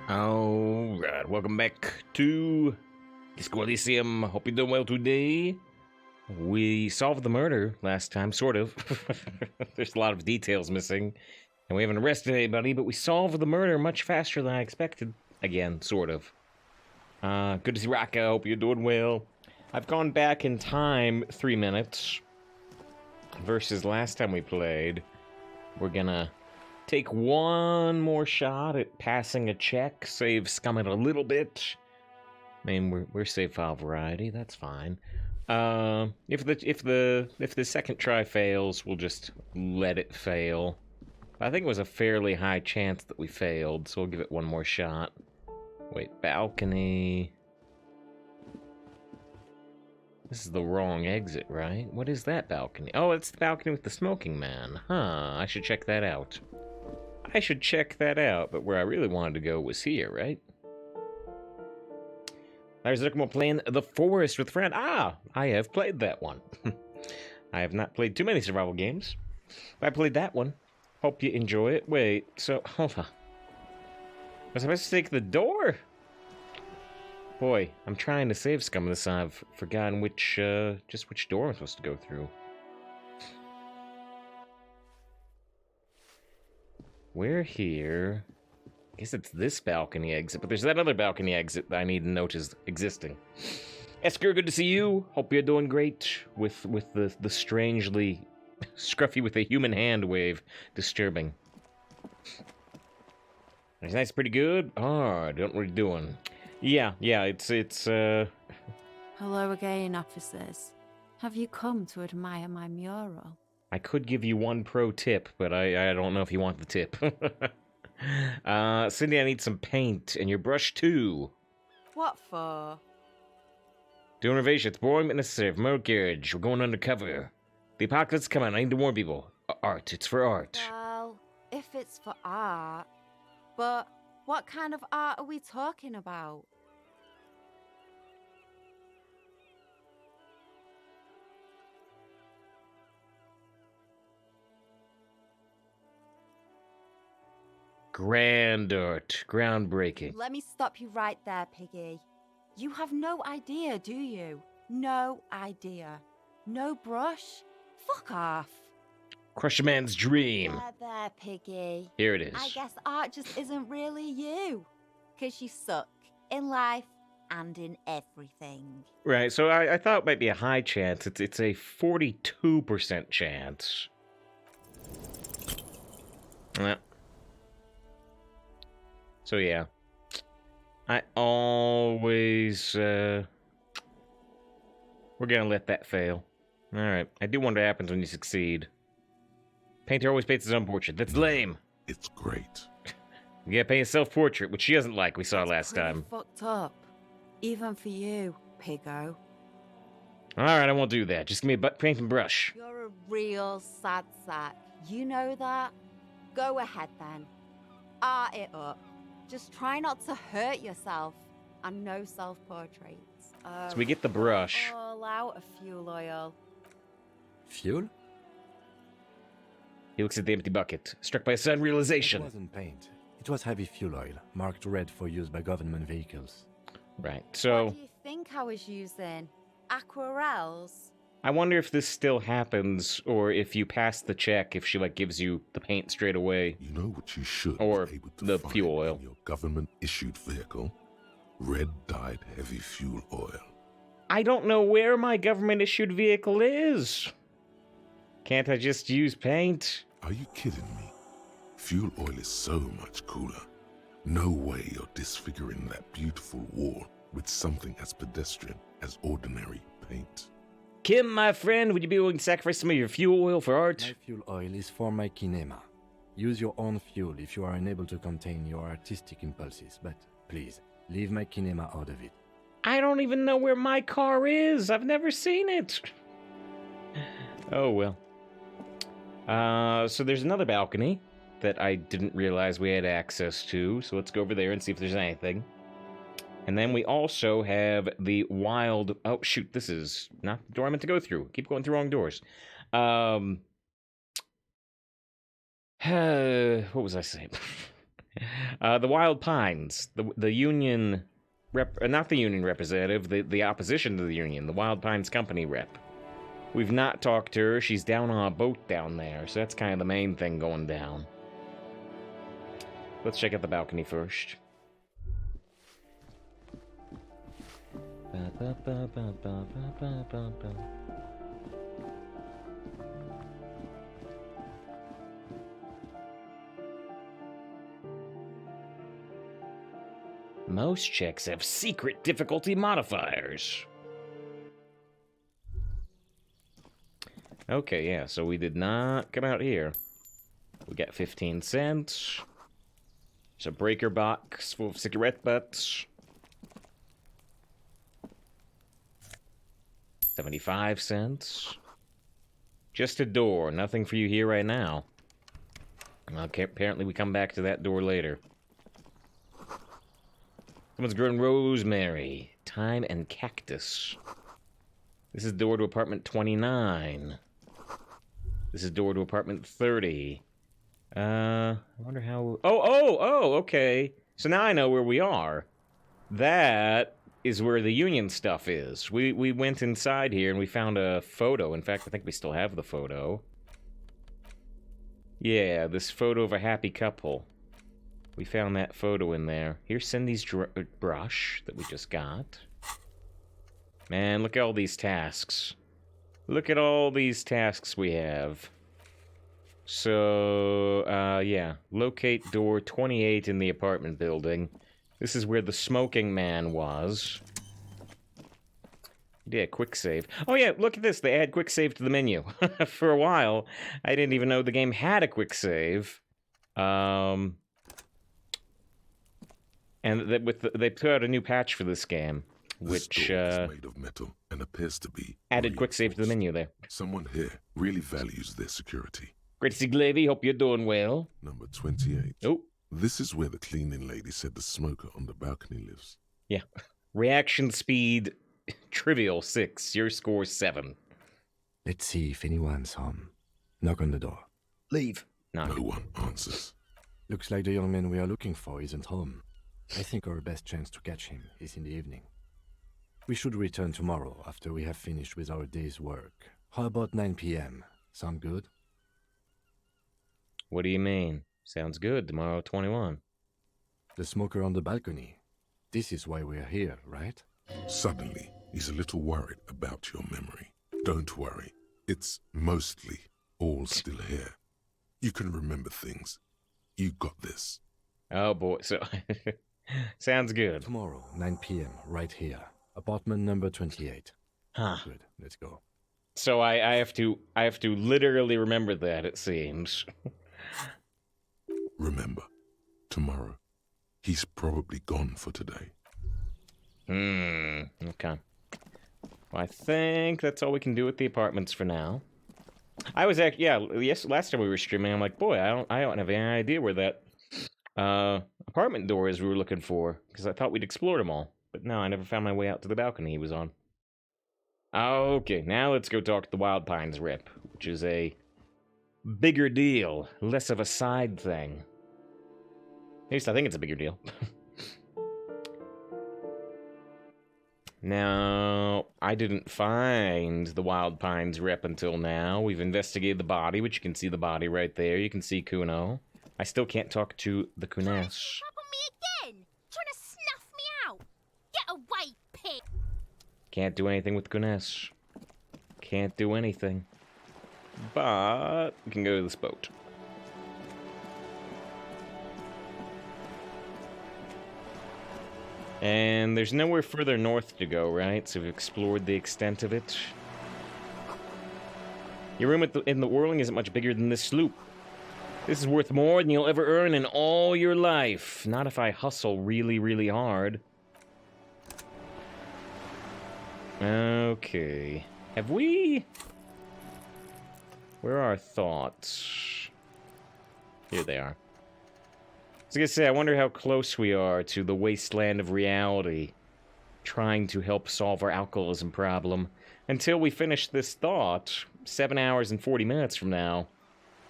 Alright, welcome back to Elysium. Hope you're doing well today. We solved the murder last time, sort of. There's a lot of details missing. And we haven't arrested anybody, but we solved the murder much faster than I expected. Again, sort of. Good to see Raka. Hope you're doing well. I've gone back in time 3 minutes versus last time we played. We're gonna take one more shot at passing a check, save scum it a little bit. I mean, we're save file variety. That's fine. If the second try fails, we'll just let it fail. I think it was a fairly high chance that we failed, so we'll give it one more shot. Wait, balcony. This is the wrong exit, right? What is that balcony? Oh, it's the balcony with the smoking man. Huh, I should check that out. But where I really wanted to go was here, right? There's Zuckermo playing The Forest with Friend. Ah, I have played that one. I have not played too many survival games, but I played that one. Hope you enjoy it. Wait, so, hold on. Was I supposed to take the door? Boy, I'm trying to save scum this time. I've forgotten which door I'm supposed to go through. We're here. I guess it's this balcony exit, but there's that other balcony exit that I need to note is existing. Esker, good to see you. Hope you're doing great with the strangely scruffy with a human hand wave disturbing. That's pretty good. Ah, don't what are you doing? Yeah, it's Hello again, officers. Have you come to admire my mural? I could give you one pro tip, but I don't know if you want the tip. Cindy, I need some paint, and your brush too. What for? Doing renovation, it's boring but necessary. For motor carriage, we're going undercover. The apocalypse is coming, I need to warn people. Art, it's for art. Well, if it's for art, but what kind of art are we talking about? Grand art, groundbreaking. Let me stop you right there, Piggy. You have no idea, do you? No idea. No brush? Fuck off. Crush a man's dream. There, Piggy. Here it is. I guess art just isn't really you. 'Cause you suck in life and in everything. Right, so I thought it might be a high chance. It's a 42% chance. So yeah, I always, we're gonna let that fail. Alright, I do wonder what happens when you succeed. Painter always paints his own portrait. That's lame. It's great. You gotta paint a self-portrait, which she doesn't like, we saw last time. Fucked up. Even for you, Piggo. Alright, I won't do that. Just give me a paint and brush. You're a real sad sack. You know that? Go ahead then. Art it up. Just try not to hurt yourself. And no self-portraits. So we get the brush. All out of fuel oil. Fuel? He looks at the empty bucket, struck by a sudden realization. It wasn't paint. It was heavy fuel oil, marked red for use by government vehicles. Right, so... What do you think I was using? Aquarels? I wonder if this still happens, or if you pass the check, if she, like, gives you the paint straight away. You know what you should Or be able to the find fuel oil. in your government-issued vehicle? Red-dyed heavy fuel oil. I don't know where my government-issued vehicle is. Can't I just use paint? Are you kidding me? Fuel oil is so much cooler. No way you're disfiguring that beautiful wall with something as pedestrian as ordinary paint. Kim, my friend, would you be willing to sacrifice some of your fuel oil for art? My fuel oil is for my kinema. Use your own fuel if you are unable to contain your artistic impulses, but please, leave my kinema out of it. I don't even know where my car is. I've never seen it. Oh, well. So there's another balcony that I didn't realize we had access to, so let's go over there and see if there's anything. And then we also have the wild... Oh, shoot, this is not the door I meant to go through. Keep going through wrong doors. What was I saying? The Wild Pines, the union not the union representative, the opposition to the union, the Wild Pines Company rep. We've not talked to her. She's down on a boat down there, so that's kind of the main thing going down. Let's check out the balcony first. Most checks have secret difficulty modifiers. Okay, yeah, so we did not come out here. We got 15 cents. There's a breaker box full of cigarette butts. 75 cents. Just a door, nothing for you here right now. Okay, apparently we come back to that door later. Someone's growing rosemary, thyme, and cactus. This is door to apartment 29. This is door to apartment 30. I wonder how... Oh, okay. So now I know where we are. That is where the union stuff is. We went inside here and we found a photo. In fact, I think we still have the photo. Yeah, this photo of a happy couple. We found that photo in there. Here's Cindy's brush that we just got. Man, look at all these tasks. Look at all these tasks we have. So, yeah. Locate door 28 in the apartment building. This is where the smoking man was. Yeah, quick save. Oh yeah, look at this. They add quick save to the menu. For a while, I didn't even know the game had a quick save. And they put out a new patch for this game, which is made of metal and appears to be added quick save to the menu there. Someone here really values their security. Great to see Glavy. Hope you're doing well. Number 28. Oh. This is where the cleaning lady said the smoker on the balcony lives. Yeah. Reaction speed, trivial 6. Your score 7. Let's see if anyone's home. Knock on the door. Leave. No one answers. Looks like the young man we are looking for isn't home. I think our best chance to catch him is in the evening. We should return tomorrow after we have finished with our day's work. How about 9 p.m.? Sound good? What do you mean? Sounds good. Tomorrow, 21. The smoker on the balcony. This is why we are here, right? Suddenly, he's a little worried about your memory. Don't worry. It's mostly all still here. You can remember things. You got this. Oh boy, so... Sounds good. Tomorrow, 9 p.m., right here. Apartment number 28. Huh. Good, let's go. So I have to literally remember that, it seems. Remember, tomorrow. He's probably gone for today. Okay. Well, I think that's all we can do with the apartments for now. I was actually, yes, last time we were streaming, I'm like, boy, I don't have any idea where that apartment door is we were looking for, because I thought we'd explored them all. But no, I never found my way out to the balcony he was on. Okay, now let's go talk to the Wild Pines rep, which is a bigger deal, less of a side thing. At least I think it's a bigger deal. Now, I didn't find the Wild Pines rep until now. We've investigated the body, which you can see the body right there. You can see Kuno. I still can't talk to the Kunes. Trying to snap on me again? Trying to snuff me out? Get away, pig! Can't do anything with Kunes. Can't do anything. But we can go to this boat. And there's nowhere further north to go, right? So we've explored the extent of it. Your room in the Whirling isn't much bigger than this sloop. This is worth more than you'll ever earn in all your life. Not if I hustle really, really hard. Okay. Have we... Where are our thoughts? Here they are. I was gonna say, I wonder how close we are to the wasteland of reality, trying to help solve our alcoholism problem. Until we finish this thought, 7 hours and 40 minutes from now,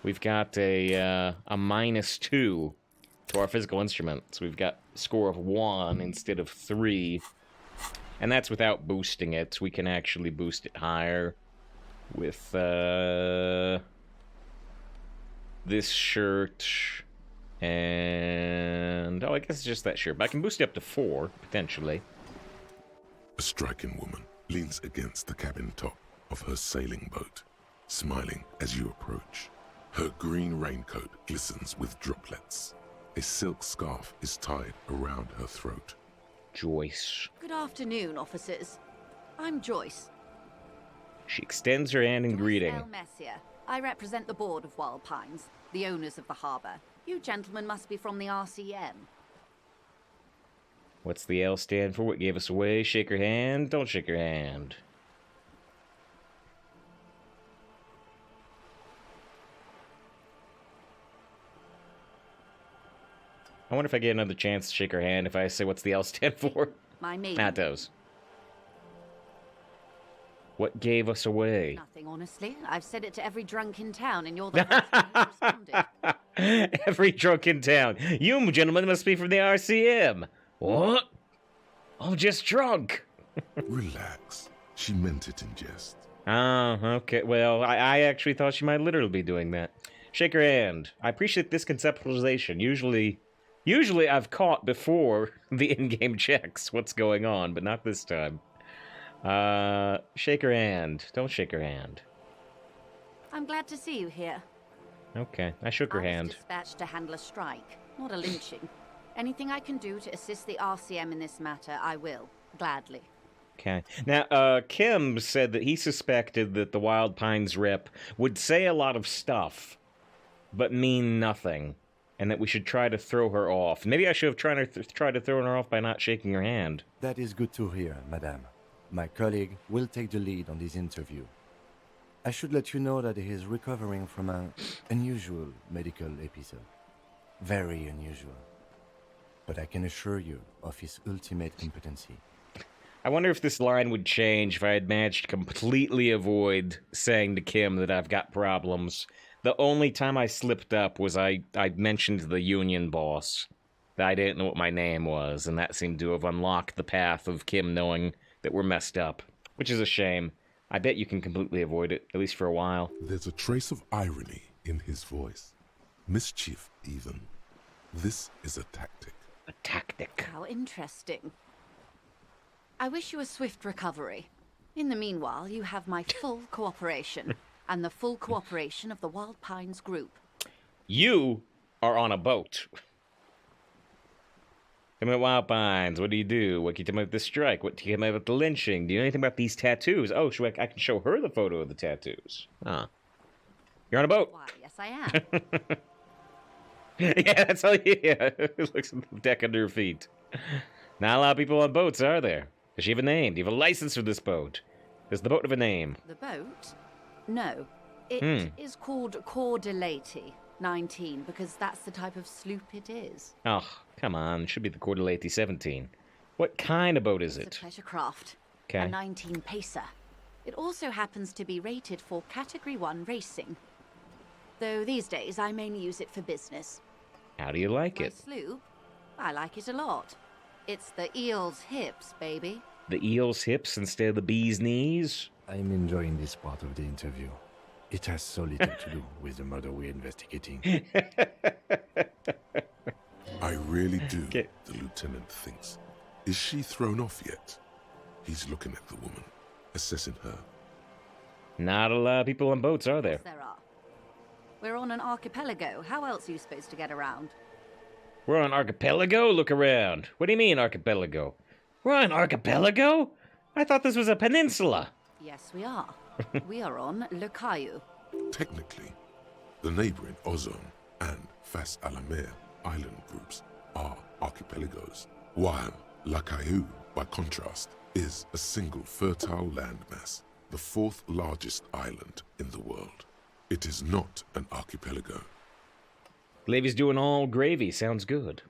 we've got a -2 to our physical instrument. So we've got a score of 1 instead of 3. And that's without boosting it. We can actually boost it higher with this shirt and... oh, I guess it's just that shirt. But I can boost it up to 4, potentially. A striking woman leans against the cabin top of her sailing boat, smiling as you approach. Her green raincoat glistens with droplets. A silk scarf is tied around her throat. Joyce. Good afternoon, officers. I'm Joyce. She extends her hand in greeting. Joyce L. Messier. I represent the board of Wild Pines, the owners of the harbor. You gentlemen must be from the RCM. What's the L stand for? What gave us away? Shake her hand? Don't shake her hand. I wonder if I get another chance to shake her hand if I say what's the L stand for. My maiden. That does. What gave us away? Nothing, honestly. I've said it to every drunk in town, and you're the first one who responded. Every drunk in town. You gentlemen must be from the RCM. What? I'm just drunk. Relax. She meant it in jest. Oh, okay. Well, I actually thought she might literally be doing that. Shake her hand. I appreciate this conceptualization. Usually I've caught before the in-game checks what's going on, but not this time. Shake her hand. Don't shake her hand. I'm glad to see you here. Okay, I shook her I was hand. dispatched to handle a strike, not a lynching. Anything I can do to assist the RCM in this matter, I will. Gladly. Okay. Now, Kim said that he suspected that the Wild Pines rep would say a lot of stuff, but mean nothing, and that we should try to throw her off. Maybe I should have tried to throw her off by not shaking her hand. That is good to hear, madame. My colleague will take the lead on this interview. I should let you know that he is recovering from an unusual medical episode. Very unusual. But I can assure you of his ultimate competency. I wonder if this line would change if I had managed to completely avoid saying to Kim that I've got problems. The only time I slipped up was I mentioned the union boss that I didn't know what my name was, and that seemed to have unlocked the path of Kim knowing that we're messed up, which is a shame. I bet you can completely avoid it, at least for a while. There's a trace of irony in his voice. Mischief, even. This is a tactic. A tactic. How interesting. I wish you a swift recovery. In the meanwhile, you have my full cooperation, and the full cooperation of the Wild Pines group. You are on a boat. Tell me about Wild Pines. What do you do? What can you tell me about the strike? What can you tell me about the lynching? Do you know anything about these tattoos? Oh, I can show her the photo of the tattoos. Huh. You're on a boat. Why, yes I am. Yeah, that's all you... Yeah, it looks at the deck under your feet. Not a lot of people on boats, are there? Does she have a name? Do you have a license for this boat? Does the boat have a name? The boat? No. It is called Cordelati 19, because that's the type of sloop it is. Oh, come on. It should be the Cordelati 17. What kind of boat is It's it? a pleasure craft. Okay. A 19 pacer. It also happens to be rated for Category 1 racing. Though these days I mainly use it for business. How do you like My it? sloop? I like it a lot. It's the eel's hips, baby. The eel's hips instead of the bee's knees? I'm enjoying this part of the interview. It has so little to do with the murder we're investigating. I really do, Okay. the lieutenant thinks. Is she thrown off yet? He's looking at the woman, assessing her. Not a lot of people on boats, are there? There are. We're on an archipelago. How else are you supposed to get around? We're on an archipelago? Look around. What do you mean, archipelago? We're on an archipelago? I thought this was a peninsula. Yes, we are. We are on Le Caillou. Technically, the neighboring Ozone and Fas Alamer island groups are archipelagos, while La Caillou, by contrast, is a single fertile landmass, the 4th largest island in the world. It is not an archipelago. Lavy's doing all gravy. Sounds good.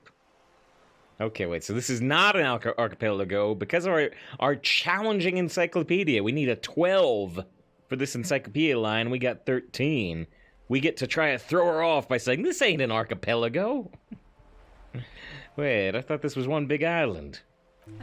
Okay, wait. So this is not an archipelago. Because of our challenging encyclopedia, we need a 12 for this encyclopedia line. We got 13. We get to try to throw her off by saying, this ain't an archipelago. Wait, I thought this was one big island.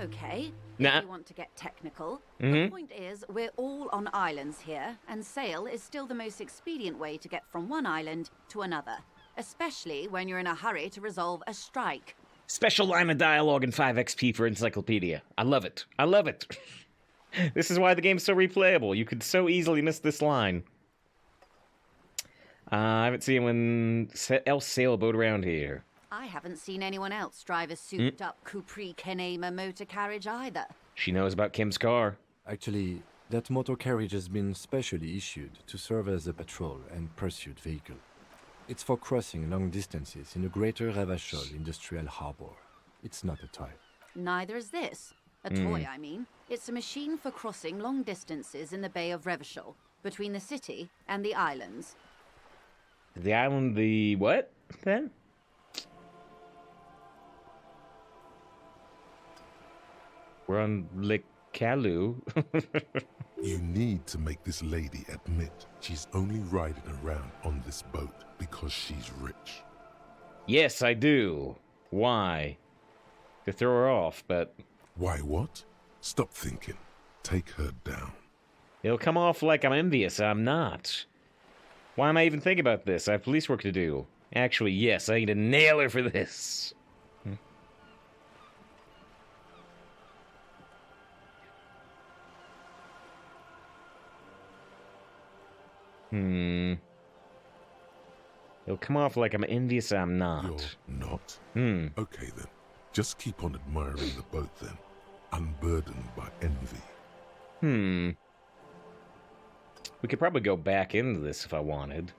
Okay, Nah. if you want to get technical, Mhm. the point is we're all on islands here, and sail is still the most expedient way to get from one island to another, especially when you're in a hurry to resolve a strike. Special line of dialogue in 5 XP for Encyclopedia. I love it. I love it. This is why the game's so replayable. You could so easily miss this line. I haven't seen anyone else sail a boat around here. I haven't seen anyone else drive a souped-up Capri Kenema motor carriage either. She knows about Kim's car. Actually, that motor carriage has been specially issued to serve as a patrol and pursuit vehicle. It's for crossing long distances in the greater Revachol industrial harbor. It's not a toy. Neither is this. A toy, I mean. It's a machine for crossing long distances in the Bay of Revachol, between the city and the islands. The island, the what, then? We're on Lake Kalu. You need to make this lady admit she's only riding around on this boat because she's rich. Yes, I do. Why? To throw her off, but Why what? Stop thinking. Take her down. it'll come off like I'm envious. I'm not. Why am I even thinking about this? I have police work to do. Actually, yes, I need to nail her for this. It'll come off like I'm envious. I'm not. You're not? Hmm. Okay then. Just keep on admiring the boat then. Unburdened by envy. Hmm. We could probably go back into this if I wanted.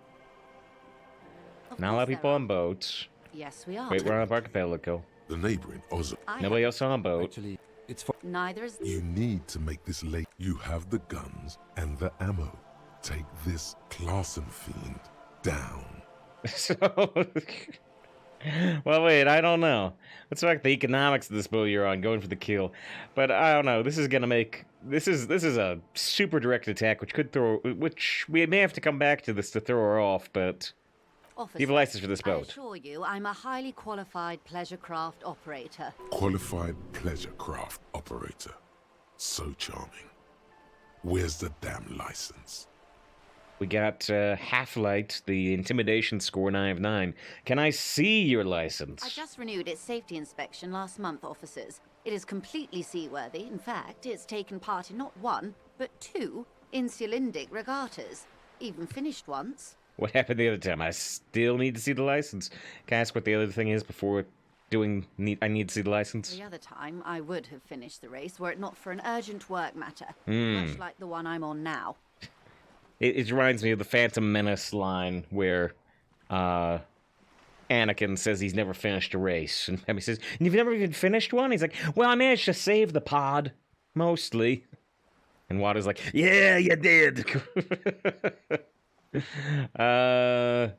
Of Not a lot of course people there on boats. are. Yes, we are. Wait, we're on a archipelago. The neighboring Ozone. I Nobody else on a boat. Actually, it's for... Neither is... You need to make this late. You have the guns and the ammo. Take this Clausen fiend down. So, well, wait, I don't know. Let's talk the economics of this boat you're on, going for the kill. But I don't know. This is gonna make this is a super direct attack, which we may have to come back to this to throw her off. But Officer, you have a license for this I boat. assure you, I'm a highly qualified pleasure craft operator. Qualified pleasure craft operator. So charming. Where's the damn license? We got Half-Light, the intimidation score 9 of 9. Can I see your license? I just renewed its safety inspection last month, officers. It is completely seaworthy. In fact, it's taken part in not one, but 2 insulindic regattas. Even finished once. What happened the other time? I still need to see the license. Can I ask what the other thing is before doing? I need to see the license. The other time, I would have finished the race were it not for an urgent work matter, Hmm. much like the one I'm on now. It reminds me of the Phantom Menace line where Anakin says he's never finished a race. And Padme says, "You've never even finished one?" He's like, "Well, I managed to save the pod. Mostly." And Wada's like, "Yeah, you did."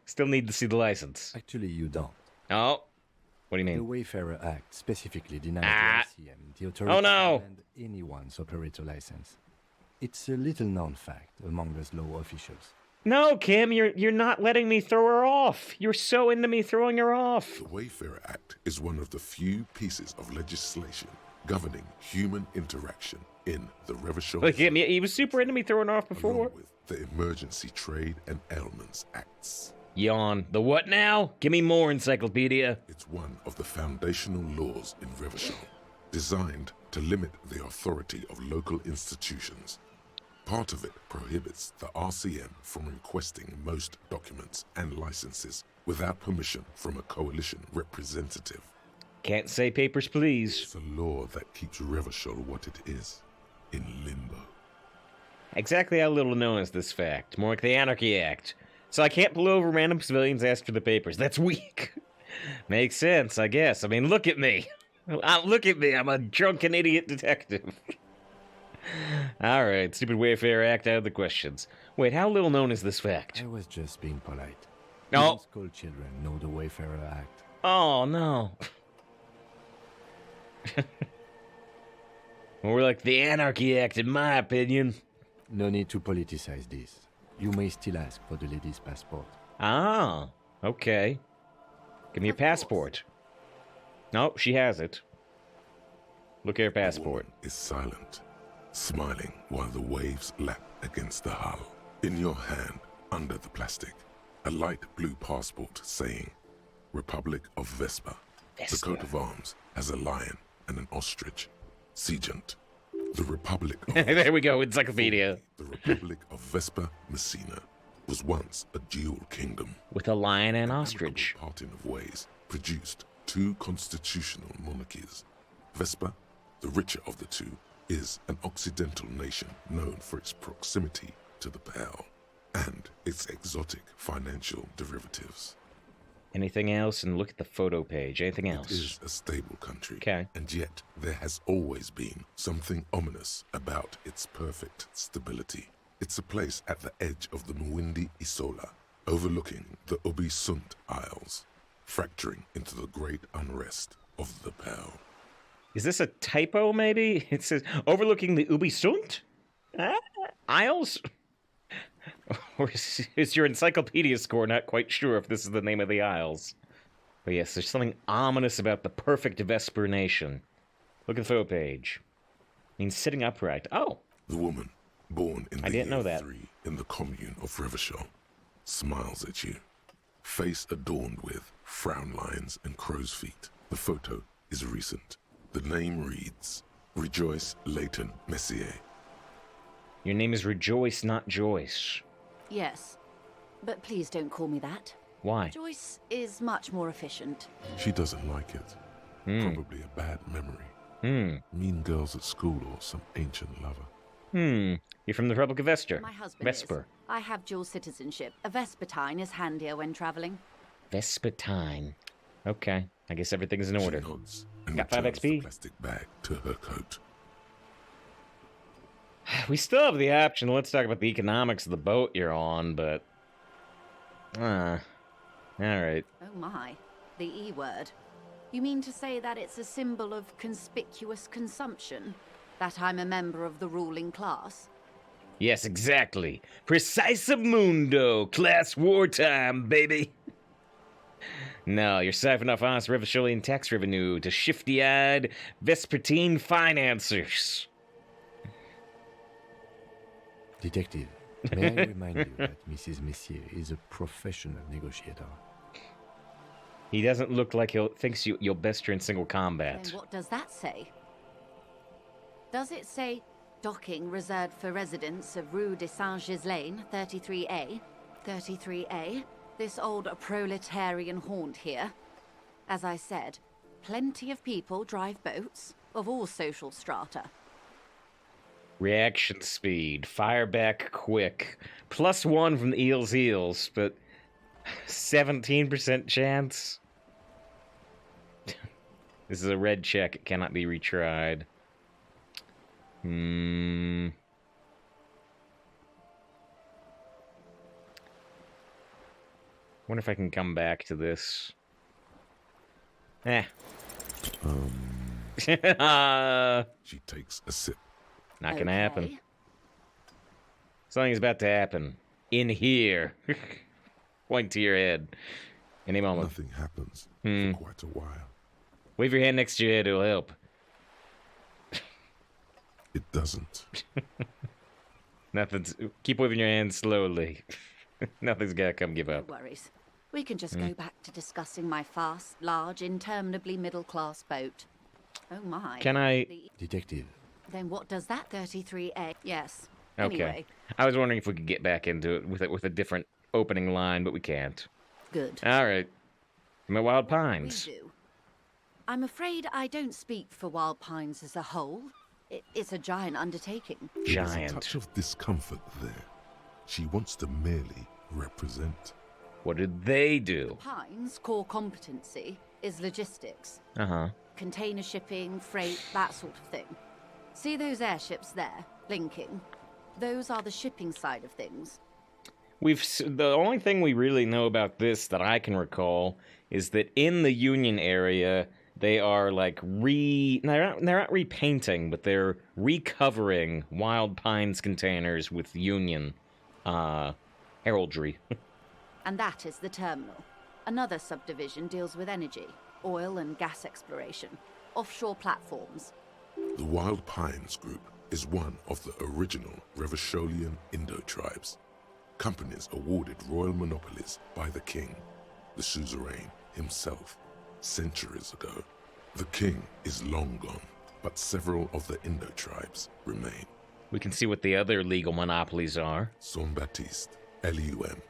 Still need to see the license. Actually, you don't. Oh, what do you The mean? Wayfarer Act specifically denies Ah. the LCM the authority Oh, no. to grant anyone's operator license. It's a little-known fact among us law officials. No, Kim, you're not letting me throw her off. You're so into me throwing her off. The Wayfarer Act is one of the few pieces of legislation governing human interaction in the Revachol Look, Kim, he was super into me throwing her off before. along with the Emergency Trade and Ailments Acts. Yawn. The what now? Give me more, Encyclopedia. It's one of the foundational laws in Revachol, designed to limit the authority of local institutions. Part of it prohibits the RCM from requesting most documents and licenses without permission from a coalition representative. Can't say papers, please. It's a law that keeps Revachol what it is, in limbo. Exactly how little known is this fact? More like the Anarchy Act. So I can't pull over random civilians ask for the papers. That's weak. Makes sense, I guess. I mean, look at me. Look at me. I'm a drunken idiot detective. All right, stupid Wayfarer Act out of the questions. Wait, how little known is this fact? I was just being polite. No. Even school children know the Wayfarer Act. Oh, no. More like the Anarchy Act, in my opinion. No need to politicize this. You may still ask for the lady's passport. Ah, okay. Give me your Of course. passport. No, she has it. Look at her The passport. woman is silent, smiling while the waves lap against the hull. In your hand, under the plastic, a light blue passport saying, Republic of Vespa. The coat of arms has a lion and an ostrich. Seagent. The Republic of There we go, encyclopedia. The Republic of Vespa Messina was once a dual kingdom. With a lion and An ostrich. amicable parting of ways produced two constitutional monarchies. Vespa, the richer of the two, is an occidental nation known for its proximity to the Pale and its exotic financial derivatives. Anything else? And look at the photo page. Anything It else? is a stable country, Okay. and yet there has always been something ominous about its perfect stability. It's a place at the edge of the Mwindi Isola, overlooking the Ubi Sunt Isles, fracturing into the great unrest of the Pale. Is this a typo, maybe? It says, overlooking the Ubisunt? Isles? Or is your encyclopedia score not quite sure if this is the name of the Isles? But yes, there's something ominous about the perfect Vesper nation. Look at the photo page. Means sitting upright. Oh, The woman, born in the I didn't know year that. 3 in the commune of Revachol, smiles at you, face adorned with frown lines and crow's feet. The photo is recent. The name reads, Rejoice Leighton Messier. your name is Rejoice, not Joyce. Yes. But please don't call me that. Why? Joyce is much more efficient. She doesn't like it. Probably a bad memory. Mean girls at school or some ancient lover. You're from the Republic of Vesper. My husband Vesper. is. I have dual citizenship. A Vespertine is handier when traveling. Vespatine. Okay, I guess everything's in order. She nods and Got 5 returns XP? the plastic bag to her coat. We still have the option. Let's talk about the economics of the boat you're on, but... Alright. Oh my. The E word. You mean to say that it's a symbol of conspicuous consumption? That I'm a member of the ruling class? Yes, exactly. Mundo. Class wartime, baby. No, you're siphoning off honest Revacholian tax revenue to shifty-eyed Vespertine financiers. Detective, may I remind you that Mrs. Messier is a professional negotiator. He doesn't look like he thinks you'll best her in single combat. Then what does that say? Does it say docking reserved for residents of Rue de Saint-Ghislain, 33A? 33A? This old proletarian haunt here. As I said, plenty of people drive boats, of all social strata. Reaction speed, fire back quick. +1 from the eels, but 17% chance. This is a red check. It cannot be retried. Wonder if I can come back to this. She takes a sip. Not gonna happen. Okay. Something's about to happen. In here. Point to your head. Any moment. Nothing happens for quite a while. Wave your hand next to your head, it'll help. It doesn't. Nothing's... Keep waving your hand slowly. Nothing's gonna come give No up. worries. We can just go back to discussing my fast, large, interminably middle-class boat. Oh my. Can I... Detective, Then what does that 33A? Yes. Okay. Anyway, I was wondering if we could get back into it with a different opening line, but we can't. good. Alright. I'm at Wild We Pines. do. I'm afraid I don't speak for Wild Pines as a whole. It's a giant undertaking. There's a Giant. touch of discomfort there. She wants to merely represent. What did they do? Pines' core competency is logistics. Uh-huh. Container shipping, freight, that sort of thing. See those airships there, linking? Those are the shipping side of things. The only thing we really know about this that I can recall is that in the Union area, they are like they're not repainting, but they're recovering Wild Pines containers with Union heraldry. And that is the terminal. Another subdivision deals with energy. oil and gas exploration, offshore platforms. The Wild Pines Group is one of the original Revacholian Indo-tribes. Companies awarded royal monopolies by the king, the suzerain himself, centuries ago. The king is long gone, but several of the Indo-tribes remain. We can see what the other legal monopolies are. Son Baptiste, Elysium,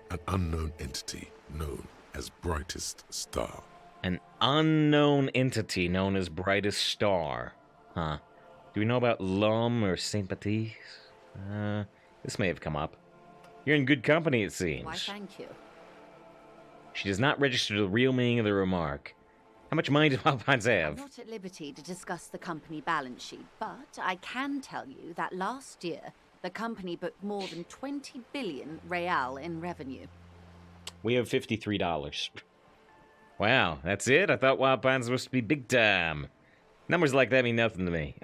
an unknown entity known as Brightest Star. An unknown entity known as Brightest Star. Huh. Do we know about Lum or Saint Baptiste? This may have come up. You're in good company, it seems. Why, thank you. She does not register the real meaning of the remark. How much money do Wild Pines I'm have? not at liberty to discuss the company balance sheet, but I can tell you that last year, the company booked more than 20 billion real in revenue. We have $53. Wow, that's it? I thought Wild Pines was supposed to be big time. Numbers like that mean nothing to me.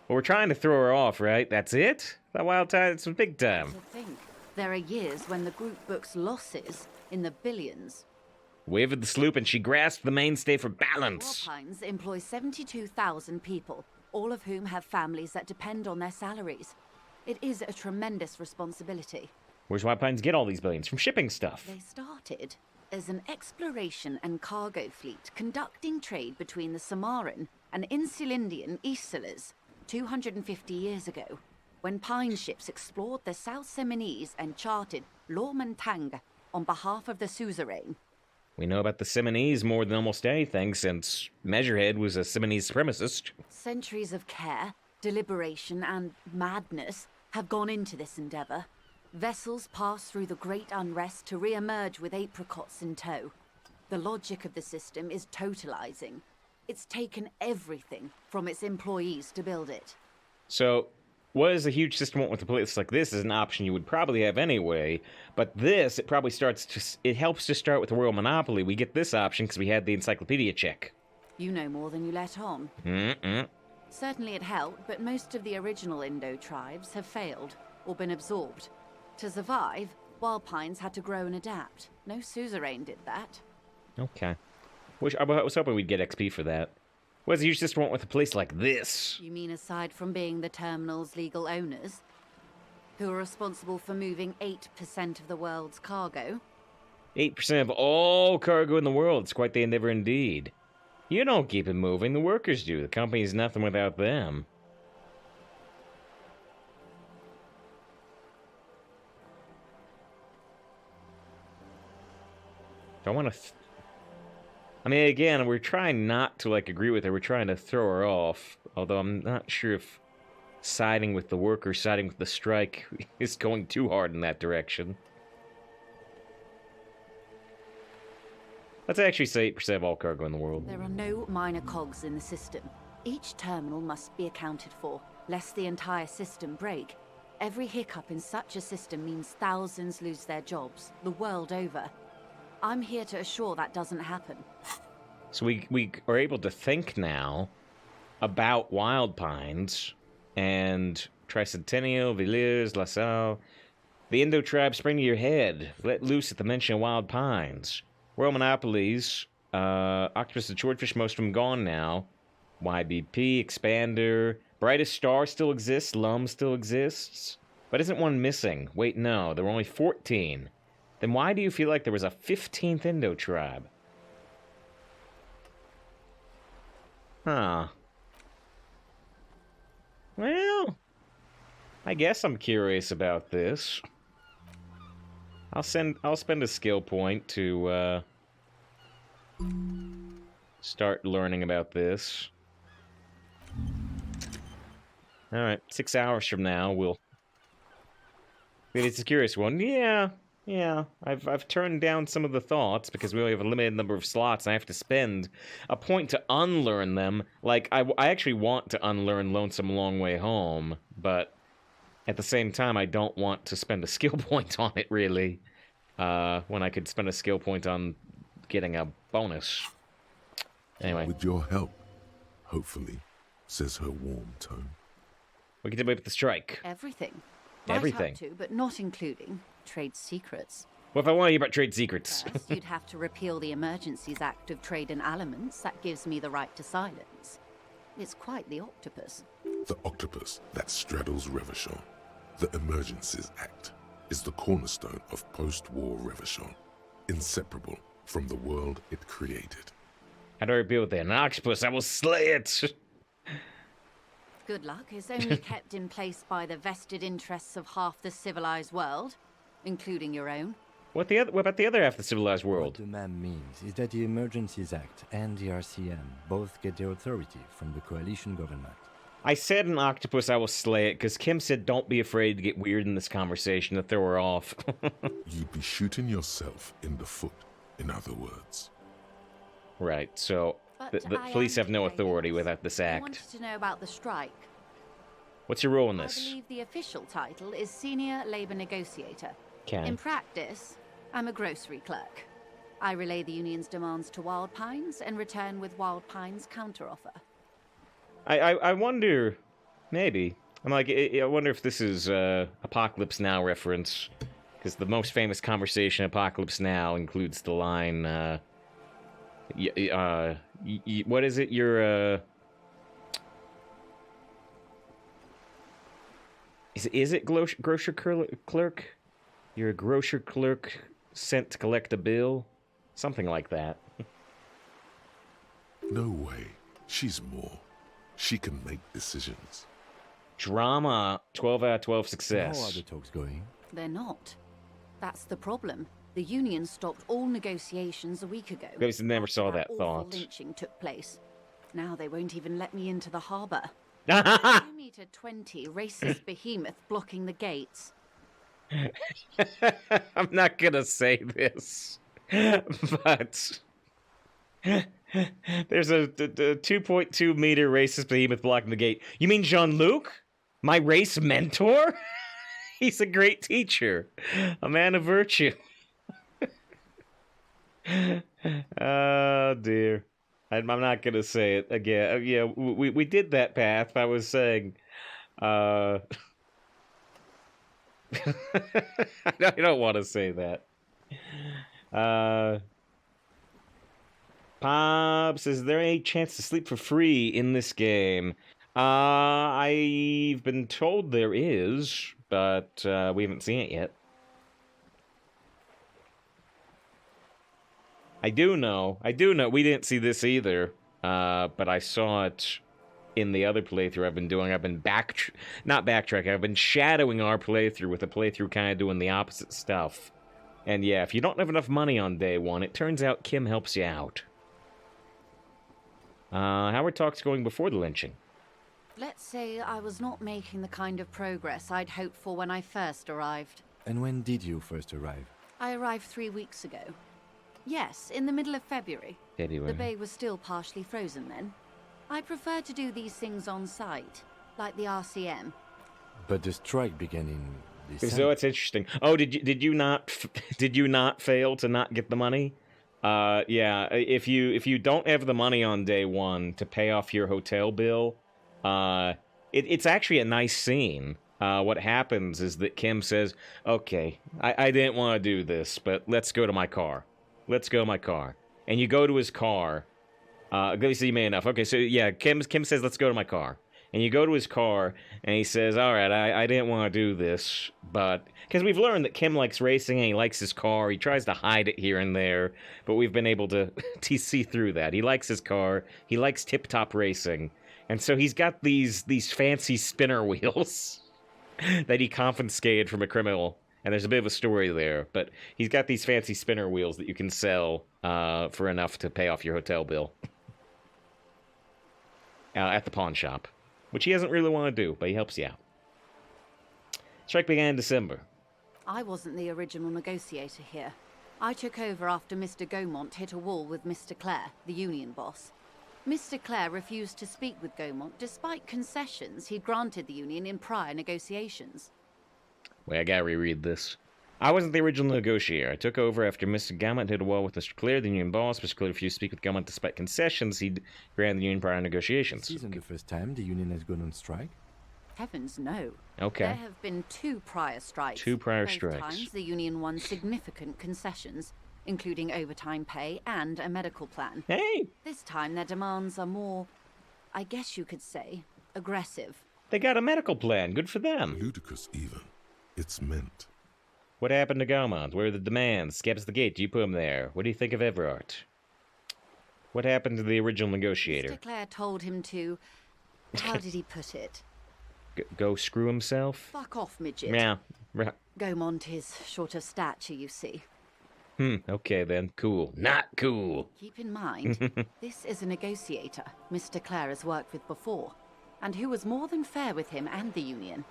Well, we're trying to throw her off, right? That's it? That Wild Pines was big time. To think, there are years when the group books losses in the billions. Wavered the sloop and she grasped the mainstay for balance. Warpines employ 72,000 people, all of whom have families that depend on their salaries. It is a tremendous responsibility. Where's Wild Pines get all these billions? From shipping stuff. They started as an exploration and cargo fleet conducting trade between the Samaran and Insulindian Isolas 250 years ago, when Pine ships explored the South Seminese and charted Lormentang on behalf of the suzerain. We know about the Seminese more than almost anything, since Measurehead was a Seminese supremacist. Centuries of care, deliberation, and madness have gone into this endeavor. Vessels pass through the great unrest to re-emerge with apricots in tow. The logic of the system is totalizing. It's taken everything from its employees to build it. So, what is a huge system want with a place like this is an option you would probably have anyway, but this, it probably it helps to start with the Royal Monopoly. We get this option because we had the encyclopedia check. You know more than you let on. Certainly it helped, but most of the original Indo tribes have failed or been absorbed. To survive, Wild Pines had to grow and adapt. No suzerain did that. Okay. I was hoping we'd get XP for that. What does a huge system want with a place like this? You mean aside from being the terminal's legal owners, who are responsible for moving 8% of the world's cargo? 8% of all cargo in the world. It's quite the endeavor indeed. You don't keep it moving, the workers do. The company's nothing without them. I want to... I mean, again, we're trying not to, agree with her. We're trying to throw her off. Although I'm not sure if siding with the workers, siding with the strike is going too hard in that direction. Let's actually say 8% of all cargo in the world. There are no minor cogs in the system. Each terminal must be accounted for, lest the entire system break. Every hiccup in such a system means thousands lose their jobs, the world over. I'm here to assure that doesn't happen. So we are able to think now about Wild Pines and Tricentennial, Villiers, La Salle. The Indo tribe spring to your head. Let loose at the mention of Wild Pines. Royal monopolies, Octopus and Swordfish, most of them gone now. YBP, Expander, Brightest Star still exists, Lum still exists. But isn't one missing? Wait, no, there were only 14. Then why do you feel like there was a 15th Indo tribe? Huh. Well, I guess I'm curious about this. I'll spend a skill point to start learning about this. All right, 6 hours from now we'll. It's a curious one. Yeah. I've turned down some of the thoughts because we only have a limited number of slots, and I have to spend a point to unlearn them. Like I actually want to unlearn Lonesome Long Way Home, but at the same time, I don't want to spend a skill point on it, really, when I could spend a skill point on getting a bonus. Anyway. With your help, hopefully, says her warm tone. We get away with the strike. Everything. Everything. Right up to, but not including, trade secrets. Well, if I want to hear about trade secrets. First, you'd have to repeal the Emergencies Act of Trade in Aliments. That gives me the right to silence. It's quite the octopus. The octopus that straddles Revachon, the Emergencies Act, is the cornerstone of post-war Revachon, inseparable from the world it created. How do I repeal with an octopus? I will slay it! Good luck. It's only kept in place by the vested interests of half the civilized world, including your own. What about the other half of the civilized What world? the ma'am means is that the Emergencies Act and the RCM both get their authority from the coalition government. I said an octopus, I will slay it, because Kim said don't be afraid to get weird in this conversation to throw her off. You'd be shooting yourself in the foot, in other words. Right, so But the I police am have no authority curious. without this I act. wanted to know about the strike. What's your role in I this? believe the official title is Senior Labor Negotiator. Okay. In practice, I'm a grocery clerk. I relay the union's demands to Wild Pines and return with Wild Pines' counteroffer. I wonder, maybe. I'm like, I wonder if this is Apocalypse Now reference, because the most famous conversation in Apocalypse Now includes the line, what is it? You're is it grocer clerk? You're a grocer clerk sent to collect a bill, something like that. No way. She's more. She can make decisions. Drama, 12 out of 12 How are success. the talks going? They're not. That's the problem. The union stopped all negotiations a week ago. Guys never after saw that awful thought. lynching took place. Now they won't even let me into the harbour. 2-meter 20 racist behemoth blocking the gates. I'm not gonna say this, but there's a 2.2 meter racist behemoth blocking the gate. You mean Jean-Luc? My race mentor? He's a great teacher, a man of virtue. Oh dear. I'm not gonna say it again. Yeah, we did that path. I was saying, I don't want to say that. Pops, is there any chance to sleep for free in this game? I've been told there is, but we haven't seen it yet. I do know, we didn't see this either, but I saw it in the other playthrough I've been doing. I've been not backtracking, I've been shadowing our playthrough with a playthrough kind of doing the opposite stuff. And yeah, if you don't have enough money on day one, it turns out Kim helps you out. How were talks going before the lynching? Let's say I was not making the kind of progress I'd hoped for when I first arrived. And when did you first arrive? I arrived 3 weeks ago. Yes, in the middle of February. February. The bay was still partially frozen then. I prefer to do these things on site, like the RCM. But the strike began in So December. it's interesting. Oh, did you not fail to not get the money? Yeah. If you don't have the money on day one to pay off your hotel bill, it's actually a nice scene. What happens is that Kim says, "Okay, I didn't want to do this, but let's go to my car. Let's go to my car." And you go to his car. You may enough. Okay, so yeah, Kim says, "Let's go to my car." And you go to his car, and he says, "All right, I didn't want to do this, but..." Because we've learned that Kim likes racing, and he likes his car. He tries to hide it here and there, but we've been able to see through that. He likes his car. He likes tip-top racing. And so he's got these fancy spinner wheels that he confiscated from a criminal. And there's a bit of a story there, but he's got these fancy spinner wheels that you can sell for enough to pay off your hotel bill at the pawn shop, which he doesn't really want to do, but he helps you out. Strike began in December. I wasn't the original negotiator here. I took over after Mr. Gaumont hit a wall with Mr. Clare, the union boss. Mr. Clare refused to speak with Gaumont despite concessions he'd granted the union in prior negotiations. Wait, I gotta reread this. I wasn't the original negotiator. I took over after Mr. Gaumont hit a wall with Mr. Clare, the union boss. Mr. Clare refused to speak with Gaumont despite concessions he'd granted the union prior negotiations. This isn't the first time the union has gone on strike. Heavens, no. Okay. There have been 2 prior strikes. 2 prior Both strikes. times the union won significant concessions, including overtime pay and a medical plan. Hey, This time their demands are more, I guess you could say, aggressive. they got a medical plan. Good for them. Ludicrous even. It's meant. What happened to Gaumont? Where are the demands? Scaps the gate. You put him there. What do you think of Everard? What happened to the original negotiator? Mr. Clare told him to, how did he put it? Go screw himself? Fuck off, midget. Yeah. Right. Gaumont is short of stature, you see. Okay then. Cool. Not cool. Keep in mind, this is a negotiator Mr. Clare has worked with before, and who was more than fair with him and the union.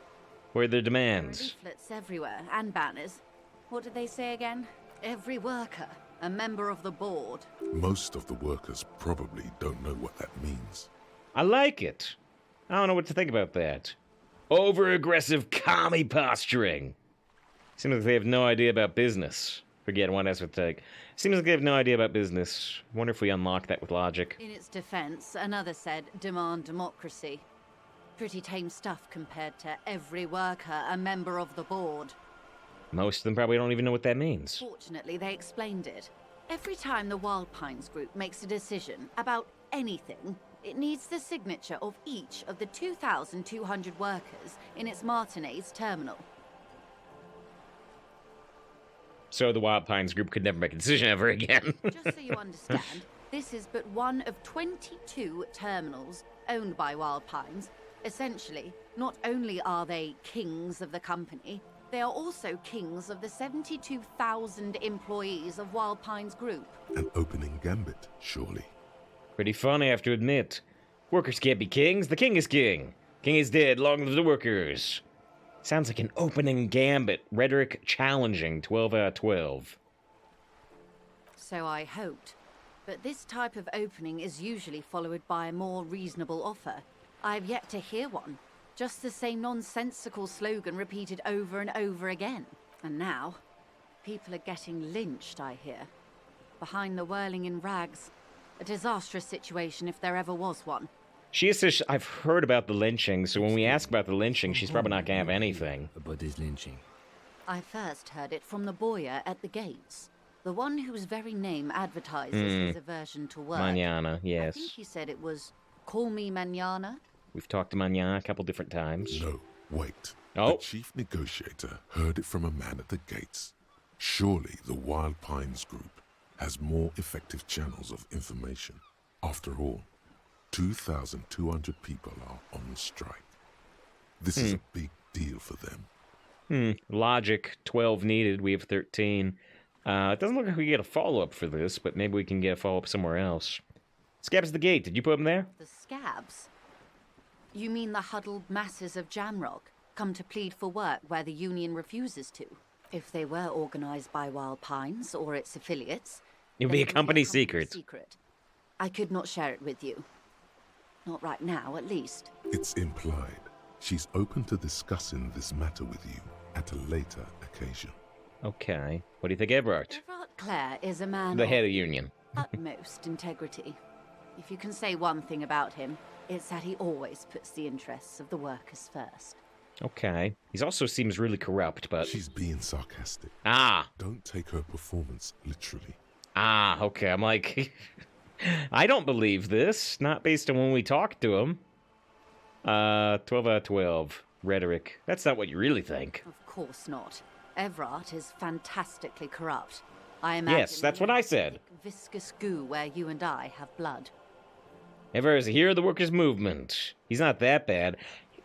Where are their There are demands? leaflets everywhere, and banners. What did they say again? Every worker, a member of the board. Most of the workers probably don't know what that means. I like it. I don't know what to think about that. Over-aggressive commie posturing. Seems like they have no idea about business. Forget one has to take. Seems like they have no idea about business. Wonder if we unlock that with logic. In its defense, another said, demand democracy. Pretty tame stuff compared to every worker, a member of the board. Most of them probably don't even know what that means. Fortunately, they explained it. Every time the Wild Pines group makes a decision about anything, it needs the signature of each of the 2,200 workers in its Martinez terminal. So the Wild Pines group could never make a decision ever again. Just so you understand, this is but one of 22 terminals owned by Wild Pines. Essentially, not only are they kings of the company, they are also kings of the 72,000 employees of Wild Pines Group. An opening gambit, surely. Pretty funny, I have to admit. Workers can't be kings. The king is king. King is dead. Long live the workers. Sounds like an opening gambit. Rhetoric challenging. 12 out of 12. So I hoped. But this type of opening is usually followed by a more reasonable offer. I have yet to hear one. Just the same nonsensical slogan repeated over and over again. And now, people are getting lynched, I hear. Behind the whirling in rags. A disastrous situation if there ever was one. She says, I've heard about the lynching, so when we ask about the lynching, she's probably not going to have anything. About this lynching. I first heard it from the boyer at the gates. The one whose very name advertises his aversion to work. Manana, yes. I think he said it was, call me Manana. We've talked to Manana a couple different times. No, wait. Oh. The chief negotiator heard it from a man at the gates. Surely the Wild Pines Group has more effective channels of information. After all, 2,200 people are on strike. This is a big deal for them. Logic, 12 needed. We have 13. It doesn't look like we get a follow-up for this, but maybe we can get a follow-up somewhere else. Scabs the gate. Did you put him there? The scabs? You mean the huddled masses of Jamrock, come to plead for work where the union refuses to? If they were organized by Wild Pines or its affiliates... It would then be a company secret. I could not share it with you. Not right now, at least. It's implied. She's open to discussing this matter with you at a later occasion. Okay. What do you think, Everard? Everard Clare is a man The of head of union. utmost integrity. If you can say one thing about him, it's that he always puts the interests of the workers first. Okay. He also seems really corrupt, but... She's being sarcastic. Ah! Don't take her performance literally. Ah, okay. I'm like... I don't believe this. Not based on when we talked to him. 12 out of 12. Rhetoric. That's not what you really think. Of course not. Everard is fantastically corrupt. I imagine Yes, that's what I said. thick, viscous goo where you and I have blood. Everard is a hero of the workers' movement. He's not that bad.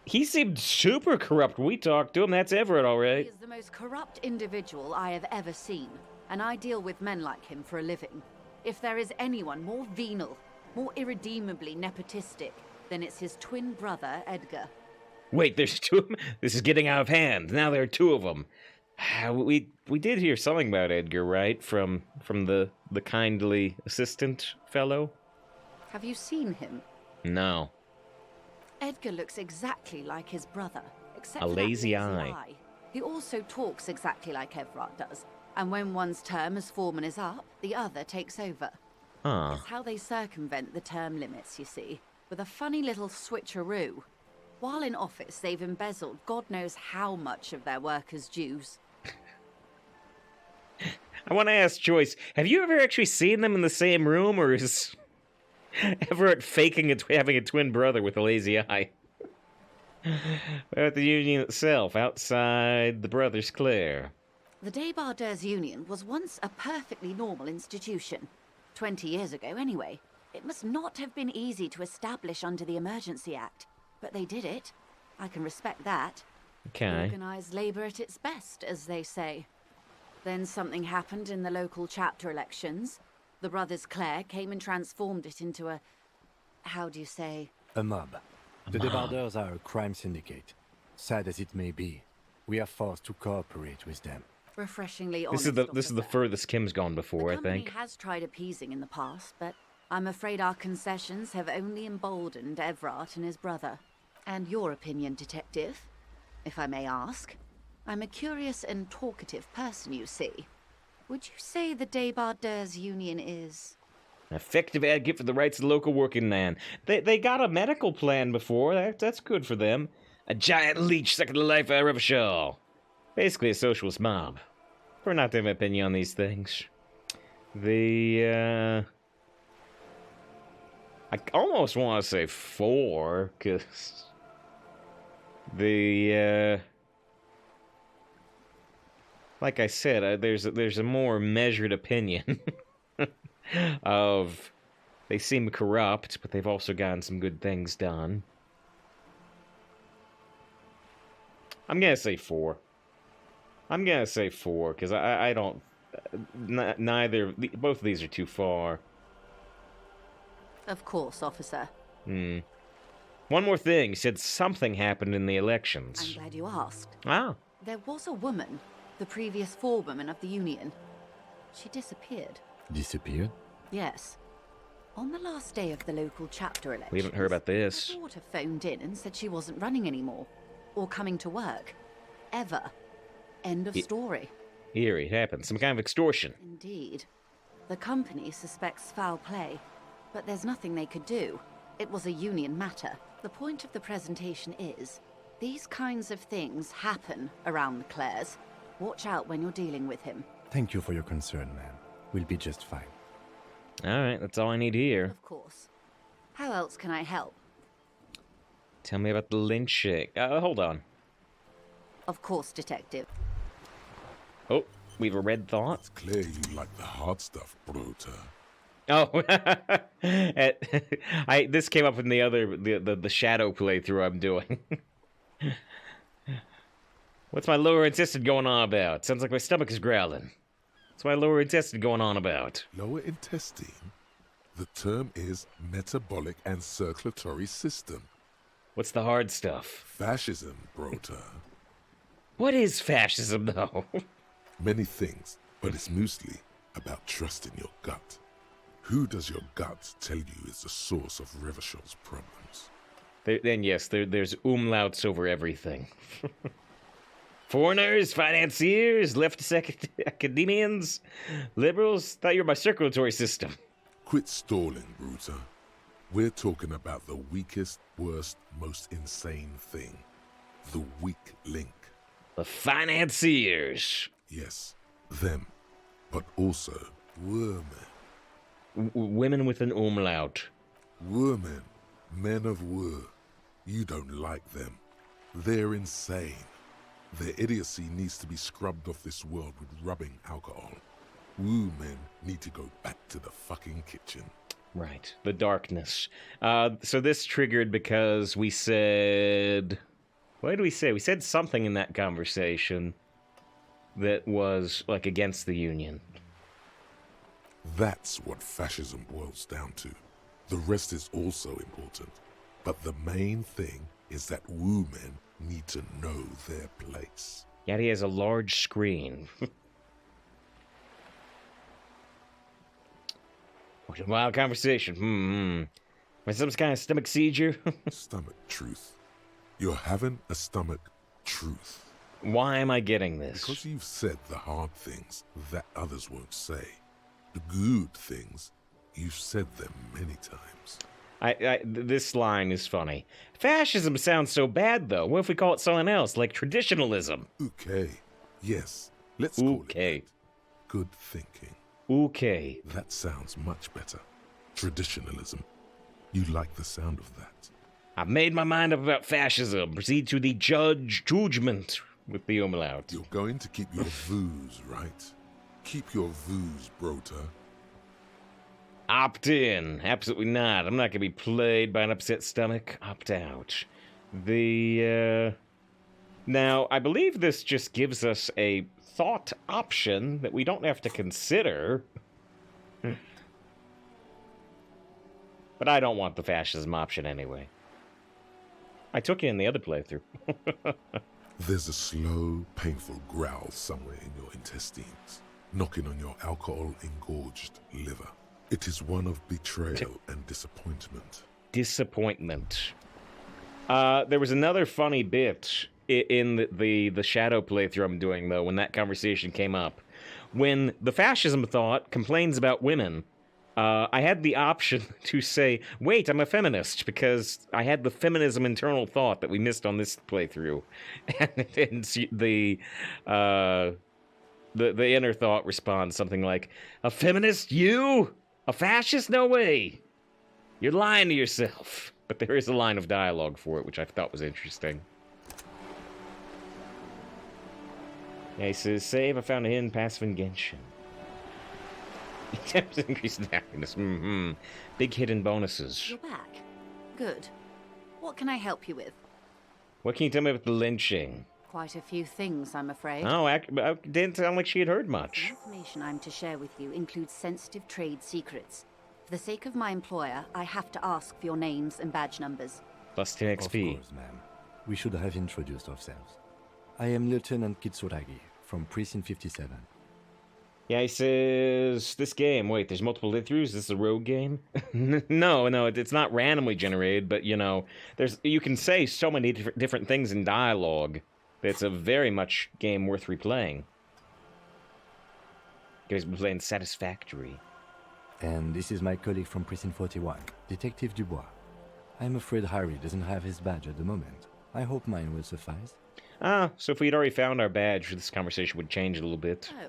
He seemed super corrupt when we talked to him. That's Everett, all He right. is the most corrupt individual I have ever seen, and I deal with men like him for a living. If there is anyone more venal, more irredeemably nepotistic, then it's his twin brother, Edgar. Wait, there's two of them? This is getting out of hand. Now there are two of them. We did hear something about Edgar, right? From the kindly assistant fellow? Have you seen him? No. Edgar looks exactly like his brother, except A for that lazy eye. He also talks exactly like Everard does, and when one's term as foreman is up, the other takes over. Huh. It's how they circumvent the term limits, you see, with a funny little switcheroo. While in office, they've embezzled God knows how much of their workers' dues. I want to ask Joyce, have you ever actually seen them in the same room, or is Everett faking having a twin brother with a lazy eye? At the Union itself, outside the Brothers Clare. The Débardeurs Union was once a perfectly normal institution. 20 years ago, anyway. It must not have been easy to establish under the Emergency Act, but they did it. I can respect that. Okay. Organised labour at its best, as they say. Then something happened in the local chapter elections. The Brothers Clare came and transformed it into a... how do you say? A mob. The Débardeurs are a crime syndicate. Sad as it may be, we are forced to cooperate with them. Refreshingly honest. This is the furthest Kim's gone before, I think. The company has tried appeasing in the past, but I'm afraid our concessions have only emboldened Everett and his brother. And your opinion, Detective, if I may ask? I'm a curious and talkative person, you see. Would you say the Débardeurs Union is... An effective advocate for the rights of the local working man. They got a medical plan before. That's good for them. A giant leech sucking the life out of Revachol. Basically a socialist mob. We're not to have an opinion on these things. I almost want to say 4, because... Like I said, there's a more measured opinion of they seem corrupt, but they've also gotten some good things done. I'm gonna say 4. I'm gonna say 4 because I don't. Both of these are too far. Of course, officer. One more thing. You said something happened in the elections. I'm glad you asked. Ah. There was a woman, the previous forewoman of the Union. She disappeared. Disappeared? Yes. On the last day of the local chapter elections... We haven't heard about this. ...her daughter phoned in and said she wasn't running anymore. Or coming to work. Ever. End of story. Eerie. It happened. Some kind of extortion. Indeed. The company suspects foul play, but there's nothing they could do. It was a Union matter. The point of the presentation is, these kinds of things happen around the Clares. Watch out when you're dealing with him. Thank you for your concern, ma'am. We'll be just fine. Alright, that's all I need here. Of course. How else can I help? Tell me about the lynching. Hold on. Of course, Detective. Oh, we have a red thought. It's clear you like the hard stuff, Brota. Oh, this came up in the other the shadow playthrough I'm doing. What's my lower intestine going on about? Sounds like my stomach is growling. What's my lower intestine going on about? Lower intestine? The term is metabolic and circulatory system. What's the hard stuff? Fascism, Brota. What is fascism, though? Many things, but it's mostly about trusting your gut. Who does your gut tell you is the source of Revachol's problems? Then yes, there's umlauts over everything. Foreigners, financiers, leftist academians, liberals. Thought you were my circulatory system. Quit stalling, Bruta. We're talking about the weakest, worst, most insane thing. The weak link. The financiers. Yes, them. But also, women. Women with an umlaut. Women. Men of war. You don't like them. They're insane. Their idiocy needs to be scrubbed off this world with rubbing alcohol. Woo men need to go back to the fucking kitchen. Right. The darkness. So this triggered because we said... What did we say? We said something in that conversation that was, like, against the Union. That's what fascism boils down to. The rest is also important. But the main thing is that women need to know their place. Yet he has a large screen. What a wild conversation. Was some kind of stomach seizure? Stomach truth. You're having a stomach truth. Why am I getting this? Because you've said the hard things that others won't say. The good things, you've said them many times. This line is funny. Fascism sounds so bad, though. What if we call it something else, like traditionalism? Okay. Yes. Let's call it Okay. that. Good thinking. Okay. That sounds much better. Traditionalism. You like the sound of that? I've made my mind up about fascism. Proceed to the judgment with the umlaut. You're going to keep your vooz, right? Keep your vooz, brota. Opt in. Absolutely not. I'm not going to be played by an upset stomach. Opt out. Now, I believe this just gives us a thought option that we don't have to consider. But I don't want the fascism option anyway. I took it in the other playthrough. There's a slow, painful growl somewhere in your intestines, knocking on your alcohol-engorged liver. It is one of betrayal and disappointment. Disappointment. There was another funny bit in the Shadow playthrough I'm doing, though, when that conversation came up. When the fascism thought complains about women, I had the option to say, wait, I'm a feminist, because I had the feminism internal thought that we missed on this playthrough. And the inner thought responds something like, a feminist? You? A fascist? No way. You're lying to yourself. But there is a line of dialogue for it, which I thought was interesting. Yeah, he says, save, I found a hidden passive in Genshin. Attempts to increase in happiness. Big hidden bonuses. You're back. Good. What can I help you with? What can you tell me about the lynching? Quite a few things, I'm afraid. Oh, I didn't sound like she had heard The much. information I'm to share with you includes sensitive trade secrets. For the sake of my employer, I have to ask for your names and badge numbers. Plus 10 XP. Of course, ma'am. We should have introduced ourselves. I am Lieutenant Kitsuragi from Precinct 57. Yeah, he says, this game, wait, there's multiple playthroughs? Is this a rogue game? No, it's not randomly generated, but, you know, you can say so many different things in dialogue that it's a very much game worth replaying. Guys been playing Satisfactory. And this is my colleague from Precinct 41, Detective Dubois. I'm afraid Harry doesn't have his badge at the moment. I hope mine will suffice. So if we'd already found our badge, this conversation would change a little bit. Oh,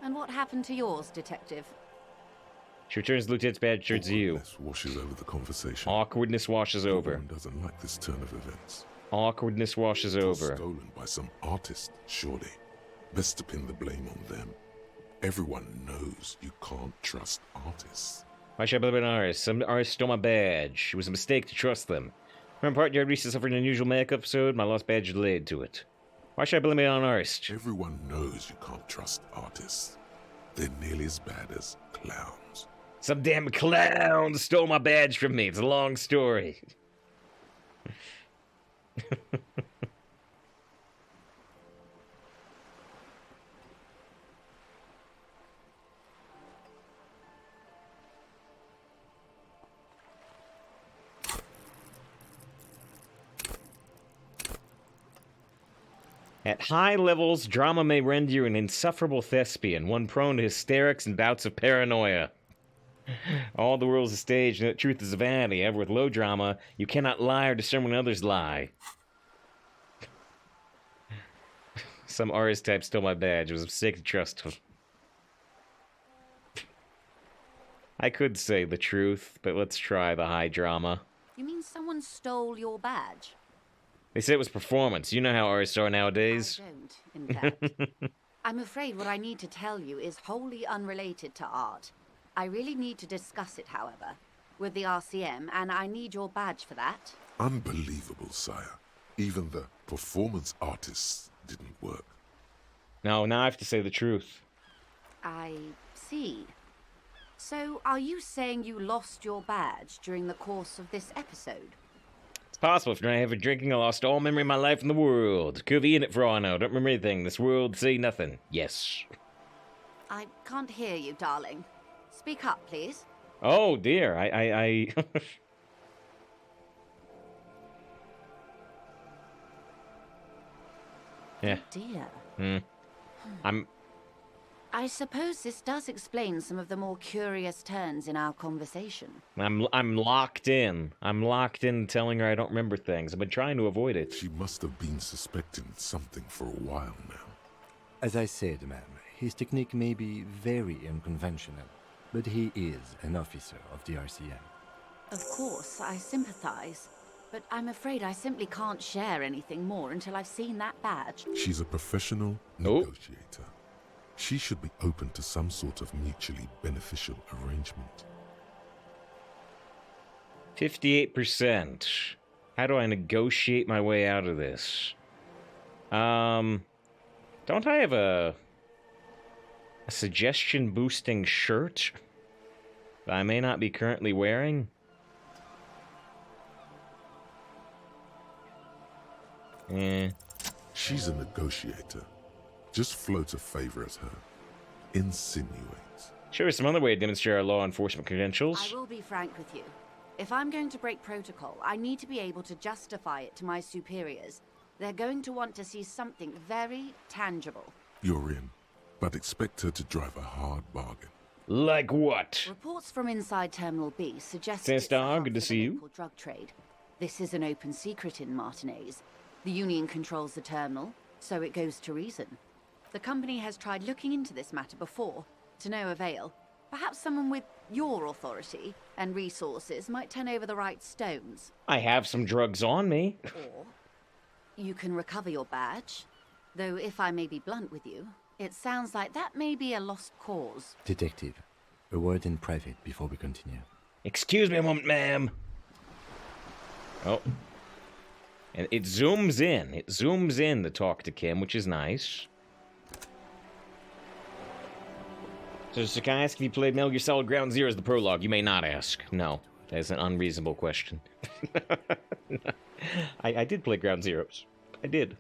and what happened to yours, Detective? She returns the lieutenant's badge towards you. Awkwardness washes over the conversation. Awkwardness washes over. Everyone doesn't like this turn of events. Awkwardness washes It was over. stolen by some artist, surely. Best to pin the blame on them. Everyone knows you can't trust artists. Why should I blame an artist? Some artist stole my badge. It was a mistake to trust them. Remember part you recently suffered an unusual medical episode? My lost badge related to it. Why should I blame it on an artist? Everyone knows you can't trust artists. They're nearly as bad as clowns. Some damn clown stole my badge from me. It's a long story. At high levels, drama may render you an insufferable thespian, one prone to hysterics and bouts of paranoia. All the world's a stage, and the truth is a vanity. Ever with low drama, you cannot lie or discern when others lie. Some artist type stole my badge. It was a mistake to trust him. I could say the truth, but let's try the high drama. You mean someone stole your badge? They said it was performance. You know how artists are nowadays. I don't, in fact. I'm afraid what I need to tell you is wholly unrelated to art. I really need to discuss it, however, with the RCM, and I need your badge for that. Unbelievable, sire. Even the performance artists didn't work. No, now I have to say the truth. I see. So, are you saying you lost your badge during the course of this episode? It's possible. If I have a drinking, I lost all memory of my life in the world. Could be in it for all I know. Don't remember anything. This world, say nothing. Yes. I can't hear you, darling. Speak up, please. Oh, dear. I Yeah. Dear. I'm... I suppose this does explain some of the more curious turns in our conversation. I'm locked in. I'm locked in telling her I don't remember things. I've been trying to avoid it. She must have been suspecting something for a while now. As I said, ma'am, his technique may be very unconventional, but he is an officer of the RCM. Of course, I sympathize, but I'm afraid I simply can't share anything more until I've seen that badge. She's a professional negotiator. She should be open to some sort of mutually beneficial arrangement. 58%. How do I negotiate my way out of this? Don't I have a suggestion boosting shirt that I may not be currently wearing? She's a negotiator. Just float a favor at her. Insinuates. Sure, some other way to demonstrate our law enforcement credentials. I will be frank with you. If I'm going to break protocol, I need to be able to justify it to my superiors. They're going to want to see something very tangible. You're in, but expect her to drive a hard bargain. Like what? Reports from inside Terminal B suggest Says it's the Star, heart good to of the see you. local drug trade. This is an open secret in Martinez. The Union controls the terminal, so it goes to reason. The company has tried looking into this matter before, to no avail. Perhaps someone with your authority and resources might turn over the right stones. I have some drugs on me. Or you can recover your badge. Though if I may be blunt with you, it sounds like that may be a lost cause. Detective, a word in private before we continue. Excuse me a moment, ma'am. Oh. And it zooms in. It zooms in to talk to Kim, which is nice. So, can I ask if you played Metal Gear Solid Ground Zero as the prologue? You may not ask. No, that is an unreasonable question. I did play Ground Zeroes. I did.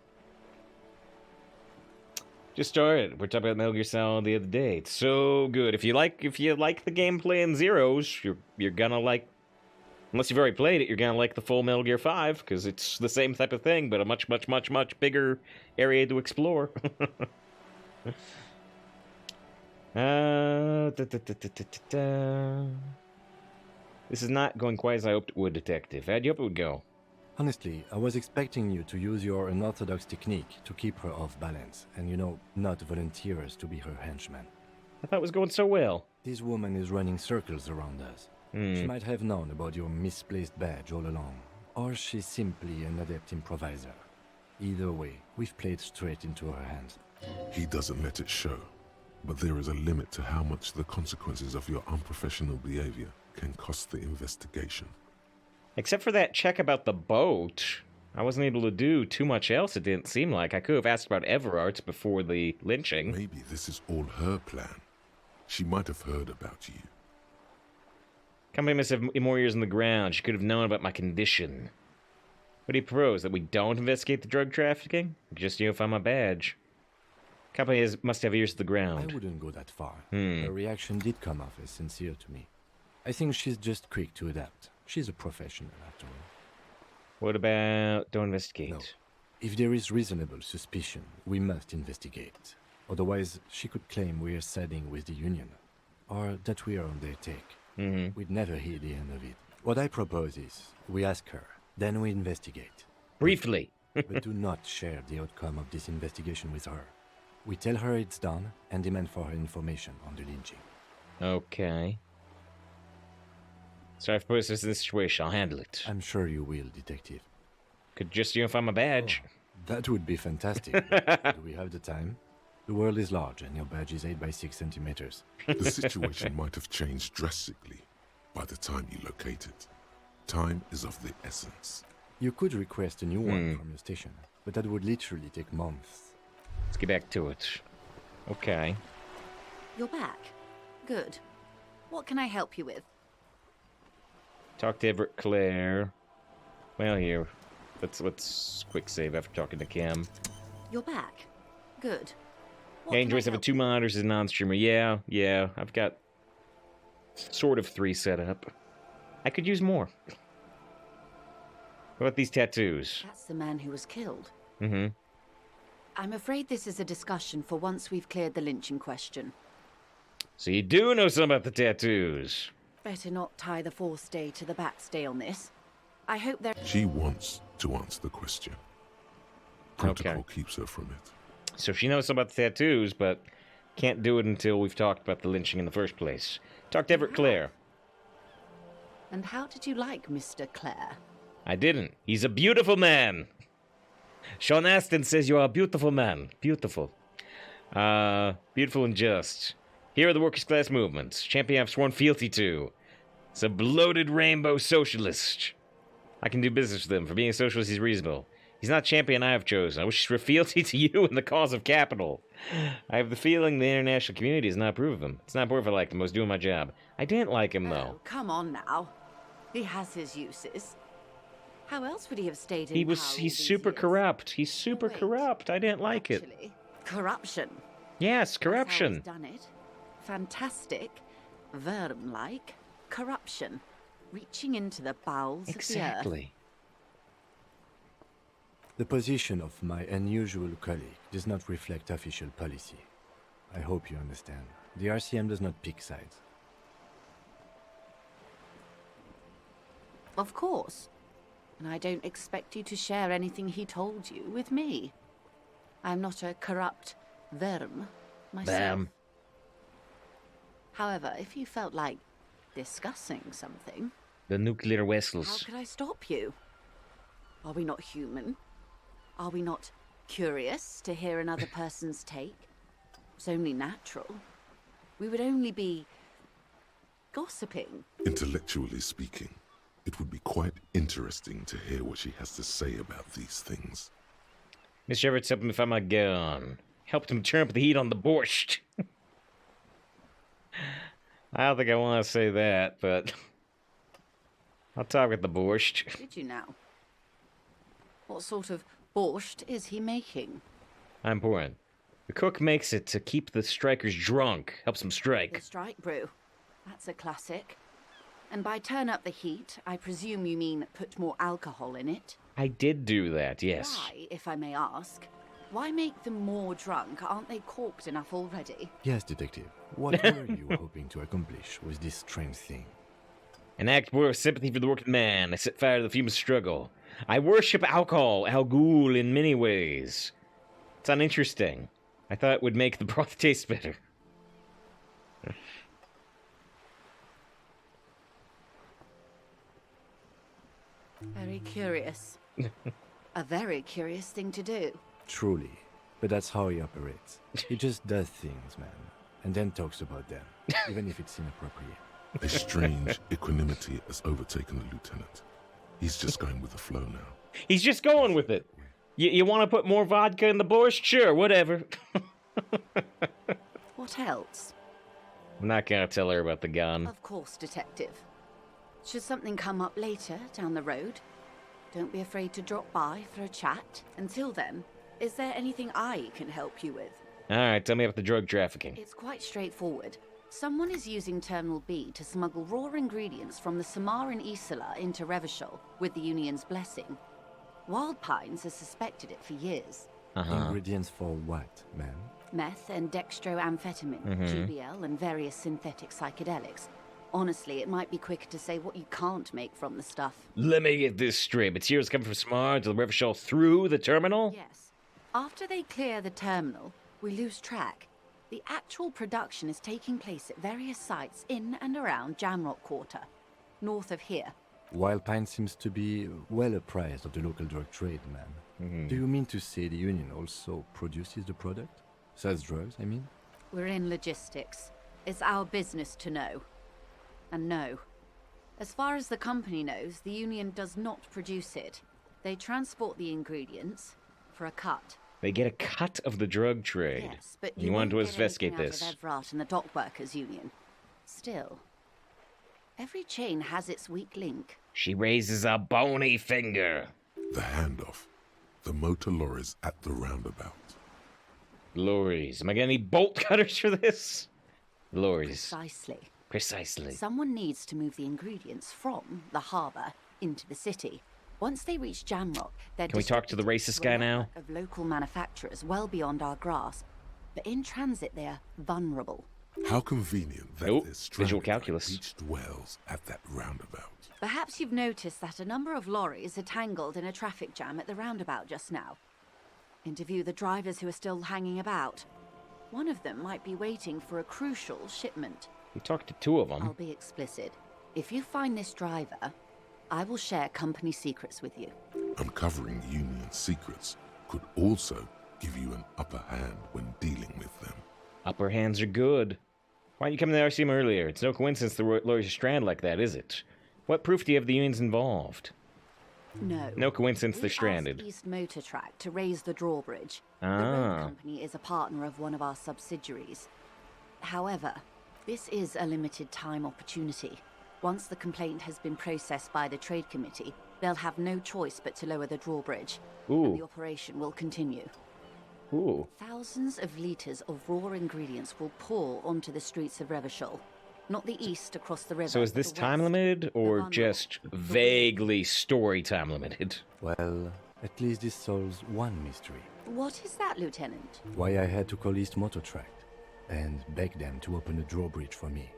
Just started. We're talking about Metal Gear Solid the other day. It's so good. If you like the gameplay in Zeros, you're gonna like. Unless you've already played it, you're gonna like the full Metal Gear 5 because it's the same type of thing, but a much, much, much, much bigger area to explore. This is not going quite as I hoped it would, Detective. How'd you hope it would go? Honestly, I was expecting you to use your unorthodox technique to keep her off balance, and not volunteer us to be her henchman. I thought it was going so well. This woman is running circles around us. She might have known about your misplaced badge all along, or she's simply an adept improviser. Either way, we've played straight into her hands. He doesn't let it show, but there is a limit to how much the consequences of your unprofessional behavior can cost the investigation. Except for that check about the boat, I wasn't able to do too much else, it didn't seem like. I could have asked about Everart's before the lynching. Maybe this is all her plan. She might have heard about you. Company must have more ears on the ground. She could have known about my condition. What do you propose? That we don't investigate the drug trafficking? Just find my badge. Company must have ears to the ground. I wouldn't go that far. Her reaction did come off as sincere to me. I think she's just quick to adapt. She's a professional, after all. What about don't investigate? No. If there is reasonable suspicion, we must investigate. Otherwise, she could claim we're siding with the Union, or that we are on their take. We'd never hear the end of it. What I propose is, we ask her, then we investigate. Briefly. But do not share the outcome of this investigation with her. We tell her it's done, and demand for her information on the lynching. Okay. So if I put us in this situation, I'll handle it. I'm sure you will, Detective. Could just find my badge. Oh, that would be fantastic. Do we have the time? The world is large, and your badge is 8 by 6 centimeters. The situation might have changed drastically by the time you locate it. Time is of the essence. You could request a new one from your station, but that would literally take months. Let's get back to it. Okay. You're back. Good. What can I help you with? Talk to Everett Claire. Well, here. Let's quick save after talking to Kim. You're back. Good. What Yeah, can I enjoys having help 2 monitors as a non-streamer. Yeah. I've got sort of 3 set up. I could use more. What about these tattoos? That's the man who was killed. Mm-hmm. I'm afraid this is a discussion for once we've cleared the lynching question. So you do know something about the tattoos. Better not tie the fourth day to the bat's day on this. I hope there... She wants to answer the question. Protocol keeps her from it. So she knows something about the tattoos, but can't do it until we've talked about the lynching in the first place. Talk to Everett Clare. And how did you like Mr. Clare? I didn't. He's a beautiful man. Sean Astin says you are a beautiful man. Beautiful. Beautiful and just. Here are the workers' class movements. Champion I've sworn fealty to. It's a bloated rainbow socialist. I can do business with him. For being a socialist, he's reasonable. He's not champion I have chosen. I wish for fealty to you in the cause of capital. I have the feeling the international community does not approve of him. It's not important if I liked him. I was doing my job. I didn't like him, though. Oh, come on now. He has his uses. How else would he have stayed in He's power all these super years? corrupt. He's super Wait. corrupt. I didn't like it. Actually, corruption. Yes, That's how corruption. he's done it. Fantastic, Verm-like corruption, reaching into the bowels of the earth. Exactly. The position of my unusual colleague does not reflect official policy. I hope you understand. The RCM does not pick sides. Of course. And I don't expect you to share anything he told you with me. I'm not a corrupt Verm myself. Bam. However, if you felt like discussing something, The nuclear how vessels. could I stop you? Are we not human? Are we not curious to hear another person's take? It's only natural. We would only be gossiping. Intellectually speaking, it would be quite interesting to hear what she has to say about these things. Mr. Everett's helped me find my gun. Helped him turn up the heat on the borscht. I don't think I want to say that, but I'll talk with the borscht. Did you now? What sort of borscht is he making? I'm important. The cook makes it to keep the strikers drunk. Helps them The strike. strike brew. That's a classic. And by turn up the heat, I presume you mean put more alcohol in it? I did do that, yes. Why, if I may ask? Why make them more drunk? Aren't they corked enough already? Yes, detective. What were you hoping to accomplish with this strange thing? An act more of sympathy for the working man. I set fire to the human struggle. I worship alcohol, Al Ghul, in many ways. It's uninteresting. I thought it would make the broth taste better. Very curious. A very curious thing to do. Truly. But that's how he operates. He just does things, man. And then talks about them, even if it's inappropriate. A strange equanimity has overtaken the lieutenant. He's just going with the flow now. He's just going with it. You want to put more vodka in the borscht? Sure, whatever. What else? I'm not gonna tell her about the gun. Of course, detective. Should something come up later down the road, don't be afraid to drop by for a chat. Until then, is there anything I can help you with? Alright, tell me about the drug trafficking. It's quite straightforward. Someone is using Terminal B to smuggle raw ingredients from the Samaran Isola into Revachol with the Union's blessing. Wild Pines has suspected it for years. Ingredients for what, ma'am? Meth and dextroamphetamine, GBL, and various synthetic psychedelics. Honestly, it might be quicker to say what you can't make from the stuff. Let me get this straight. Materials coming from Samar to the Revachol through the terminal? Yes. After they clear the terminal, we lose track. The actual production is taking place at various sites in and around Jamrock Quarter, north of here. Wild Pine seems to be well apprised of the local drug trade, ma'am. Do you mean to say the Union also produces the product? Sells drugs, I mean? We're in logistics. It's our business to know. And no. As far as the company knows, the Union does not produce it. They transport the ingredients for a cut. They get a cut of the drug trade. Yes, but you want to won't get investigate anything this. out of Evrat and the Dock Workers Union. Still, every chain has its weak link. She raises a bony finger. The handoff. The motor lorries at the roundabout. Lorries. Am I getting any bolt cutters for this? Lorries. Precisely. Precisely. Someone needs to move the ingredients from the harbour into the city. Once they reach Jamrock, they're Can we talk to the racist guy now? of local manufacturers well beyond our grasp. But in transit, they are vulnerable. How convenient that Nope, this visual stranded calculus. reached Wells at that roundabout. Perhaps you've noticed that a number of lorries are tangled in a traffic jam at the roundabout just now. Interview the drivers who are still hanging about. One of them might be waiting for a crucial shipment. We talked to two of them. I'll be explicit. If you find this driver, I will share company secrets with you. Uncovering Union secrets could also give you an upper hand when dealing with them. Upper hands are good. Why didn't you come to the RCM earlier? It's no coincidence the lawyers are stranded like that, is it? What proof do you have the union's involved? No. No coincidence We they're stranded. asked East Motor Track to raise the drawbridge. The Ah. road company is a partner of one of our subsidiaries. However, this is a limited time opportunity. Once the complaint has been processed by the trade committee, they'll have no choice but to lower the drawbridge. And the Ooh. operation will continue. Ooh. Thousands of litres of raw ingredients will pour onto the streets of Revachol. Not the east across the river. So is but this the time west, limited the or vulnerable, just the weak. vaguely story time limited? Well, at least this solves one mystery. What is that, Lieutenant? Why I had to call East Motor Track and beg them to open a drawbridge for me.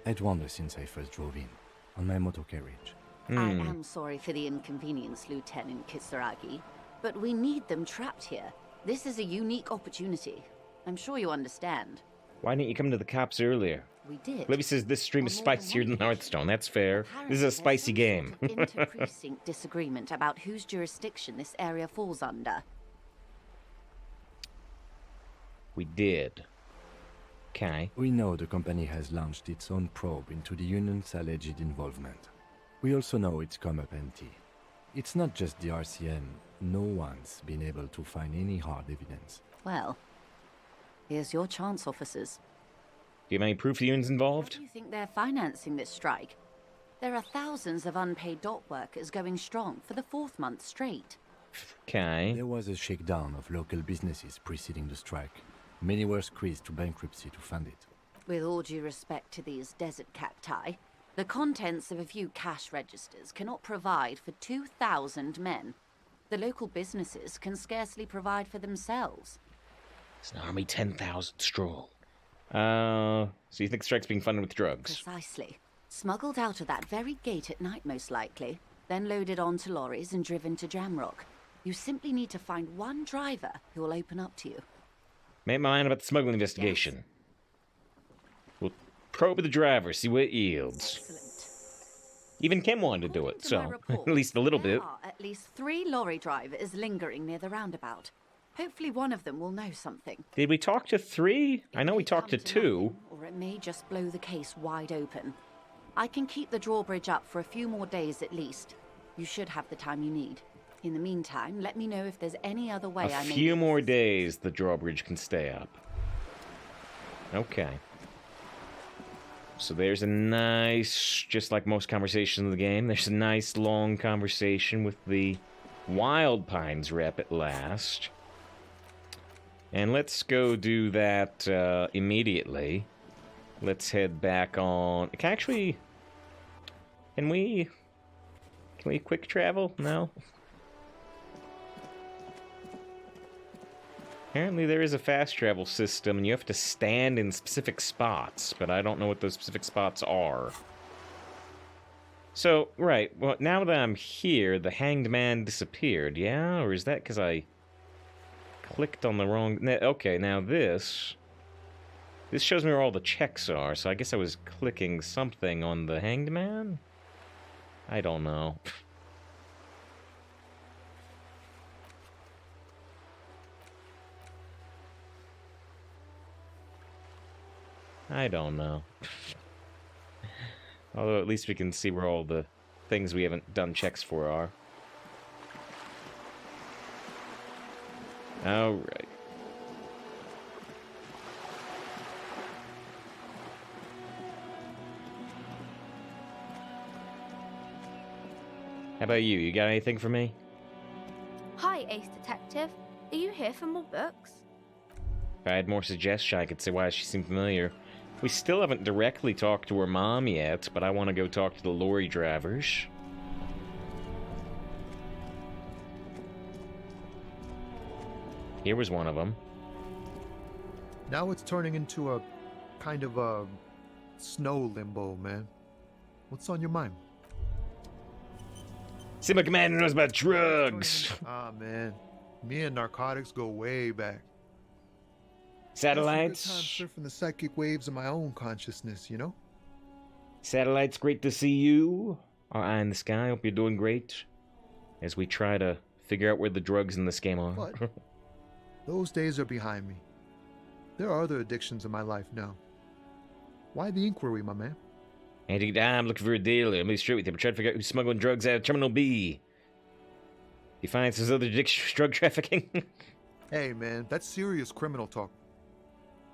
I'd wondered since I first drove in, on my motor carriage. I am sorry for the inconvenience, Lieutenant Kisaragi, but we need them trapped here. This is a unique opportunity. I'm sure you understand. Why didn't you come to the cops earlier? We did. Libby says this stream is On more than spicier one than occasion. Hearthstone. That's fair. Apparently, This is a there's spicy some game. sort of inter-precinct disagreement about whose jurisdiction this area falls under. We did. Okay. We know the company has launched its own probe into the union's alleged involvement. We also know it's come up empty. It's not just the RCM. No one's been able to find any hard evidence. Well, here's your chance, officers. Do you have any proof the union's How involved? do you think they're financing this strike? There are thousands of unpaid dock workers going strong for the fourth month straight. Okay. There was a shakedown of local businesses preceding the strike. Many were squeezed to bankruptcy to fund it. With all due respect to these desert cacti, the contents of a few cash registers cannot provide for 2,000 men. The local businesses can scarcely provide for themselves. It's an army 10,000 strong. So you think the strike's being funded with drugs? Precisely. Smuggled out of that very gate at night, most likely, then loaded onto lorries and driven to Jamrock. You simply need to find one driver who will open up to you. Make my mind about the smuggling investigation. We'll probe the driver, see what it yields. Excellent. Even Kim wanted to do According it, to my so report, at least a little there bit. are at least 3 lorry drivers lingering near the roundabout. Hopefully one of them will know something. Did we talk to 3? I know we talked to 2. Nothing, or it may just blow the case wide open. I can keep the drawbridge up for a few more days at least. You should have the time you need. In the meantime, let me know if there's any other way A I may... few more days the drawbridge can stay up. Okay. So there's a nice, just like most conversations in the game, there's a nice long conversation with the Wild Pines rep at last. And let's go do that immediately. Let's head back on... Can we quick travel? No? Apparently there is a fast travel system, and you have to stand in specific spots, but I don't know what those specific spots are. So, right, well, now that I'm here, the hanged man disappeared, yeah? Or is that because I clicked on the wrong... Okay, now this shows me where all the checks are, so I guess I was clicking something on the hanged man? I don't know. I don't know. Although at least we can see where all the things we haven't done checks for are. Alright. How about you? You got anything for me? Hi, Ace Detective. Are you here for more books? If I had more suggestion, I could say why she seemed familiar. We still haven't directly talked to her mom yet, but I want to go talk to the lorry drivers. Here was one of them. Now it's turning into a kind of a snow limbo, man. What's on your mind? See, my commander knows about drugs. Ah, man. Me and narcotics go way back. Satellites. It's a good time surfing the psychic waves of my own consciousness, you know? Satellites, great to see you. Our eye in the sky, hope you're doing great. As we try to figure out where the drugs in this game are. But those days are behind me. There are other addictions in my life now. Why the inquiry, my man? I'm looking for a dealer. I'm be straight with you. I'm trying to figure out who's smuggling drugs out of Terminal B. You find some other drug trafficking? Hey, man, that's serious criminal talk.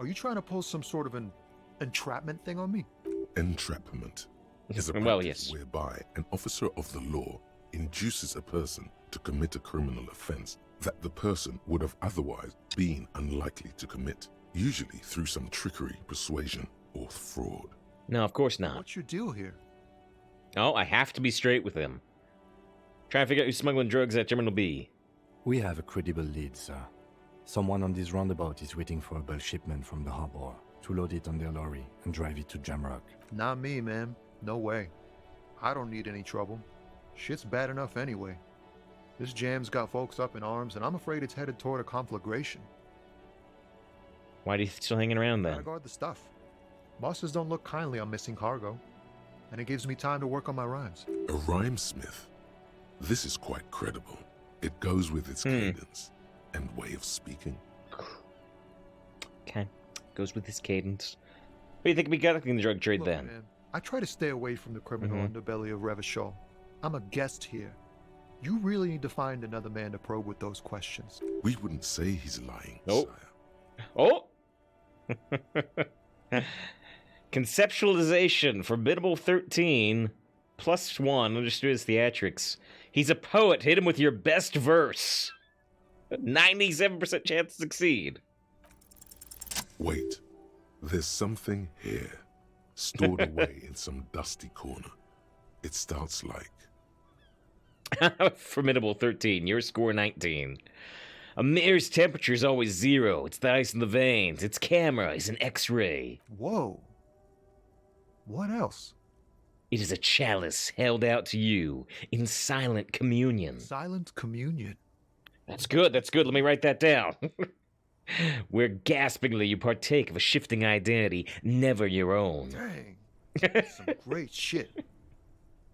Are you trying to pull some sort of an entrapment thing on me? Entrapment is a practice Well, yes. whereby an officer of the law induces a person to commit a criminal offense that the person would have otherwise been unlikely to commit, usually through some trickery, persuasion, or fraud. No, of course not. What's your deal here? Oh, I have to be straight with him. Trying to figure out who's smuggling drugs at Terminal B. We have a credible lead, sir. Someone on this roundabout is waiting for a bulk shipment from the harbor to load it on their lorry and drive it to Jamrock. Not me, man. No way. I don't need any trouble. Shit's bad enough anyway. This jam's got folks up in arms, and I'm afraid it's headed toward a conflagration. Why are you still hanging around Gotta then? guard the stuff. Bosses don't look kindly on missing cargo, and it gives me time to work on my rhymes. A rhymesmith? This is quite credible. It goes with its cadence and way of speaking. Okay. Goes with his cadence. What do you think we got in the drug trade Look, then? man, I try to stay away from the criminal underbelly of Revachol. I'm a guest here. You really need to find another man to probe with those questions. We wouldn't say he's lying, Oh. sire. Oh! Conceptualization, Formidable 13, +1, understood as theatrics. He's a poet, hit him with your best verse. 97% chance to succeed. Wait, there's something here, stored away in some dusty corner. It starts like, Formidable 13, your score 19. A mare's temperature is always 0. It's the ice in the veins. Its camera is an X-ray. Whoa. What else? It is a chalice held out to you in silent communion. Silent communion. That's good, that's good. Let me write that down. Where gaspingly you partake of a shifting identity, never your own. Dang. That's some great shit.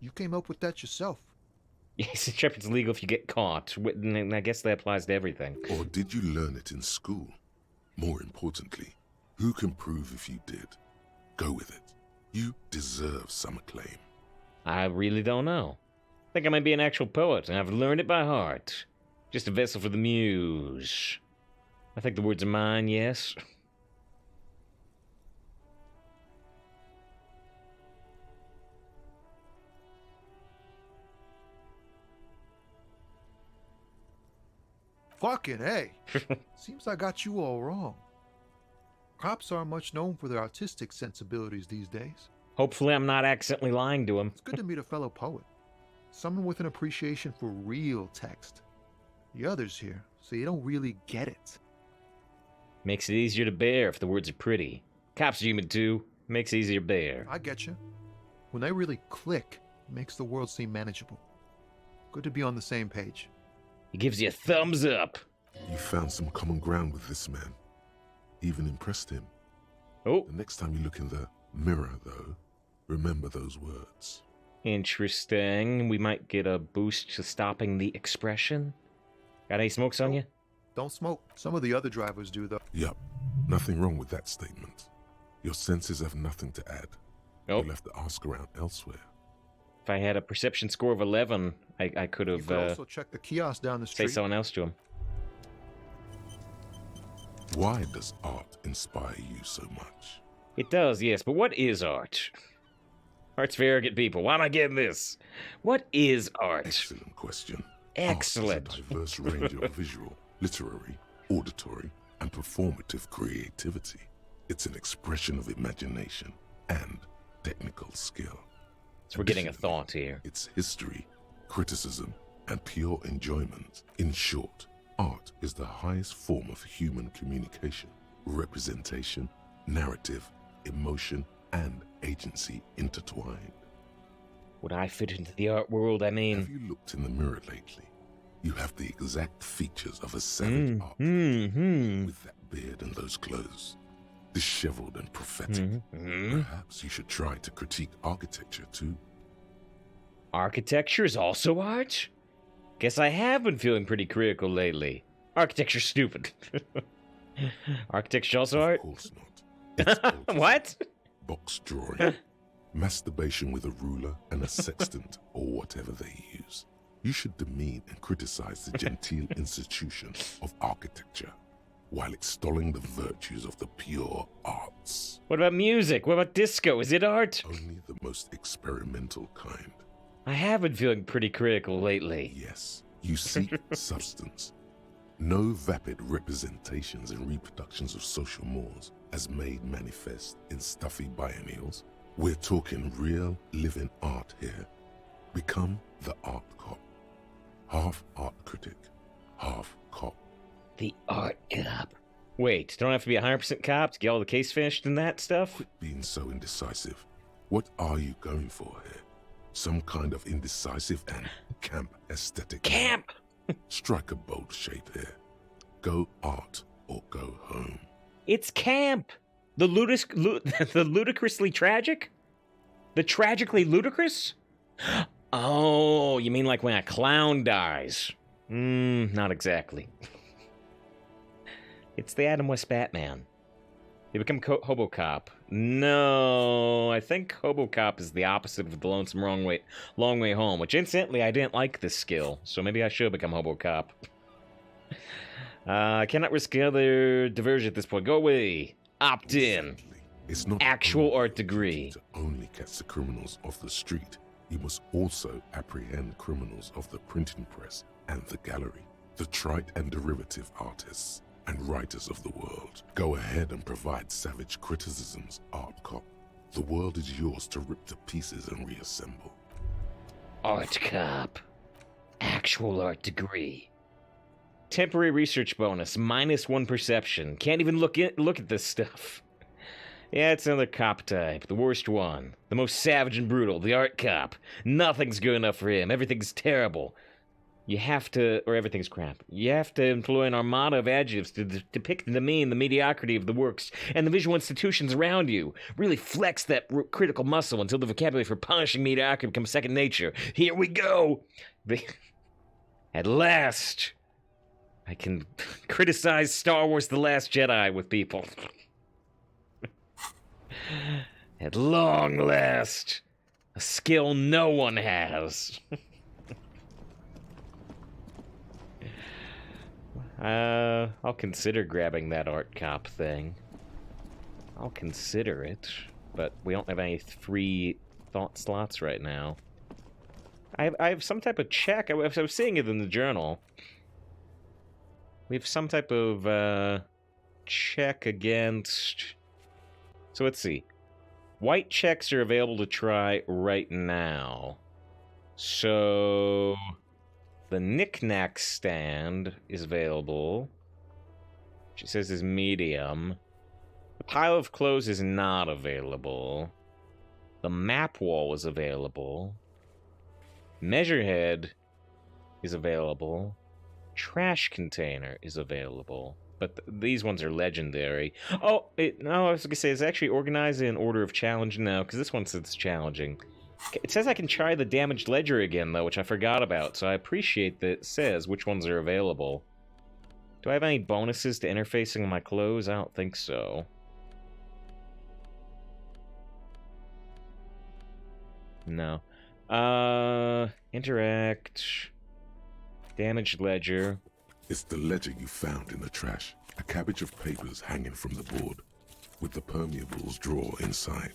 You came up with that yourself. Yes, intrepid's legal if you get caught. And I guess that applies to everything. or did you learn it in school? More importantly, who can prove if you did? Go with it. You deserve some acclaim. I really don't know. I think I might be an actual poet, and I've learned it by heart. Just a vessel for the muse. I think the words are mine, yes. Fucking hey. Seems I got you all wrong. Cops aren't much known for their artistic sensibilities these days. Hopefully I'm not accidentally lying to him. It's good to meet a fellow poet. Someone with an appreciation for real text. The others here, so you don't really get it. Makes it easier to bear if the words are pretty. Cops are human too. Makes it easier to bear. I get you. When they really click, it makes the world seem manageable. Good to be on the same page. He gives you a thumbs up. You found some common ground with this man. Even impressed him. Oh, The next time you look in the mirror, though, remember those words. interesting. We might get a boost to stopping the expression. Got any smokes on you? Don't smoke. Some of the other drivers do, though. Yup, nothing wrong with that statement. Your senses have nothing to add. Nope. You'll have to ask around elsewhere. If I had a perception score of 11, I could You have could also check the kiosk down the say street. someone else to him. Why does art inspire you so much? It does, yes, but what is art? Art's for arrogant people. Why am I getting this? What is art? Excellent question. Excellent. Art is a diverse range of visual, literary, auditory, and performative creativity. It's an expression of imagination and technical skill. So we're getting a Additionally, thought here. It's history, criticism, and pure enjoyment. In short, Art is the highest form of human communication, representation, narrative, emotion, and agency intertwined. Would I fit into the art world? I mean... Have you looked in the mirror lately? You have the exact features of a savage art with that beard and those clothes. Disheveled and prophetic. Perhaps you should try to critique architecture too. Architecture is also art? Guess I have been feeling pretty critical lately. Architecture's stupid. Architecture also art? Of course not. It's autism. What? Box drawing, masturbation with a ruler and a sextant or whatever they use. You should demean and criticize the genteel institution of architecture while extolling the virtues of the pure arts. What about music? What about disco? Is it art? Only the most experimental kind. I have been feeling pretty critical lately. Yes, you seek substance. No vapid representations and reproductions of social mores as made manifest in stuffy biennials. We're talking real, living art here. Become the art cop. Half art critic, half cop. The art cop. Wait, don't I have to be 100% cop to get all the case finished and that stuff? Quit being so indecisive. What are you going for here? Some kind of indecisive and camp aesthetic? Camp! Strike a bold shape here. Go art or go home. It's camp! The ludicrously tragic? The tragically ludicrous? Oh, you mean like when a clown dies? Not exactly. It's the Adam West Batman. They become Hobocop. No, I think Hobocop is the opposite of the Lonesome Long Way Home, which incidentally, I didn't like this skill, so maybe I should become Hobocop. I cannot risk another diversion at this point. Go away. Opt in. It's not actual art degree. To only catch the criminals off the street, you must also apprehend criminals of the printing press and the gallery, the trite and derivative artists and writers of the world. Go ahead and provide savage criticisms, art cop. The world is yours to rip to pieces and reassemble. Art cop. Actual art degree. Temporary research bonus, -1 perception. Can't even look at this stuff. Yeah, it's another cop type, the worst one. The most savage and brutal, the art cop. Nothing's good enough for him, everything's terrible. You have to, or everything's crap. You have to employ an armada of adjectives to depict the mean, the mediocrity of the works, and the visual institutions around you. Really flex that critical muscle until the vocabulary for punishing mediocrity becomes second nature. Here we go! At last, I can criticize Star Wars The Last Jedi with people. At long last, a skill no one has. I'll consider grabbing that art cop thing. I'll consider it, but we don't have any free thought slots right now. I have some type of check. I was seeing it in the journal. We have some type of check against... So let's see. White checks are available to try right now. So... The knick-knack stand is available. She says is medium. The pile of clothes is not available. The map wall is available. Measurehead is available. Trash container is available. But these ones are legendary. Oh, no, I was going to say, it's actually organized in order of challenge now, because this one says it's challenging. It says I can try the damaged ledger again, though, which I forgot about, so I appreciate that it says which ones are available. Do I have any bonuses to interfacing my clothes? I don't think so. No. Interact. Damaged ledger. It's the ledger you found in the trash. A cabbage of papers hanging from the board, with the permeables drawer inside.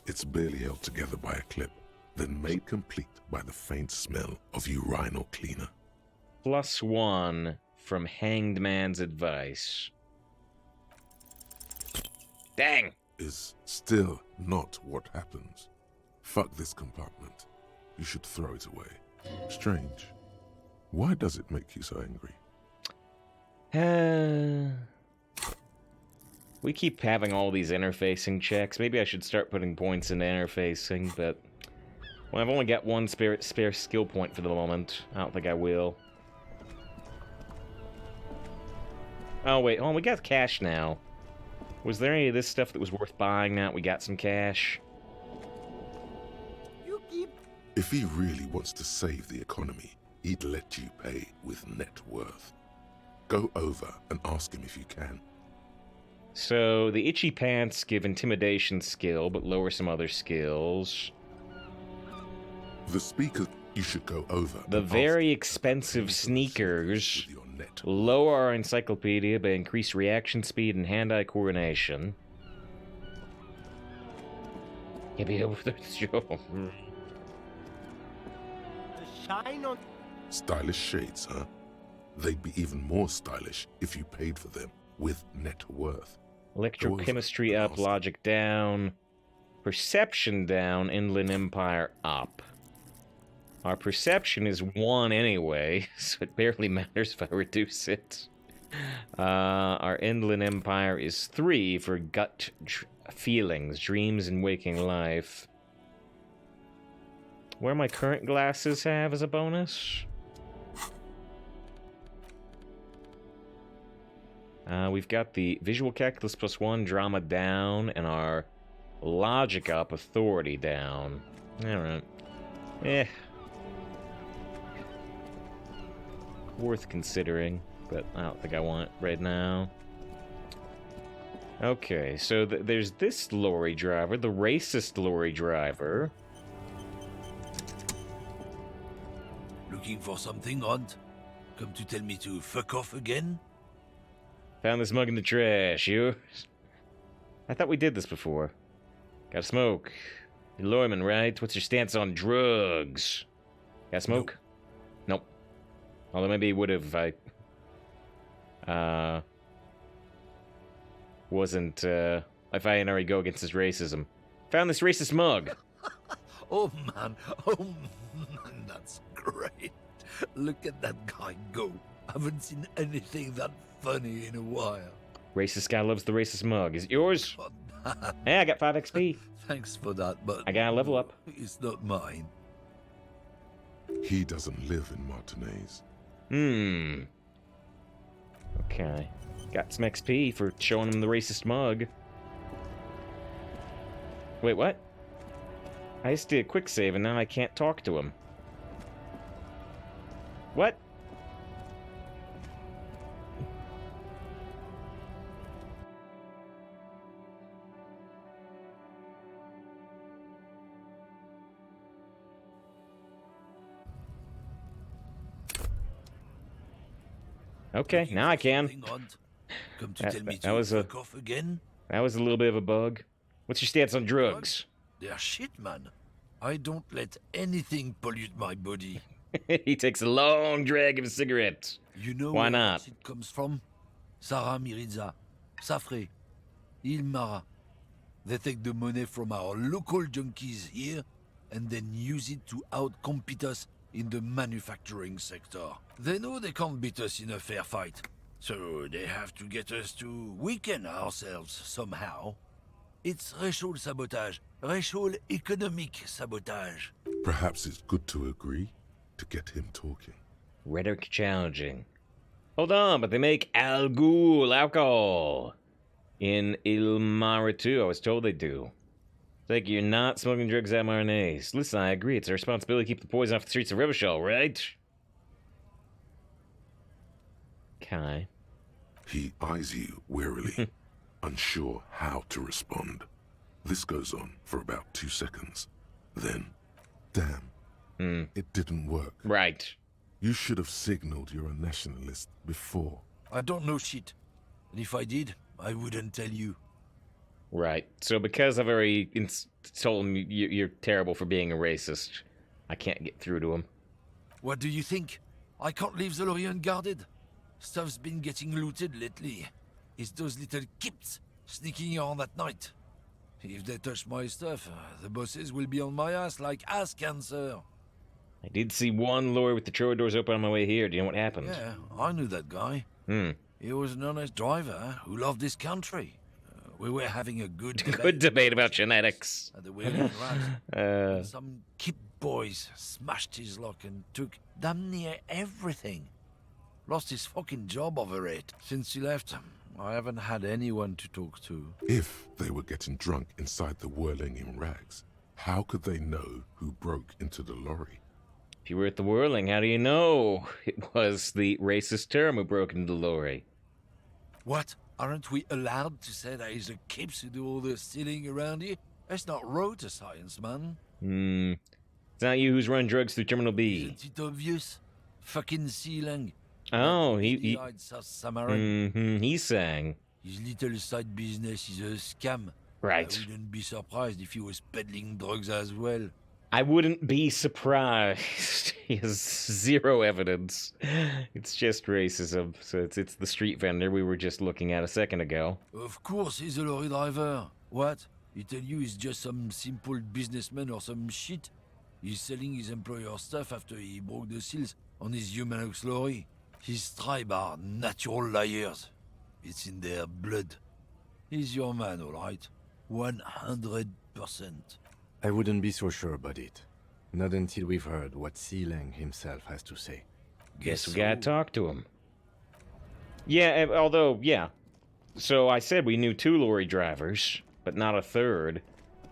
It's barely held together by a clip, then made complete by the faint smell of urinal cleaner. +1 from Hanged Man's advice. Dang! Is still not what happens. Fuck this compartment. You should throw it away. Strange. Why does it make you so angry? We keep having all these interfacing checks. Maybe I should start putting points into interfacing, but... Well, I've only got one spare skill point for the moment. I don't think I will. Oh, wait. Oh, we got cash now. Was there any of this stuff that was worth buying now that we got some cash? If he really wants to save the economy, he'd let you pay with net worth. Go over and ask him if you can. So, the itchy pants give intimidation skill, but lower some other skills. The speaker, you should go over. The and very ask expensive with sneakers your net. lower our encyclopedia by increased reaction speed and hand-eye coordination. Can't be over the show. Stylish shades, huh? They'd be even more stylish if you paid for them with net worth. Electrochemistry up, logic down, perception down, Inland Empire up. Our perception is 1 anyway, so it barely matters if I reduce it. Our Inland Empire is 3 for gut feelings, dreams, and waking life. Where my current glasses have as a bonus? We've got the visual calculus +1, drama down, and our logic up, authority down. Alright. Worth considering, but I don't think I want it right now. Okay, so there's this lorry driver, the racist lorry driver. Looking for something, Hunt? Come to tell me to fuck off again? Found this mug in the trash. Yours? I thought we did this before. Got smoke. You're Lorman, right? What's your stance on drugs? Got smoke? Nope. Although maybe he would have if I... wasn't, if I didn't already go against his racism. Found this racist mug. Oh man, that's great. Look at that guy go. Haven't seen anything that funny in a while. Racist guy loves the racist mug. Is it yours? Hey, I got 5 XP. Thanks for that, but... I gotta level up. It's not mine. He doesn't live in Martinez. Okay. Got some XP for showing him the racist mug. Wait, what? I just did a quick save and now I can't talk to him. What? Okay, now I can. Come to tell me that was a fuck off again? That was a little bit of a bug. What's your stance on drugs? They're shit, man. I don't let anything pollute my body. He takes a long drag of a cigarette. You know why where not? it comes from? Sarah Miriza, Safre, Ilmara. They take the money from our local junkies here and then use it to outcompete us in the manufacturing sector. They know they can't beat us in a fair fight, so they have to get us to weaken ourselves somehow. It's racial sabotage, racial economic sabotage. Perhaps it's good to agree to get him talking. Rhetoric challenging. Hold on, but they make Al Ghul alcohol in Ilmara too. I was told they do. It's like you're not smoking drugs at Martinez. Listen, I agree. It's our responsibility to keep the poison off the streets of Revachol, right? Kai. He eyes you warily, unsure how to respond. This goes on for about 2 seconds. Then, damn, it didn't work. Right. You should have signaled you're a nationalist before. I don't know shit. And if I did, I wouldn't tell you. Right. So because I've already told him you're terrible for being a racist, I can't get through to him. What do you think? I can't leave the lorry unguarded. Stuff's been getting looted lately. It's those little kips sneaking around at night. If they touch my stuff, the bosses will be on my ass like ass cancer. I did see one lorry with the trailer doors open on my way here. Do you know what happened? Yeah, I knew that guy. He was an honest driver who loved his country. We were having a good Good debate about genetics. at the whaling route. Some kip boys smashed his luck and took damn near everything. Lost his fucking job over it. Since he left, I haven't had anyone to talk to. If they were getting drunk inside the whirling in rags, how could they know who broke into the lorry? If you were at the whirling, how do you know it was the racist term who broke into the lorry? What? Aren't we allowed to say that it's the kips who do all the stealing around here? That's not road to science, man. It's not you who's run drugs through Terminal B. Isn't it obvious? Fucking Sealang. Oh, That he idiot South Samaran. he's saying. His little side business is a scam. Right. I wouldn't be surprised if he was peddling drugs as well. I wouldn't be surprised. He has zero evidence. It's just racism. So it's the street vendor we were just looking at a second ago. Of course he's a lorry driver. What? He tell you he's just some simple businessman or some shit? He's selling his employer stuff after he broke the seals on his Humanox lorry. His tribe are natural liars. It's in their blood. He's your man, all right. 100%. I wouldn't be so sure about it. Not until we've heard what Sealang himself has to say. Guess we gotta talk to him. Yeah, although, yeah. So I said we knew 2 lorry drivers, but not a third.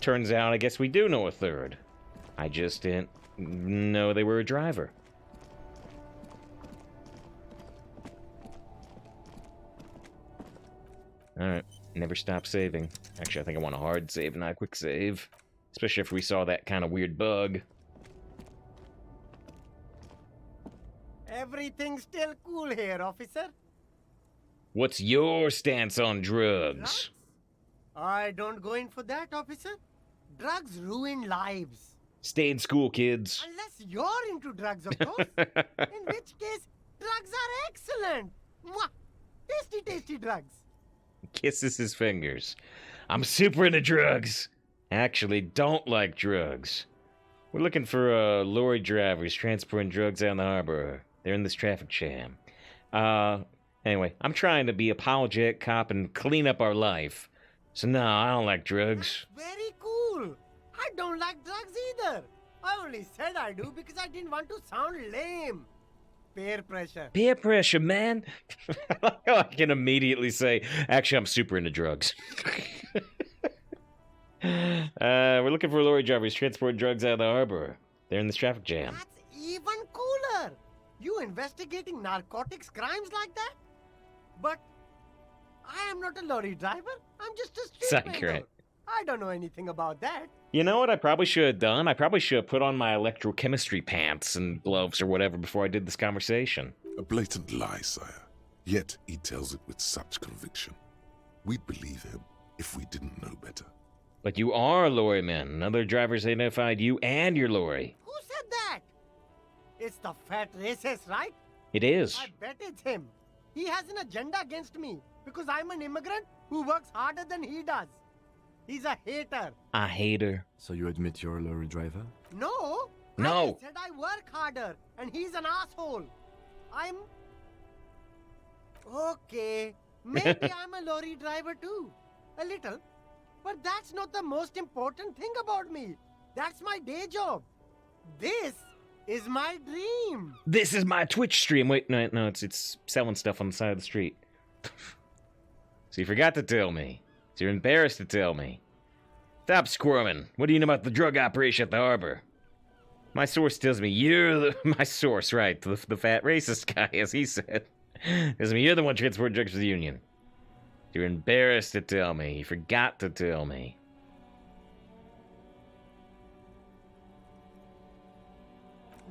Turns out I guess we do know a third. I just didn't know they were a driver. Alright, never stop saving. Actually, I think I want a hard save, not a quick save. Especially if we saw that kind of weird bug. Everything's still cool here, officer. What's your stance on drugs? Drugs? I don't go in for that, officer. Drugs ruin lives. Stay in school, kids. Unless you're into drugs, of course. In which case, drugs are excellent. Mwah! Tasty, tasty drugs. Kisses his fingers. I'm super into drugs. Actually, don't like drugs. We're looking for lorry drivers transporting drugs out in the harbor. They're in this traffic jam. Anyway, I'm trying to be apologetic cop and clean up our life. So no, I don't like drugs. Very cool. I don't like drugs either. I only said I do because I didn't want to sound lame. Peer pressure. Peer pressure, man. I can immediately say, actually, I'm super into drugs. We're looking for lorry drivers transporting drugs out of the harbor. They're in this traffic jam. That's even cooler. You investigating narcotics crimes like that? But I am not a lorry driver. I'm just a street vendor. Right. I don't know anything about that. You know what I probably should have done? I probably should have put on my electrochemistry pants and gloves or whatever before I did this conversation. A blatant lie, sire. Yet he tells it with such conviction. We'd believe him if we didn't know better. But you are a lorry man. Other drivers identified you and your lorry. Who said that? It's the fat racist, right? It is. I bet it's him. He has an agenda against me because I'm an immigrant who works harder than he does. He's a hater. A hater. So you admit you're a lorry driver? No. No. I just said I work harder and he's an asshole. I'm... Okay. Maybe I'm a lorry driver too. A little. But that's not the most important thing about me. That's my day job. This is my dream. This is my Twitch stream. Wait, no, it's selling stuff on the side of the street. So you forgot to tell me. So you're embarrassed to tell me. Stop squirming. What do you know about the drug operation at the harbor? My source tells me you're my source, right? The fat racist guy, as he said. Tells me you're the one transporting drugs to the Union. You're embarrassed to tell me. You forgot to tell me.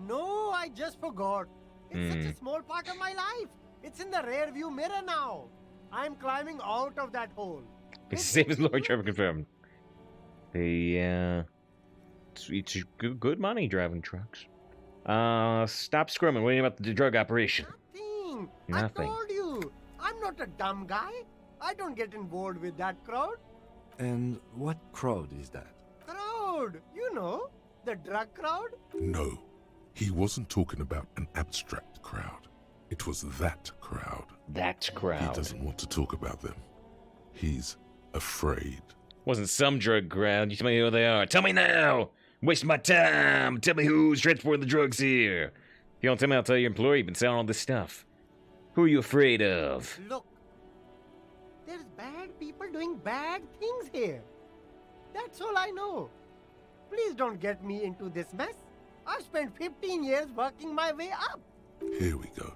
No, I just forgot. It's such a small part of my life. It's in the rear view mirror now. I'm climbing out of that hole. It's the same as Lord Trevor confirmed. It's good money driving trucks. Stop squirming. What do you know about the drug operation? Nothing. I told you. I'm not a dumb guy. I don't get involved with that crowd. And what crowd is that? Crowd? You know, the drug crowd? No, he wasn't talking about an abstract crowd. It was that crowd. That He crowd. doesn't want to talk about them. He's afraid. Wasn't some drug crowd. You tell me who they are. Tell me now! Waste my time! Tell me who's transporting the drugs here. If you don't tell me, I'll tell your employer you've been selling all this stuff. Who are you afraid of? Look, there's bad people doing bad things here. That's all I know. Please don't get me into this mess. I've spent 15 years working my way up. Here we go.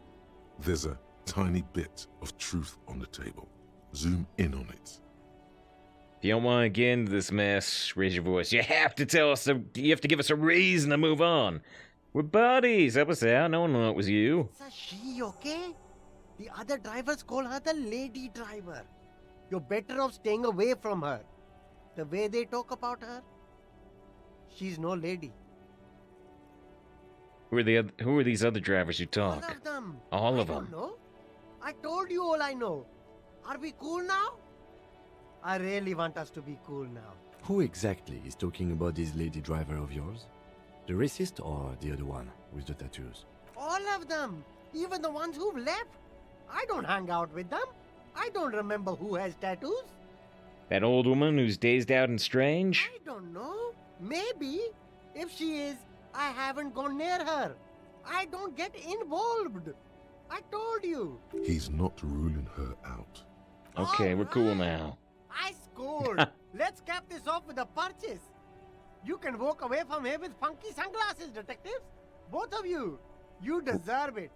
There's a tiny bit of truth on the table. Zoom in on it. If you don't want to get into this mess, raise your voice. You have to tell us, you have to give us a reason to move on. We're buddies. Help us out. No one will know it was you. It's a she, okay? The other drivers call her the lady driver. You're better off staying away from her. The way they talk about her, she's no lady. Who are these other drivers who talk? All of them. All of I them. don't know. I told you all I know. Are we cool now? I really want us to be cool now. Who exactly is talking about this lady driver of yours? The racist or the other one with the tattoos? All of them. Even the ones who've left. I don't hang out with them. I don't remember who has tattoos. That old woman who's dazed out and strange? I don't know. Maybe. If she is, I haven't gone near her. I don't get involved. I told you. He's not ruling her out. Okay, we're cool Alright. now. I scored. Let's cap this off with a purchase. You can walk away from here with funky sunglasses, detectives. Both of you. You deserve it.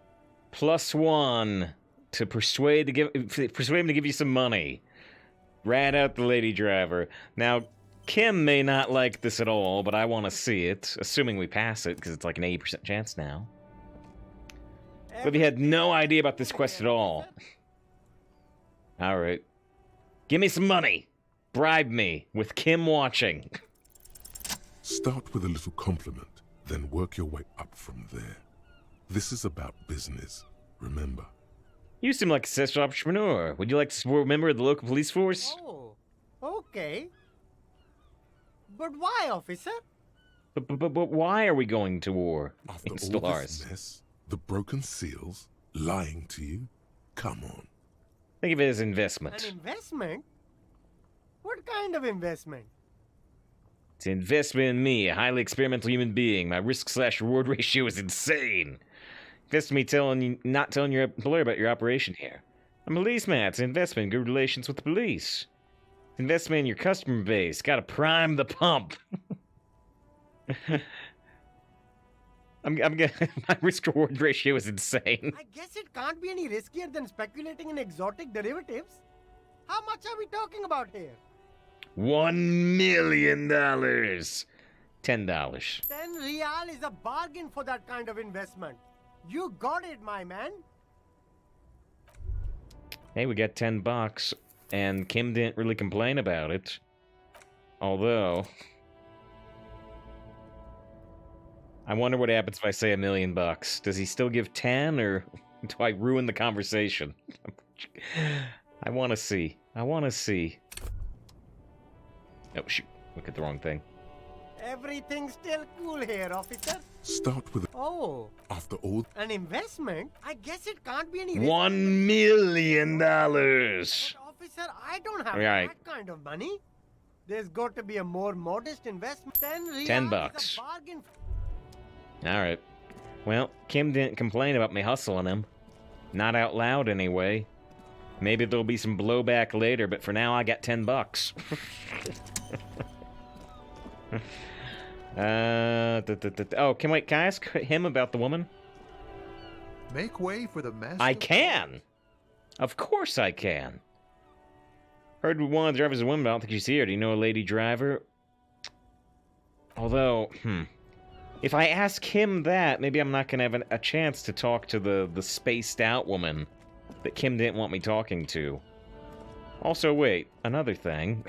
+1 to persuade him to give you some money. Rat out the lady driver. Now, Kim may not like this at all, but I want to see it, assuming we pass it, because it's like an 80% chance now. But he had no idea about this quest at all. Alright. Give me some money. Bribe me with Kim watching. Start with a little compliment, then work your way up from there. This is about business, remember. You seem like a successful entrepreneur. Would you like to support a member of the local police force? Oh, okay. But why, officer? But why are we going to war? After It's all still this ours. mess, the broken seals, lying to you, come on. Think of it as An investment. investment? What kind of investment? It's an investment in me, a highly experimental human being. My risk/reward ratio is insane. Invest in me not telling your employer about your operation here. I'm a policeman. It's an investment in good relations with the police. It's an investment in your customer base. Gotta prime the pump. I'm my risk-reward ratio is insane. I guess it can't be any riskier than speculating in exotic derivatives. How much are we talking about here? $1 million. $10. 10 real is a bargain for that kind of investment. You got it, my man. Hey, we got $10, and Kim didn't really complain about it. Although, I wonder what happens if I say $1 million. Does he still give 10, or do I ruin the conversation? I want to see. Oh, shoot. Look at the wrong thing. Everything's still cool here, officer. Start with, Oh, after all, an investment? I guess it can't be any $1 million. But, officer, I don't have Right. that kind of money. There's got to be a more modest investment. 10 real 10 is bucks. a bargain. All right. Well, Kim didn't complain about me hustling him. Not out loud, anyway. Maybe there'll be some blowback later, but for now, I got $10. Oh, can I ask him about the woman? Make way for the master. I can! Of course I can. Heard one of the drivers is a woman, but I don't think she's here. Do you know a lady driver? Although, if I ask him that, maybe I'm not gonna have a chance to talk to the spaced out woman that Kim didn't want me talking to. Also, wait, another thing.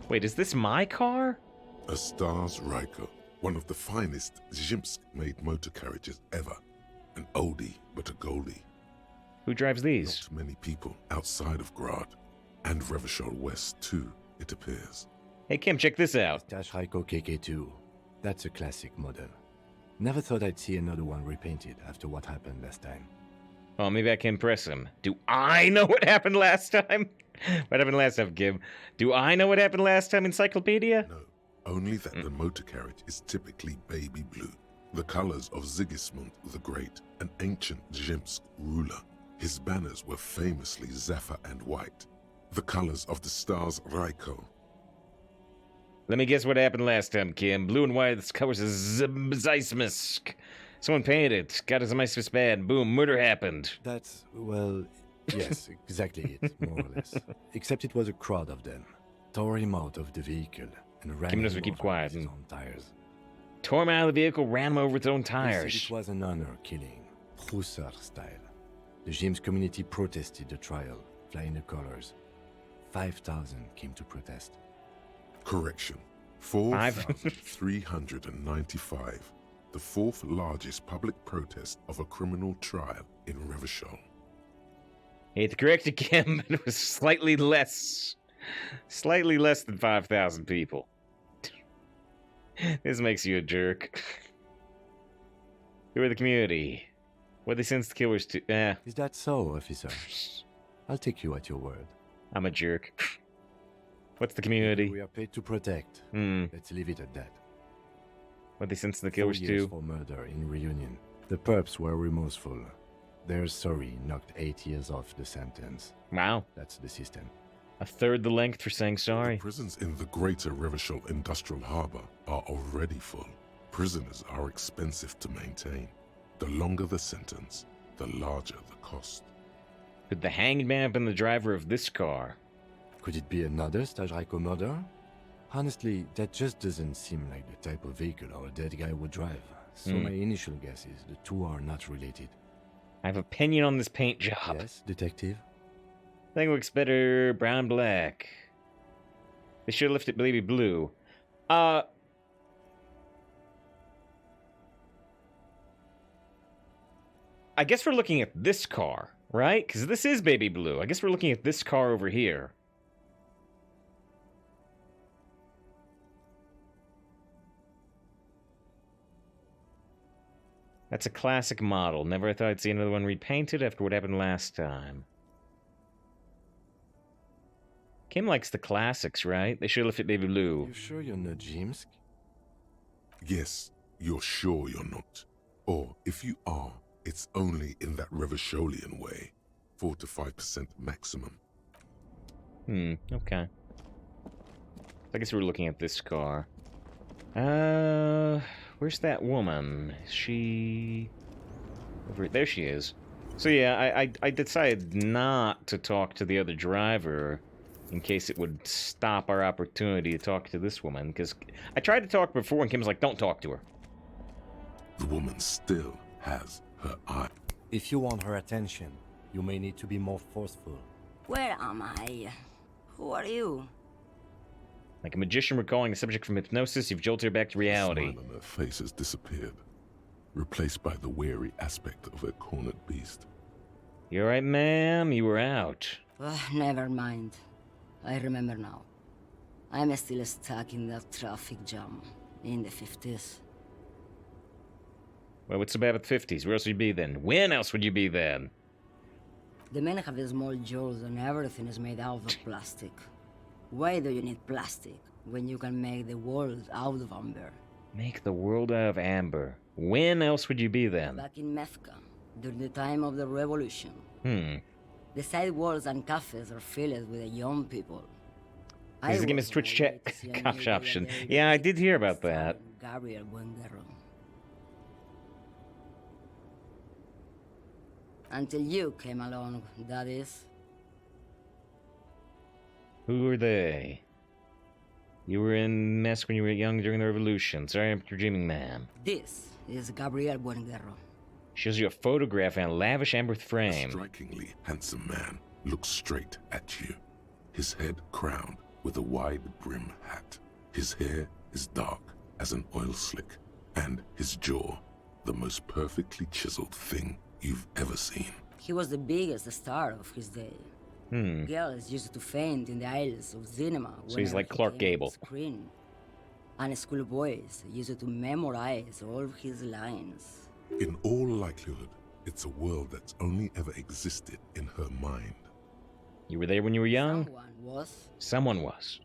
Wait, is this my car? a Stars Riker, one of the finest Zhimsk-made motor carriages ever. An oldie, but a goldie. Who drives these? Not many people outside of Grad, and Revachol West too, it appears. Hey Kim, check this out. Stash Raiko KK2. That's a classic model. Never thought I'd see another one repainted after what happened last time. Oh, maybe I can impress him. Do I know what happened last time? What happened last time, Kim? Do I know what happened last time, Encyclopedia? No, only that the motor carriage is typically baby blue, the colors of Sigismund the Great, an ancient Zhimsk ruler. His banners were famously zephyr and white, the colors of the stars Raiko. Let me guess what happened last time, Kim. Blue and white, this covers a Zeismisk. Someone painted it, got his Zeismisk bad, boom, murder happened. That's, well, yes, exactly it, more or less. Except it was a crowd of them. Tore him out of the vehicle and ran Kim knows him we keep over quiet. with his own tires. Tore him out of the vehicle, ran him over with its own They tires. said it was an honor killing, Hussar style. The Jim's community protested the trial, flying the colors. 5,000 came to protest. Correction. 4,395. The fourth largest public protest of a criminal trial in Revachol. Hate to correct it, Kim, but it was slightly less than 5,000 people. This makes you a jerk. Who are the community? What they sends the killers to? Is that so, officer? I'll take you at your word. I'm a jerk. What's the community? We are paid to protect. Let's leave it at that. What they sends the 4 killers years to? for murder in Reunion. The perps were remorseful. Their sorry knocked 8 years off the sentence. Wow. That's the system. A third the length for saying sorry. The prisons in the greater Revachol Industrial Harbor are already full. Prisoners are expensive to maintain. The longer the sentence, the larger the cost. Could the hanged man have been the driver of this car? Could it be another Stajraiko murder? Honestly, that just doesn't seem like the type of vehicle our dead guy would drive. So my initial guess is the two are not related. I have opinion on this paint job. Yes, detective? I think it looks better brown black. They should have left it baby blue. I guess we're looking at this car, right? Because this is baby blue. I guess we're looking at this car over here. That's a classic model. Never thought I'd see another one repainted after what happened last time. Kim likes the classics, right? They should have left it baby blue. You sure you're not Jimsk? Yes, you're sure you're not. Or if you are, it's only in that Revacholian way. 4 to 5% maximum. Okay. I guess we're looking at this car. Where's that woman? Is she... over there she is. So yeah, I decided not to talk to the other driver in case it would stop our opportunity to talk to this woman, because I tried to talk before and Kim was like, don't talk to her. The woman still has her eye. If you want her attention, you may need to be more forceful. Where am I? Who are you? Like a magician recalling a subject from hypnosis, you've jolted her back to reality. The smile on her face has disappeared, replaced by the wary aspect of a cornered beast. You alright, ma'am? You were out. Never mind. I remember now. I'm still stuck in that traffic jam in the 50s. Well, what's so bad with the 50s? Where else would you be then? When else would you be then? The men have small jaws and everything is made out of plastic. Why do you need plastic when you can make the world out of amber? Make the world out of amber. When else would you be then? Back in Mefka, during the time of the revolution. The sidewalks and cafes are filled with the young people. He's giving us Twitch chat cash option. Yeah, I did hear about that. Gabriel Buenguerro. Until you came along, that is. Who are they? You were in mess when you were young during the revolution. Sorry, I'm dreaming, ma'am. This is Gabriel Buenguerro. Shows you a photograph in a lavish amber A frame. strikingly handsome man looks straight at you, his head crowned with a wide brim hat. His hair is dark as an oil slick, and his jaw the most perfectly chiseled thing you've ever seen. He was the biggest star of his day. Girls used to faint in the aisles of cinema. So he's like Clark Gable. Screen. And schoolboys used to memorize all of his lines. In all likelihood, it's a world that's only ever existed in her mind. You were there when you were young? Someone was. Someone was.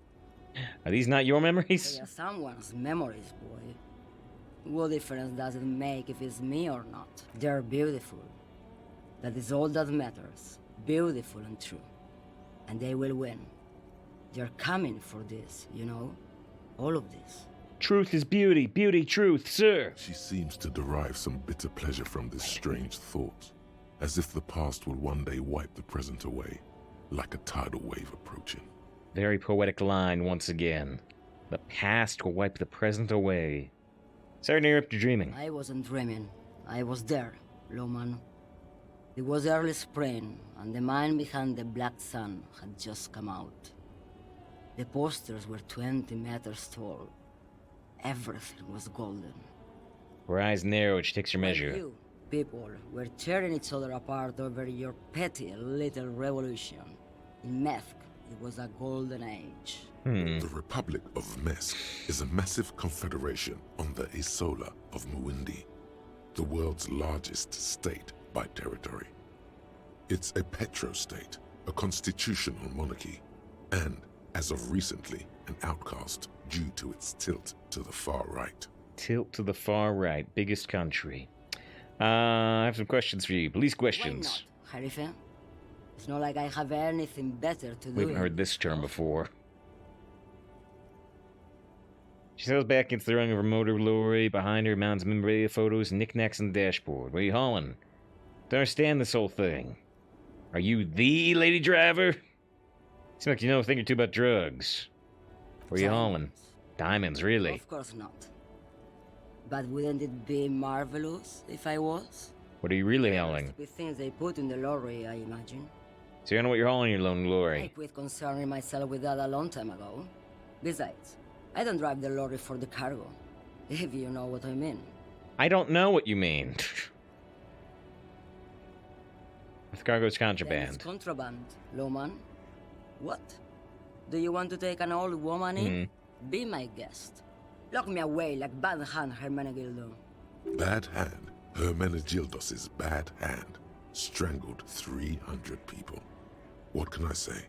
Are these not your memories? They are someone's memories, boy. What difference does it make if it's me or not? They're beautiful. That is all that matters. Beautiful and true. And they will win. They're coming for this, you know? All of this. Truth is beauty, beauty, truth, sir. She seems to derive some bitter pleasure from this strange thought, as if the past will one day wipe the present away, like a tidal wave approaching. Very poetic line once again. The past will wipe the present away. Sorry to interrupt your dreaming. I wasn't dreaming. I was there, Loman. It was early spring, and the mine behind the Black Sun had just come out. The posters were 20 meters tall. Everything was golden. Her eyes narrowed, she takes your While measure. you, people, were tearing each other apart over your petty little revolution. In Methk, it was a golden age. The Republic of Mesk is a massive confederation on the Isola of Muindi, the world's largest state by territory. It's a petrostate, a constitutional monarchy, and, as of recently, an outcast due to its tilt to the far right. Tilt to the far right, biggest country. I have some questions for you. Police questions. Why not, Harife? It's not like I have anything better to do. We haven't heard this term before. She settles back against the rung of her motor lorry. Behind her, mounts memorabilia, photos, and knickknacks on the dashboard. What are you hauling? Don't understand this whole thing. Are you the lady driver? Seems like you know a thing or two about drugs. What are you hauling? Diamonds, really? Of course not. But wouldn't it be marvelous if I was? What are you really hauling? With things they put in the lorry, I imagine. So you don't know what you're hauling in your lone I lorry? quit concerning myself with that a long time ago. Besides, I don't drive the lorry for the cargo, if you know what I mean. I don't know what you mean. The cargo's Then contraband. it's contraband, Loman. What? Do you want to take an old woman in? Be my guest. Lock me away like Bad Hand Hermenegildo. Bad Hand, Hermenegildos's bad hand, strangled 300 people. What can I say?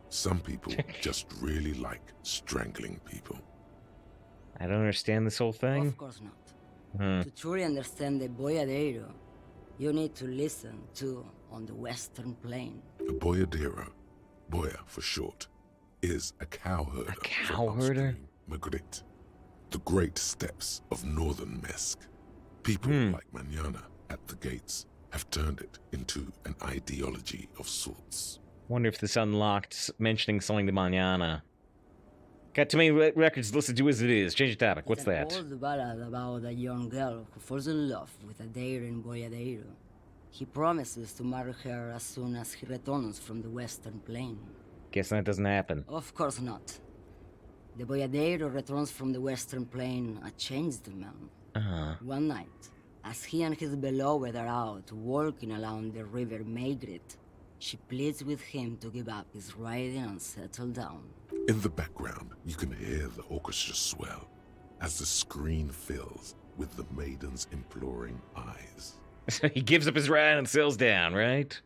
Some people just really like strangling people. I don't understand this whole thing. Of course not. To truly understand the Boyadero, you need to listen to On the Western Plain. A boyadero, boya for short, is a cowherder. A cowherder? Magritte, the great steppes of northern Mesk. People like Manana at the gates have turned it into an ideology of sorts. Wonder if this unlocked mentioning something to Manana. Got too many records to listen to as it is. Change the topic. What's that? It's an old ballad about a young girl who falls in love with a daring boyadero. He promises to marry her as soon as he returns from the Western Plain. Guess that doesn't happen. Of course not. The boyadero returns from the Western Plain a changed man. One night, as he and his beloved are out walking along the river Maigret, she pleads with him to give up his riding and settle down. In the background, you can hear the orchestra swell as the screen fills with the maiden's imploring eyes. So he gives up his ride and sails down, right?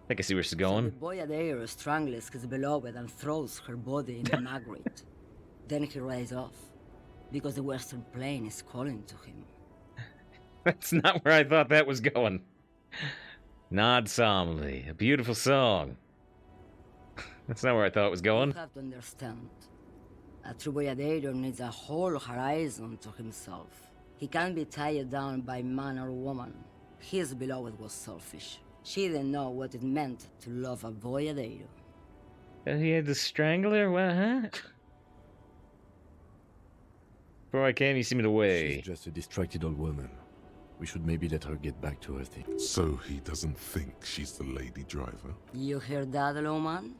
I think I see where she's going. So the boyadero strangles his beloved and throws her body in the Maigret. Then he rides off, because the Western Plain is calling to him. That's not where I thought that was going. Nod solemnly. A beautiful song. That's not where I thought it was going. You have to understand. A true boyadero needs a whole horizon to himself. He can't be tied down by man or woman. His beloved was selfish. She didn't know what it meant to love a boyadero. He had to strangle her? What, huh? Before I came, you seemed away. She's just a distracted old woman. We should maybe let her get back to her thing. So he doesn't think she's the lady driver? You hear that, Loman?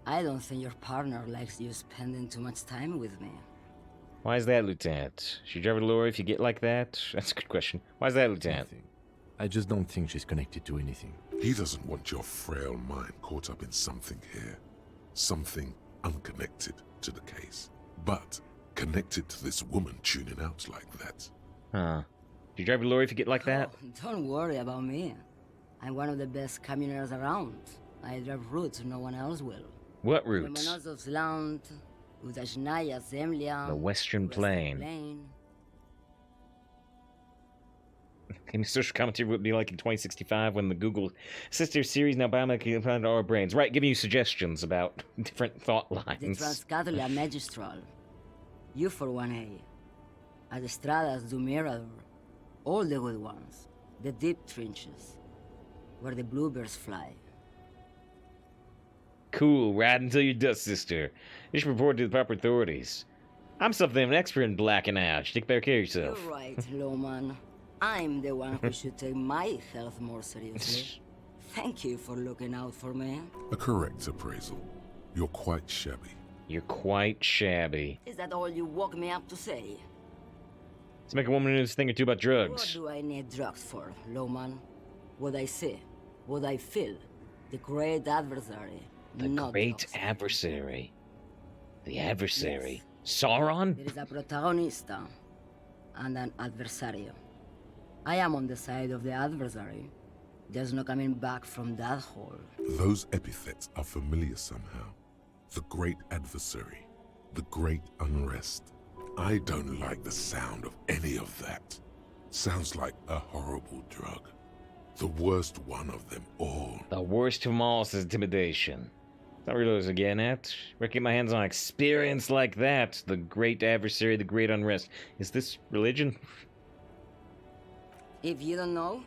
I don't think your partner likes you spending too much time with me. Why is that, Lieutenant? Should you drive a lorry if you get like that? That's a good question. Why is that, Lieutenant? Nothing. I just don't think she's connected to anything. He doesn't want your frail mind caught up in something here. Something unconnected to the case. But connected to this woman tuning out like that. Huh. Do you drive a lorry if you get like that? Oh, don't worry about me. I'm one of the best camioners around. I drive routes no one else will. What routes? Lomonosov's Land, Udajnaya Zemlya, The Western Plain. Any social commentary would be like in 2065 when the Google Sister series now biometrically implanted our brains. Right, giving you suggestions about different thought The lines. Transcatolia Magistral. You for 1A. Adestradas do Mirador. All the good ones. The deep trenches. Where the bluebirds fly. Cool, ride until you're dust, sister. You should report to the proper authorities. I'm something of an expert in blacking out. You take better care of yourself. You're right, Lowman. I'm the one who should take my health more seriously. Thank you for looking out for me. A correct appraisal. You're quite shabby. You're quite shabby. Is that all you woke me up to say? Let's make a woman know this thing or two about What drugs. do I need drugs for, Lowman? What I see, what I feel. The great adversary. The not great drugs. adversary. The adversary. Yes. Sauron? There is a protagonista and an adversario. I am on the side of the adversary. There's no coming back from that hole. Those epithets are familiar somehow. The great adversary. The great unrest. I don't like the sound of any of that. Sounds like a horrible drug. The worst one of them all. The worst of them all is intimidation. Not really what I was getting at. Where I get my hands on experience like that. The great adversary, the great unrest. Is this religion? If you don't know,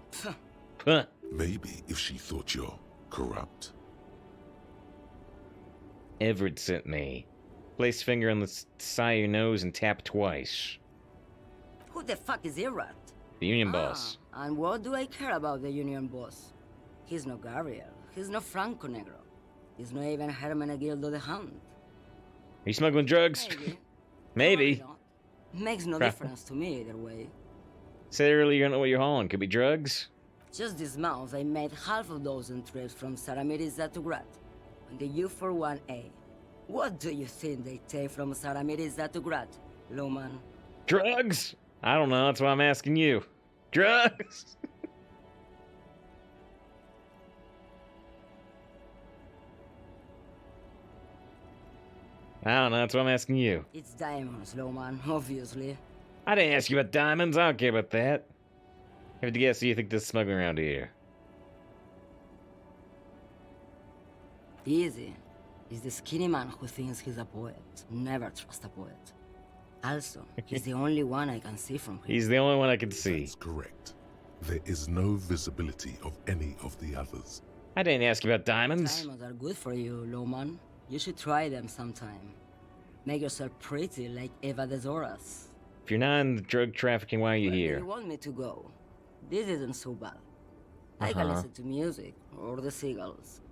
Huh. Maybe if she thought you're corrupt. Everett sent me. Place finger on the side of your nose and tap twice. who the fuck is Irrat? The union boss. And what do I care about the union boss? He's no Gabriel. He's no Franco Negro. He's not even Hermenegildo the Hunt. Are you smuggling drugs? Maybe. Maybe. Probably not. Makes no Crap. difference to me either way. Said earlier you don't know what you're hauling. Could be drugs? Just this month, I made half a dozen trips from Saramiriza to Grat on the U41A. What do you think they take from Saramiriza to Grat, Loman? Drugs? I don't know. That's why I'm asking you. Drugs? I don't know. That's why I'm asking you. It's diamonds, Loman, obviously. I didn't ask you about diamonds. I don't care about that. I have to guess who you think this is smuggling around here. Easy. He's the skinny man who thinks he's a poet. Never trust a poet. Also, he's the only one I can see from here. He's the only one I can see. That's correct. There is no visibility of any of the others. I didn't ask you about diamonds. Diamonds are good for you, Loman. You should try them sometime. Make yourself pretty like Eva de Zoras. If you're not in the drug trafficking, why are you Where do here? you want me to go? This isn't so bad. I can listen to music or the seagulls.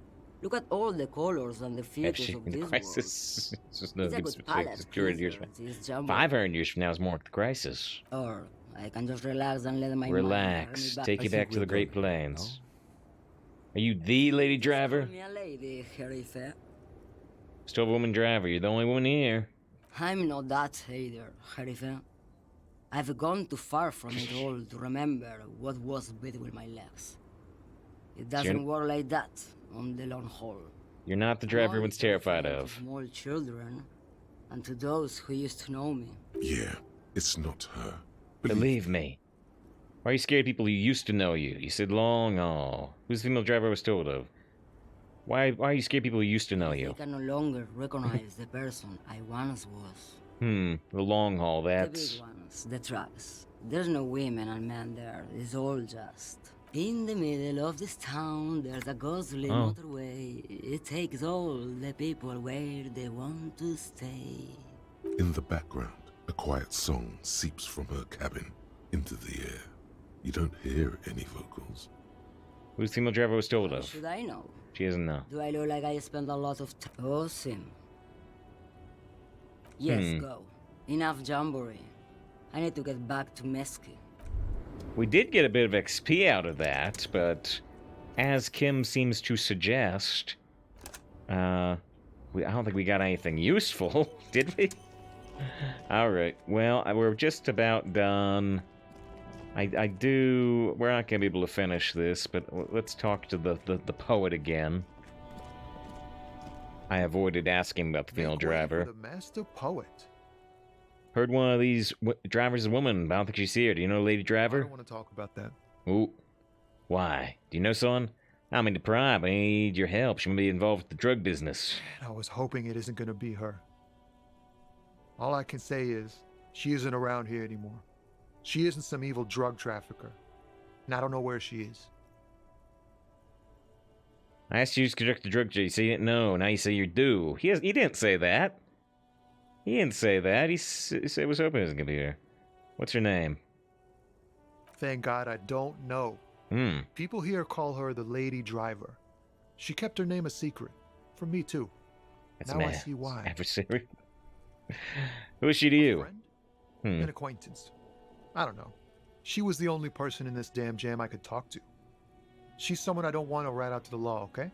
Look at all the colors and the features Actually, of in the this crisis. It's just no world. It's a good good palette. 200 years from pleaser, this jumbo. 500 years from now is more like the crisis. Or I can just relax and let my Relax. mind Take you back to the Great done, Plains. Are you the lady driver? Me a lady, Herife. Still a woman driver. You're the only woman here. I'm not that either, Herife. I've gone too far from it all to remember what was between my legs. It doesn't work like that on the long haul. You're not the driver I'm everyone's only terrified talking of. to small children, and to those who used to know me. Yeah, it's not her. Believe me. Why are you scared of people who used to know you? You said long haul. Who's the female driver I was told of? Why are you scared of people who used to know I you? can no longer recognize the person I once was. The long haul, The that's... big ones, the trucks. There's no women and men there. It's all just. In the middle of this town, there's a ghostly motorway. It takes all the people where they want to stay. In the background, a quiet song seeps from her cabin into the air. You don't hear any vocals. Who's the female driver I was told How of? should I know? She doesn't know. Do I look like I spend a lot of time? Oh, Sim. Yes, go. Enough jamboree. I need to get back to Mesky. We did get a bit of XP out of that, but as Kim seems to suggest, I don't think we got anything useful, did we? All right. Well, we're just about done. We're not going to be able to finish this, but let's talk to the poet again. I avoided asking about the female Make way driver. for the master poet. Heard one of these drivers is a woman, but I don't think she's here. Do you know Lady I Driver? don't want to talk about that. Ooh. Why? Do you know someone? I mean to pry, but I need your help. She may be involved with the drug business. I was hoping it isn't going to be her. All I can say is, she isn't around here anymore. She isn't some evil drug trafficker. And I don't know where she is. I asked you to conduct the drug chase. You say you didn't know. Now you say you're due. He didn't say that. He didn't say that. He said he was hoping he was going to be here. What's her name? Thank God I don't know. People here call her the Lady Driver. She kept her name a secret. From me, too. That's now I see why. Adversary. Who is she to you? Friend? An acquaintance. I don't know. She was the only person in this damn jam I could talk to. She's someone I don't want to rat out to the law, okay?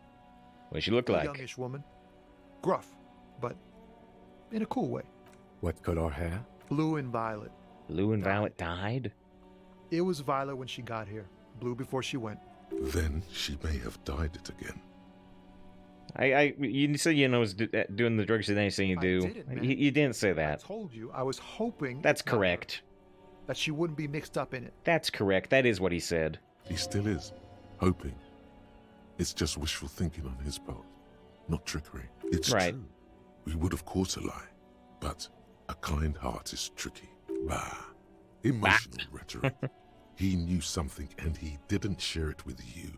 What does she look A like? youngish woman. Gruff, but in a cool way. What color hair? Blue and violet. Blue and Violet died? It was violet when she got here. Blue before she went. Then she may have dyed it again. You said you know was doing the drugs than anything you do. didn't, man. You didn't say that. I told you I was hoping. That's not her, correct. That she wouldn't be mixed up in it. That's correct. That is what he said. He still is. Hoping. It's just wishful thinking on his part. Not trickery. It's Right. true. We would of course lie. But a kind heart is tricky. Bah. Emotional rhetoric. He knew something and he didn't share it with you.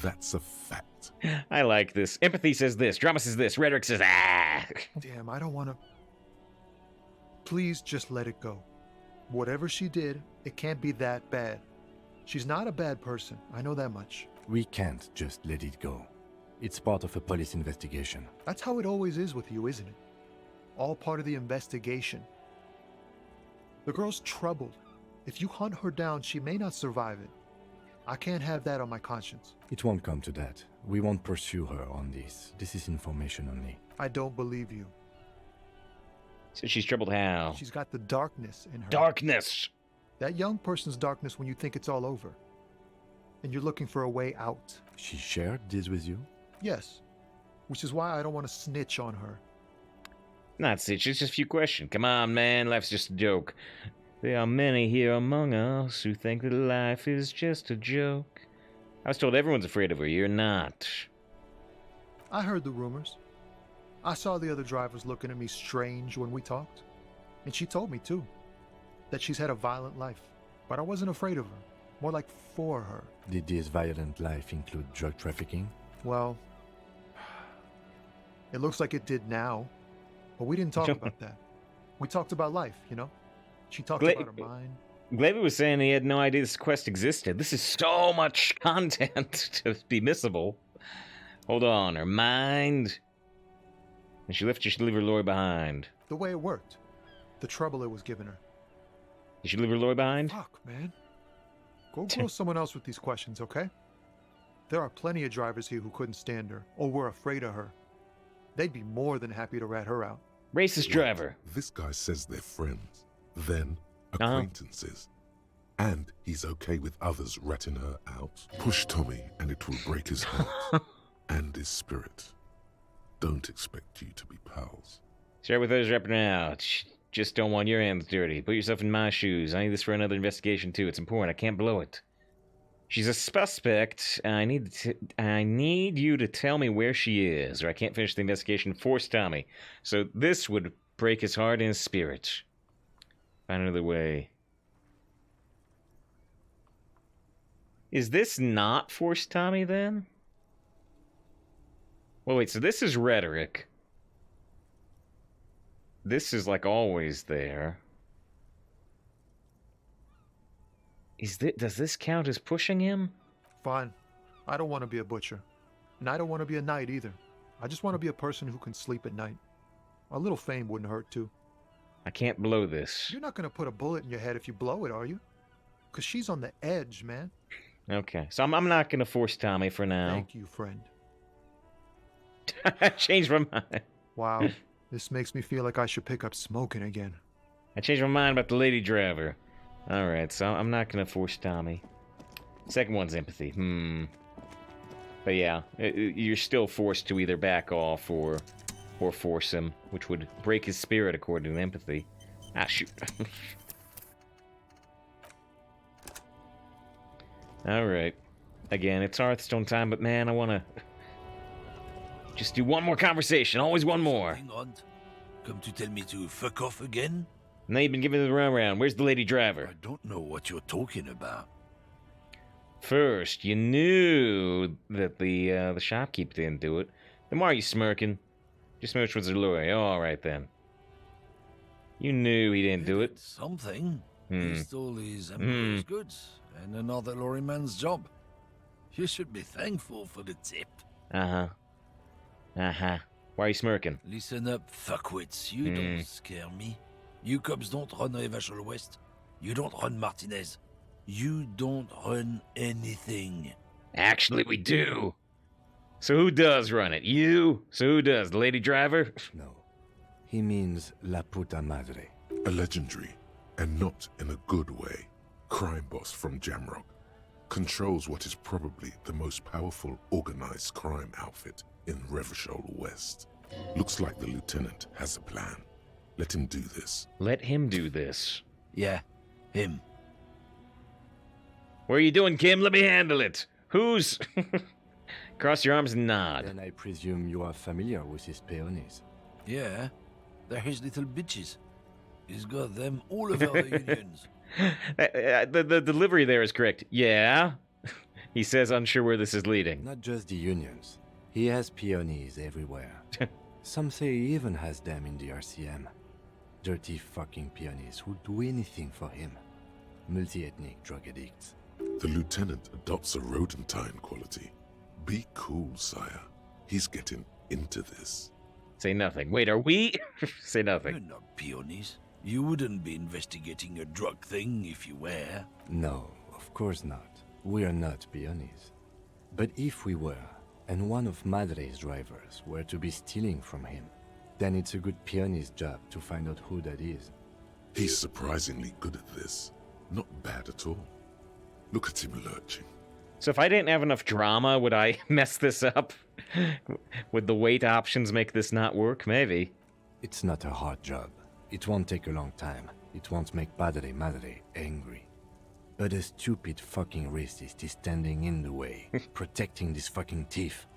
That's a fact. I like this. Empathy says this. Drama says this. Rhetoric says ah. Damn, I don't want to. Please just let it go. Whatever she did, it can't be that bad. She's not a bad person. I know that much. We can't just let it go. It's part of a police investigation. That's how it always is with you, isn't it? All part of the investigation. The girl's troubled. If you hunt her down, she may not survive it. I can't have that on my conscience. It won't come to that. We won't pursue her on this. This is information only. I don't believe you. So she's troubled how? She's got the darkness in her. Darkness. That young person's darkness when you think it's all over. And you're looking for a way out. She shared this with you? Yes. Which is why I don't want to snitch on her. Not such. It's just a few questions. Come on, man. Life's just a joke. There are many here among us who think that life is just a joke. I was told everyone's afraid of her. You're not. I heard the rumors. I saw the other drivers looking at me strange when we talked. And she told me, too, that she's had a violent life. But I wasn't afraid of her. More like for her. Did this violent life include drug trafficking? Well, it looks like it did now. But we didn't talk about that. We talked about life, you know? She talked about her mind. Glavy was saying he had no idea this quest existed. This is so much content to be missable. Hold on, her mind. And she left, she should leave her lorry behind. The way it worked. The trouble it was giving her. You should leave her lorry behind? Fuck, man. Go grow someone else with these questions, okay? There are plenty of drivers here who couldn't stand her, or were afraid of her. They'd be more than happy to rat her out. Racist driver. This guy says they're friends, then acquaintances. And he's okay with others ratting her out. Push Tommy and it will break his heart and his spirit. Don't expect you to be pals. Share with others right now. Just don't want your hands dirty. Put yourself in my shoes. I need this for another investigation too. It's important. I can't blow it. She's a suspect. I need you to tell me where she is, or I can't finish the investigation. Force Tommy. So this would break his heart and his spirit. Find another way. Is this not Force Tommy then? Well, wait. So this is rhetoric. This is like always there. Does this count as pushing him? Fine. I don't want to be a butcher. And I don't want to be a knight either. I just want to be a person who can sleep at night. A little fame wouldn't hurt too. I can't blow this. You're not going to put a bullet in your head if you blow it, are you? Because she's on the edge, man. Okay, so I'm not going to force Tommy for now. Thank you, friend. I changed my mind. Wow. This makes me feel like I should pick up smoking again. I changed my mind about the lady driver. Alright, so I'm not gonna force Tommy. Second one's empathy. But yeah, you're still forced to either back off or force him, which would break his spirit according to empathy. Ah, shoot. Alright. Again, it's Hearthstone time, but man, I wanna just do one more conversation. Always one more. Hang on. Come to tell me to fuck off again? Now you've been giving the runaround. Where's the lady driver? I don't know what you're talking about. First, you knew that the shopkeeper didn't do it. Then why are you smirking? Just smirched with Zaluri. All right, then. You knew he didn't do it. Something. He stole his employer's goods and another lorryman's job. You should be thankful for the tip. Uh-huh. Uh-huh. Why are you smirking? Listen up, fuckwits. You don't scare me. You cops don't run Revachol West. You don't run Martinez. You don't run anything. Actually, we do. So who does run it? You? So who does? The lady driver? No. He means La Puta Madre. A legendary, and not in a good way, crime boss from Jamrock controls what is probably the most powerful organized crime outfit in Revachol West. Looks like the lieutenant has a plan. Let him do this. Let him do this. Yeah, him. What are you doing, Kim? Let me handle it. Who's... Cross your arms and nod. Then I presume you are familiar with his peonies. Yeah, they're his little bitches. He's got them all over the unions. The delivery there is correct. Yeah? He says, unsure where this is leading. Not just the unions. He has peonies everywhere. Some say he even has them in the RCM. Dirty fucking peonies who'd do anything for him. Multi-ethnic drug addicts. The lieutenant adopts a rodentine quality. Be cool, sire. He's getting into this. Say nothing. Wait, are we? Say You're nothing. not peonies. You wouldn't be investigating a drug thing if you were. No, of course not. We are not peonies. But if we were, and one of Madre's drivers were to be stealing from him, then it's a good peony's job to find out who that is. He's surprisingly good at this. Not bad at all. Look at him lurching. So if I didn't have enough drama, would I mess this up? Would the weight options make this not work? Maybe. It's not a hard job. It won't take a long time. It won't make Padre Madre angry. But a stupid fucking racist is standing in the way, protecting this fucking thief.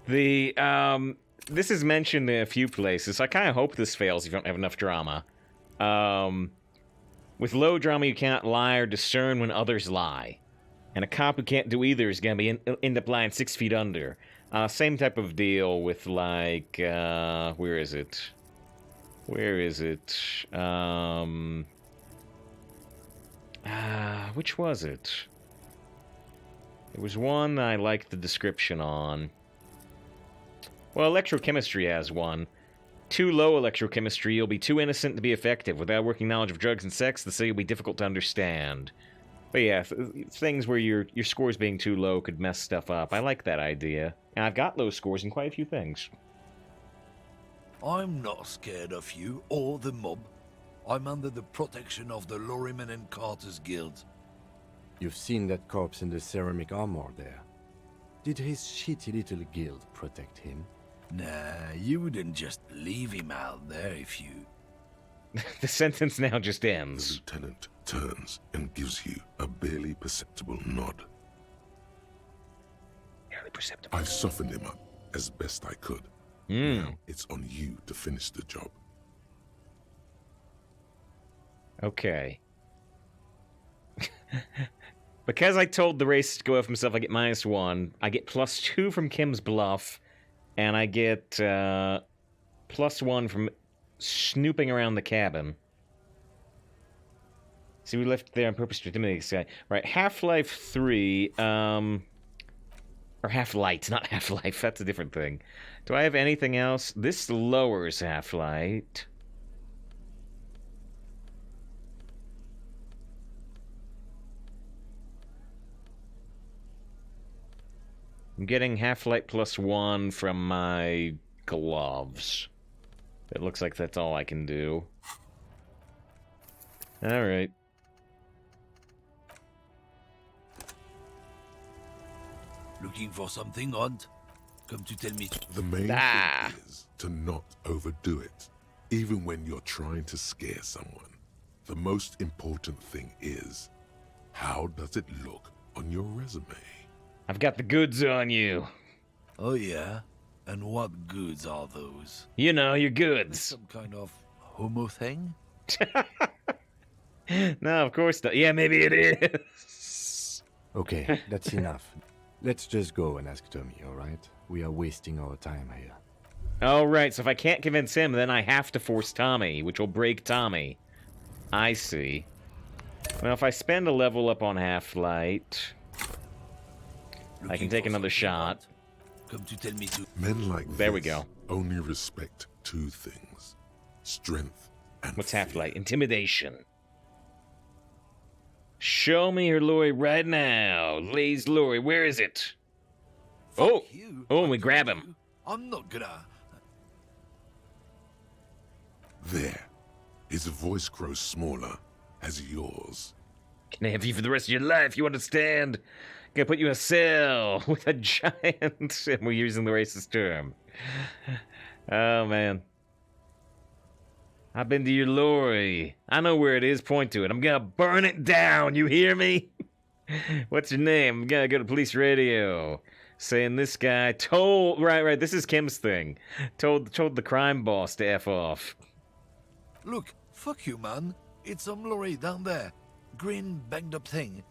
This is mentioned in a few places, so I kind of hope this fails if you don't have enough drama. With low drama, you cannot lie or discern when others lie. And a cop who can't do either is going to end up lying 6 feet under. Same type of deal with, like, where is it? Where is it? Which was it? There was one I liked the description on. Well, electrochemistry has one. Too low electrochemistry, you'll be too innocent to be effective. Without working knowledge of drugs and sex, the city will be difficult to understand. But yeah, things where your scores being too low could mess stuff up. I like that idea. And I've got low scores in quite a few things. I'm not scared of you or the mob. I'm under the protection of the Lorrymen and Carters Guild. You've seen that corpse in the ceramic armor there. Did his shitty little guild protect him? Nah, you wouldn't just leave him out there if you... The sentence now just The ends. lieutenant turns and gives you a barely perceptible nod. Barely perceptible. I've softened him up as best I could. Hmm. Now it's on you to finish the job. Okay. Because I told the racist to go F himself, I get -1. I get +2 from Kim's bluff. And I get +1 from snooping around the cabin. See, we left there on purpose to intimidate this guy. Right, Half-Life 3, or Half-Light, not Half-Life, that's a different thing. Do I have anything else? This lowers Half-Light. I'm getting Half-Light +1 from my gloves. It looks like that's all I can do. Alright. Looking for something, Hunt? Come to tell me. The main thing is to not overdo it, even when you're trying to scare someone. The most important thing is, how does it look on your resume? I've got the goods on you. Oh yeah? And what goods are those? You know, your goods. Some kind of homo thing? No, of course not. Yeah, maybe it is. Okay, that's enough. Let's just go and ask Tommy, alright? We are wasting our time here. Alright, so if I can't convince him, then I have to force Tommy, which will break Tommy. I see. Well, if I spend a level up on Half-Light, I can take another shot. Come to tell me to. Men like There we go. only respect two things: strength and What's fear. Half-Light? Intimidation. Show me her lorry right now. Lay's lorry, where is it? Fuck you. Oh, and we grab him. I'm not gonna. There. His voice grows smaller as yours. Can I have you for the rest of your life, you understand? Gonna put you in a cell with a giant... and we're using the racist term. Oh, man. I've been to your lorry. I know where it is. Point to it. I'm gonna burn it down. You hear me? What's your name? I'm gonna go to police radio. Saying this guy told... Right. This is Kim's thing. Told the crime boss to F off. Look, fuck you, man. It's some lorry down there. Green, banged up thing.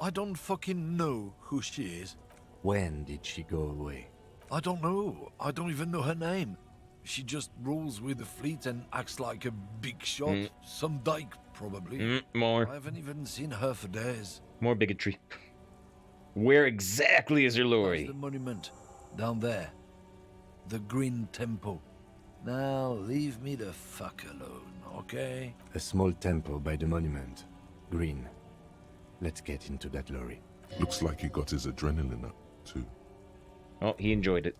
I don't fucking know who she is. When did she go away? I don't know. I don't even know her name. She just rolls with the fleet and acts like a big shot. Some dyke, probably. More. I haven't even seen her for days. More bigotry. Where exactly is your That's lorry? the monument. Down there. The Green Temple. Now, leave me the fuck alone, okay? A small temple by the monument. Green. Let's get into that lorry. Looks like he got his adrenaline up, too. Oh, he enjoyed it.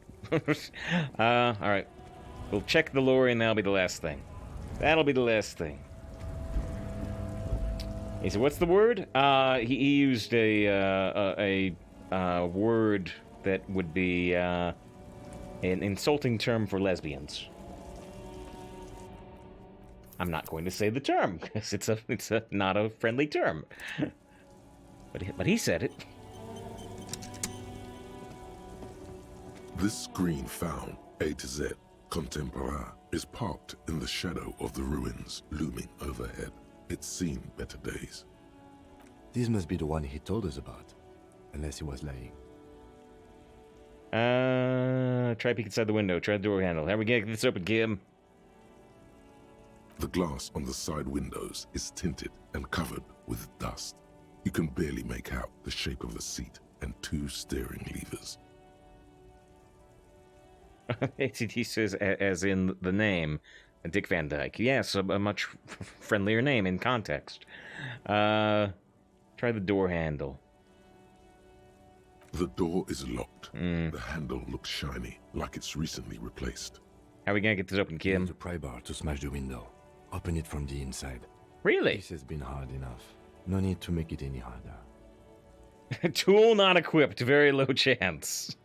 Alright. We'll check the lorry and that'll be the last thing. That'll be the last thing. He said, what's the word? He used a word that would be an insulting term for lesbians. I'm not going to say the term because it's a not a friendly term. But he said it. This screen found, A to Z, Contemporaire, is parked in the shadow of the ruins looming overhead. It's seen better days. This must be the one he told us about. Unless he was lying. Try peek inside the window. Try the door handle. How are we gonna get this open, Kim? The glass on the side windows is tinted and covered with dust. You can barely make out the shape of the seat and two steering levers. He says, as in the name, Dick Van Dyke. Yes, a much friendlier name in context. Try the door handle. The door is locked. The handle looks shiny, like it's recently replaced. How are we gonna get this open, Kim? Use a pry bar to smash the window. Open it from the inside. Really? This has been hard enough. No need to make it any harder. Tool not equipped. Very low chance.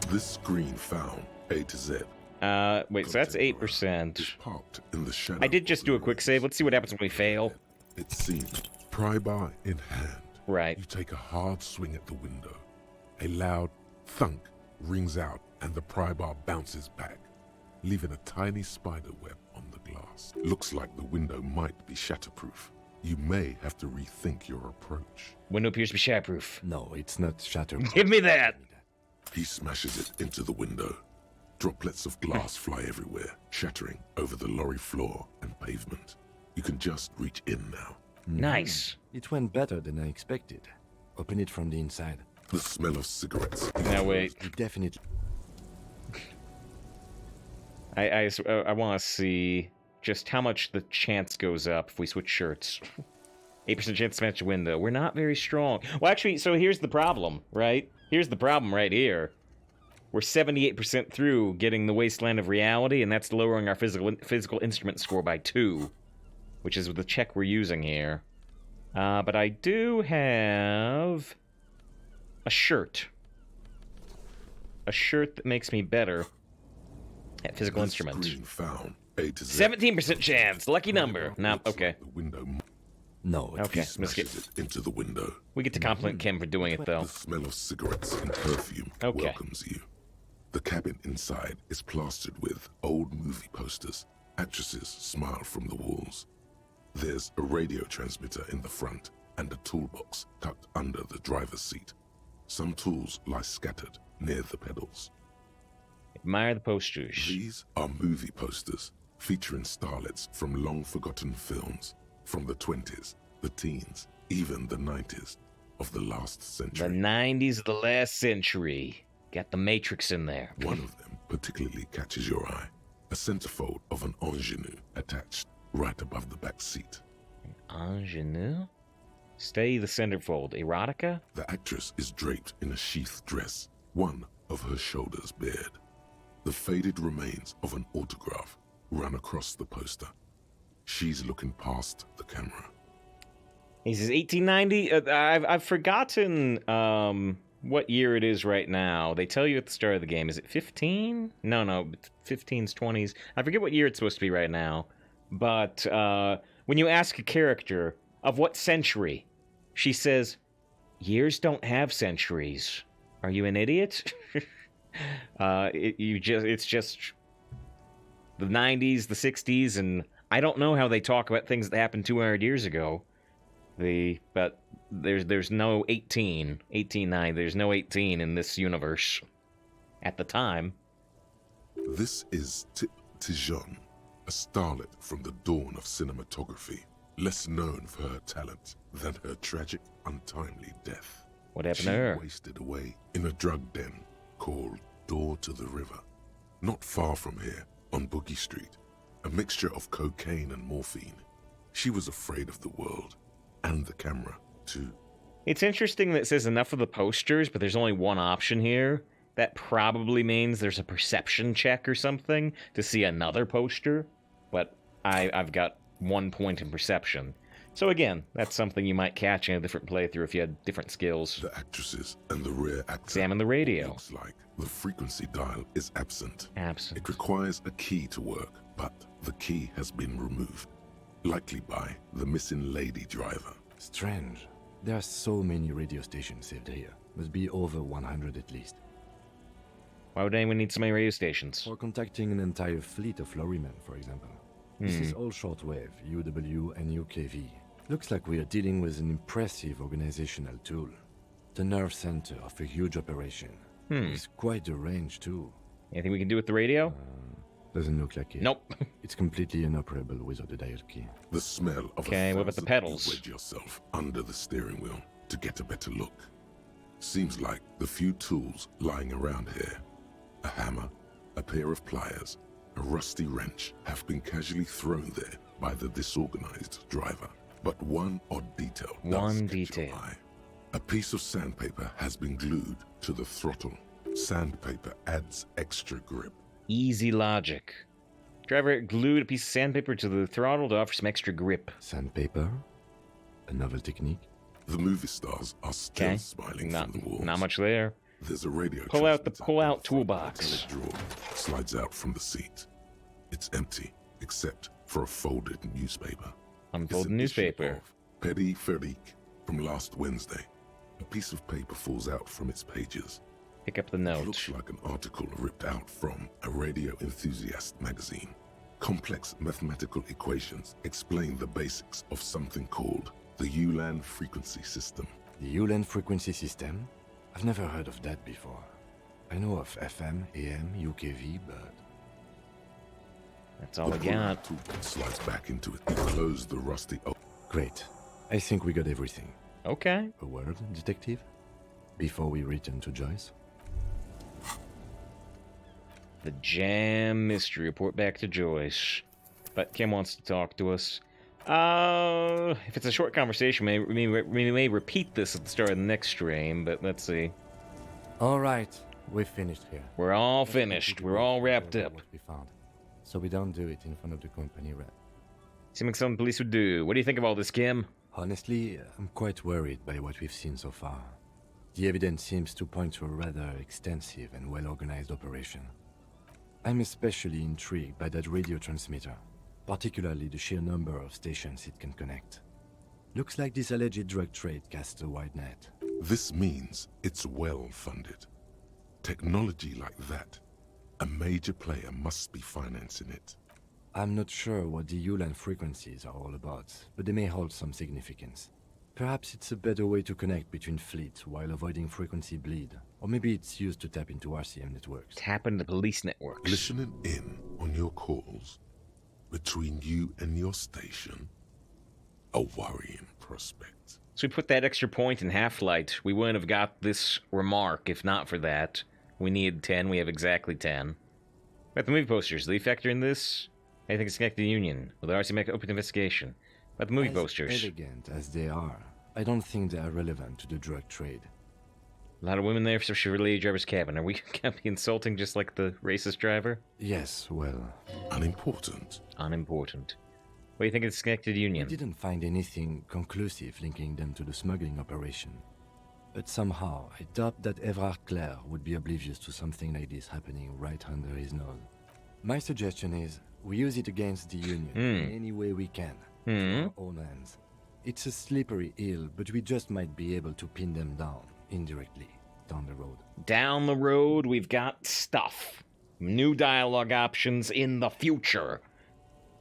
This screen found, A to Z. Wait, so that's 8%. Is parked in the shadow. I did just do a quick save. Let's see what happens when we fail. It seems, pry bar in hand. Right. You take a hard swing at the window. A loud thunk rings out and the pry bar bounces back, leaving a tiny spider web on the glass. Looks like the window might be shatterproof. You may have to rethink your approach. Window appears to be shatterproof. No, it's not shatterproof. Give me that! He smashes it into the window. Droplets of glass fly everywhere, shattering over the lorry floor and pavement. You can just reach in now. Nice. It went better than I expected. Open it from the inside. The smell of cigarettes. Now wait. You definitely... I want to see just how much the chance goes up if we switch shirts. 8% chance to smash a window. We're not very strong. Well, actually, so here's the problem, right? Here's the problem right here. We're 78% through getting the Wasteland of Reality, and that's lowering our physical instrument score by 2, which is the check we're using here. But I do have a shirt. A shirt that makes me better at physical instruments. Found A to Z. 17% chance. Lucky number. No, okay. The window No, Okay, he let's get... smashes it into the window. We get to compliment Kim for doing it, though. The smell of cigarettes and perfume Okay. welcomes you. The cabin inside is plastered with old movie posters. Actresses smile from the walls. There's a radio transmitter in the front and a toolbox tucked under the driver's seat. Some tools lie scattered near the pedals. Admire the posters. These are movie posters featuring starlets from long-forgotten films from the 20s, the teens, even the 90s of the last The century. 90s of the last century. Got the Matrix in there. One of them particularly catches your eye. A centerfold of an ingenue attached right above the back seat. Ingenue? Stay the centerfold. Erotica? The actress is draped in a sheath dress, one of her shoulders bared. The faded remains of an autograph run across the poster. She's looking past the camera. He says 1890. I've forgotten what year it is right now. They tell you at the start of the game. Is it 15? No, 15's 20s. I forget what year it's supposed to be right now. But when you ask a character of what century, she says, "Years don't have centuries. Are you an idiot?" It's just the 90s, the 60s, and I don't know how they talk about things that happened 200 years ago. But there's no 1890. There's no 18 in this universe at the time. This is Tip Tijon, a starlet from the dawn of cinematography, less known for her talent than her tragic, untimely death. What happened She to her? wasted away in a drug den called Door to the River, not far from here on Boogie Street, a mixture of cocaine and morphine. She was afraid of the world and the camera, too. It's interesting that it says enough of the posters, but there's only one option here. That probably means there's a perception check or something to see another poster, but I've got 1 point in perception. So again, that's something you might catch in a different playthrough if you had different skills. The actresses and the rear actor. Examine the radio. Looks like the frequency dial is absent. Absent. It requires a key to work, but the key has been removed, likely by the missing lady driver. Strange. There are so many radio stations saved here. Must be over 100 at least. Why would anyone need so many radio stations? For contacting an entire fleet of lorrymen, for example. This is all shortwave, UW and UKV. Looks like we are dealing with an impressive organizational tool. The nerve center of a huge operation. It's quite a range, too. Anything we can do with the radio? Doesn't look like it. Nope. It's completely inoperable without a dial key. The smell of Okay, a what about the thousand- pedals? You wedge yourself under the steering wheel to get a better look. Seems like the few tools lying around here, a hammer, a pair of pliers, a rusty wrench, have been casually thrown there by the disorganized driver. But one odd detail does One catch your detail. eye. A piece of sandpaper has been glued to the throttle. Sandpaper adds extra grip. Easy logic. Driver glued a piece of sandpaper to the throttle to offer some extra grip. Sandpaper? A novel technique? The movie stars are still Okay. smiling Not, from the walls. not much there. There's a radio. Pull out the transmitter pull-out in the front toolbox. metallic drawer slides out from the seat. It's empty, except for a folded newspaper. Unfold It's the an issue newspaper. of Petit Ferique from last Wednesday. A piece of paper falls out from its pages. Pick up the It note. looks like an article ripped out from a radio enthusiast magazine. Complex mathematical equations explain the basics of something called the ULAN frequency system. The ULAN frequency system? I've never heard of that before. I know of FM, AM, UKV, but... That's all The we got. toolkit slides back into it. You close the rusty Great. I think we got everything. Okay. A word, detective? Before we return to Joyce? The Jam Mystery Report back to Joyce. But Kim wants to talk to us. If it's a short conversation, we may repeat this at the start of the next stream, but let's see. All right, we've finished here. We're all Let's finished. continue We're all to wrapped learn up. What we found, so we don't do it in front of the company rep. Seems like something police would do. What do you think of all this, Kim? Honestly, I'm quite worried by what we've seen so far. The evidence seems to point to a rather extensive and well-organized operation. I'm especially intrigued by that radio transmitter, particularly the sheer number of stations it can connect. Looks like this alleged drug trade casts a wide net. This means it's well funded. Technology like that, a major player must be financing it. I'm not sure what the ULAN frequencies are all about, but they may hold some significance. Perhaps it's a better way to connect between fleets while avoiding frequency bleed. Or maybe it's used to tap into RCM networks. Tap into police networks. Listening in on your calls between you and your station, a worrying prospect. So we put that extra point in Half-Light. We wouldn't have got this remark if not for that. We needed 10. We have exactly 10. About the movie posters, do they factor in this? I think it's connected to the Union. Will the RC make an open investigation? About the movie posters. As elegant as they are, I don't think they are relevant to the drug trade. A lot of women there, especially for Lady Driver's cabin. Are we gonna be insulting just like the racist driver? Yes, well... Unimportant. Unimportant. What do you think it's connected to the Union? We didn't find anything conclusive linking them to the smuggling operation. But somehow, I doubt that Everard Clare would be oblivious to something like this happening right under his nose. My suggestion is, we use it against the Union in any way we can, to our own ends. It's a slippery hill, but we just might be able to pin them down, indirectly, down the road. Down the road, we've got stuff. New dialogue options in the future.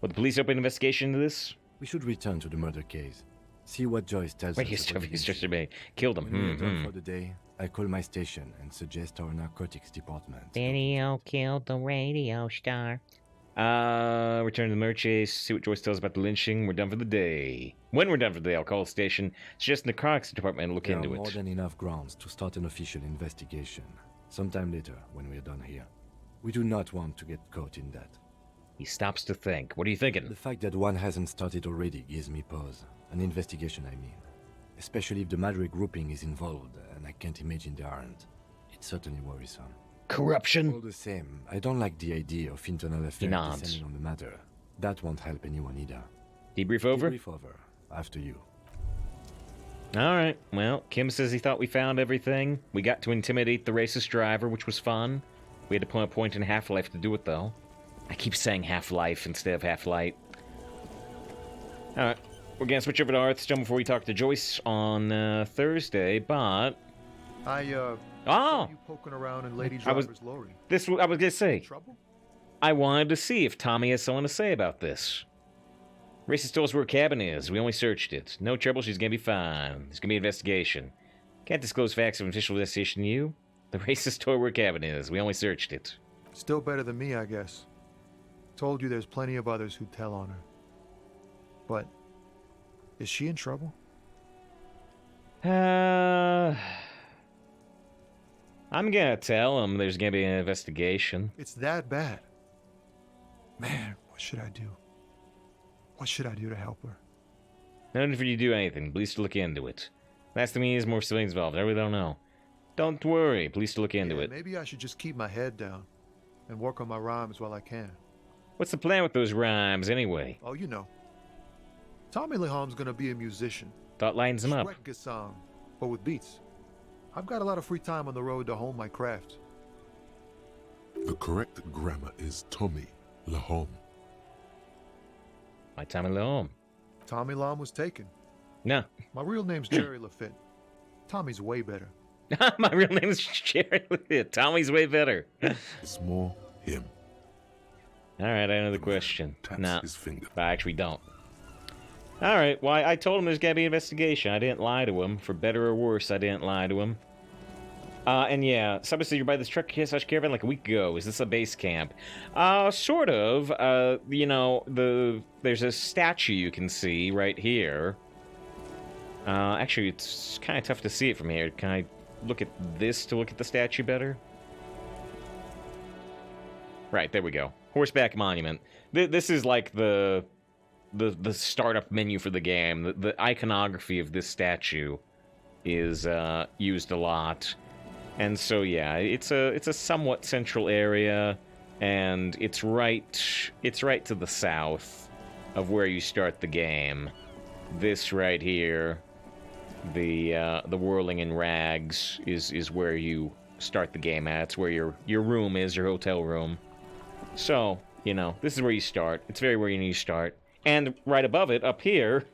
Will the police open an investigation into this? We should return to the murder case. See what Joyce tells Wait, us. he's just killed him. When we're done for the day, I call my station and suggest our narcotics department. Video killed the radio star. Return to the murder chase, see what Joyce tells about the lynching. We're done for the day. When we're done for the day, I'll call the station, suggest the narcotics department look into There are more it. than enough grounds to start an official investigation. Sometime later, when we're done here. We do not want to get caught in that. He stops to think. What are you thinking? The fact that one hasn't started already gives me pause. An investigation, I mean. Especially if the Madrid grouping is involved, and I can't imagine they aren't. It's certainly worrisome. Corruption? All the same, I don't like the idea of internal affairs descending on the matter. That won't help anyone either. Debrief over? Debrief over. After you. Alright, well, Kim says he thought we found everything. We got to intimidate the racist driver, which was fun. We had to point a point in Half-Life to do it, though. I keep saying Half-Life instead of Half-Light. Alright, we're gonna switch over to Hearthstone before we talk to Joyce on Thursday, but... I saw Oh! you poking around in Lady I was- Driver's lorry. I was gonna say, Trouble? I wanted to see if Tommy has something to say about this. Racist told us where her cabin is. We only searched it. No trouble, she's gonna be fine. There's gonna be an investigation. Can't disclose facts of an official investigation to you. The racist told where her cabin is. We only searched it. Still better than me, I guess. Told you there's plenty of others who'd tell on her. But, is she in trouble? I'm gonna tell him there's gonna be an investigation. It's that bad. Man, what should I do? What should I do to help her? No need for you to do anything. Police to look into it. Last thing is more civilians involved. I really don't know. Don't worry. Police to look into it. Maybe I should just keep my head down and work on my rhymes while I can. What's the plan with those rhymes, anyway? Oh, you know. Tommy Leham's gonna be a musician. Thought lines him up. Shrek song, but with beats. I've got a lot of free time on the road to hone my craft. The correct grammar is Tommy Lahom. My Tommy Lahom. Tommy Lam was taken. No. My real name's Jerry Lafitte. Tommy's way better. My real name is Jerry Lafitte. Tommy's way better. It's more him. Alright, I know the question. Taps No, his finger. I actually don't. Alright, well, I told him there's gotta be an investigation. I didn't lie to him. For better or worse, I didn't lie to him. And yeah, somebody said you're by this truck slash caravan like a week ago. Is this a base camp? Sort of. You know, there's a statue you can see right here. Actually, it's kind of tough to see it from here. Can I look at this to look at the statue better? Right, there we go. Horseback monument. This is like the the startup menu for the game. The iconography of this statue is used a lot, and so yeah, it's a somewhat central area, and it's right to the south of where you start the game. This right here, the whirling in rags, is where you start the game at. It's where your room is, your hotel room. So, you know, this is where you start. It's very where you need to start. And right above it, up here,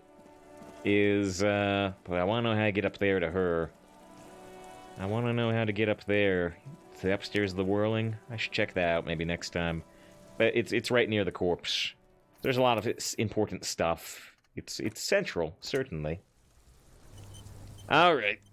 is, but I want to know how to get up there to her. I want to know how to get up there. To the upstairs of the whirling? I should check that out maybe next time. But it's right near the corpse. There's a lot of important stuff. It's central, certainly. Alright.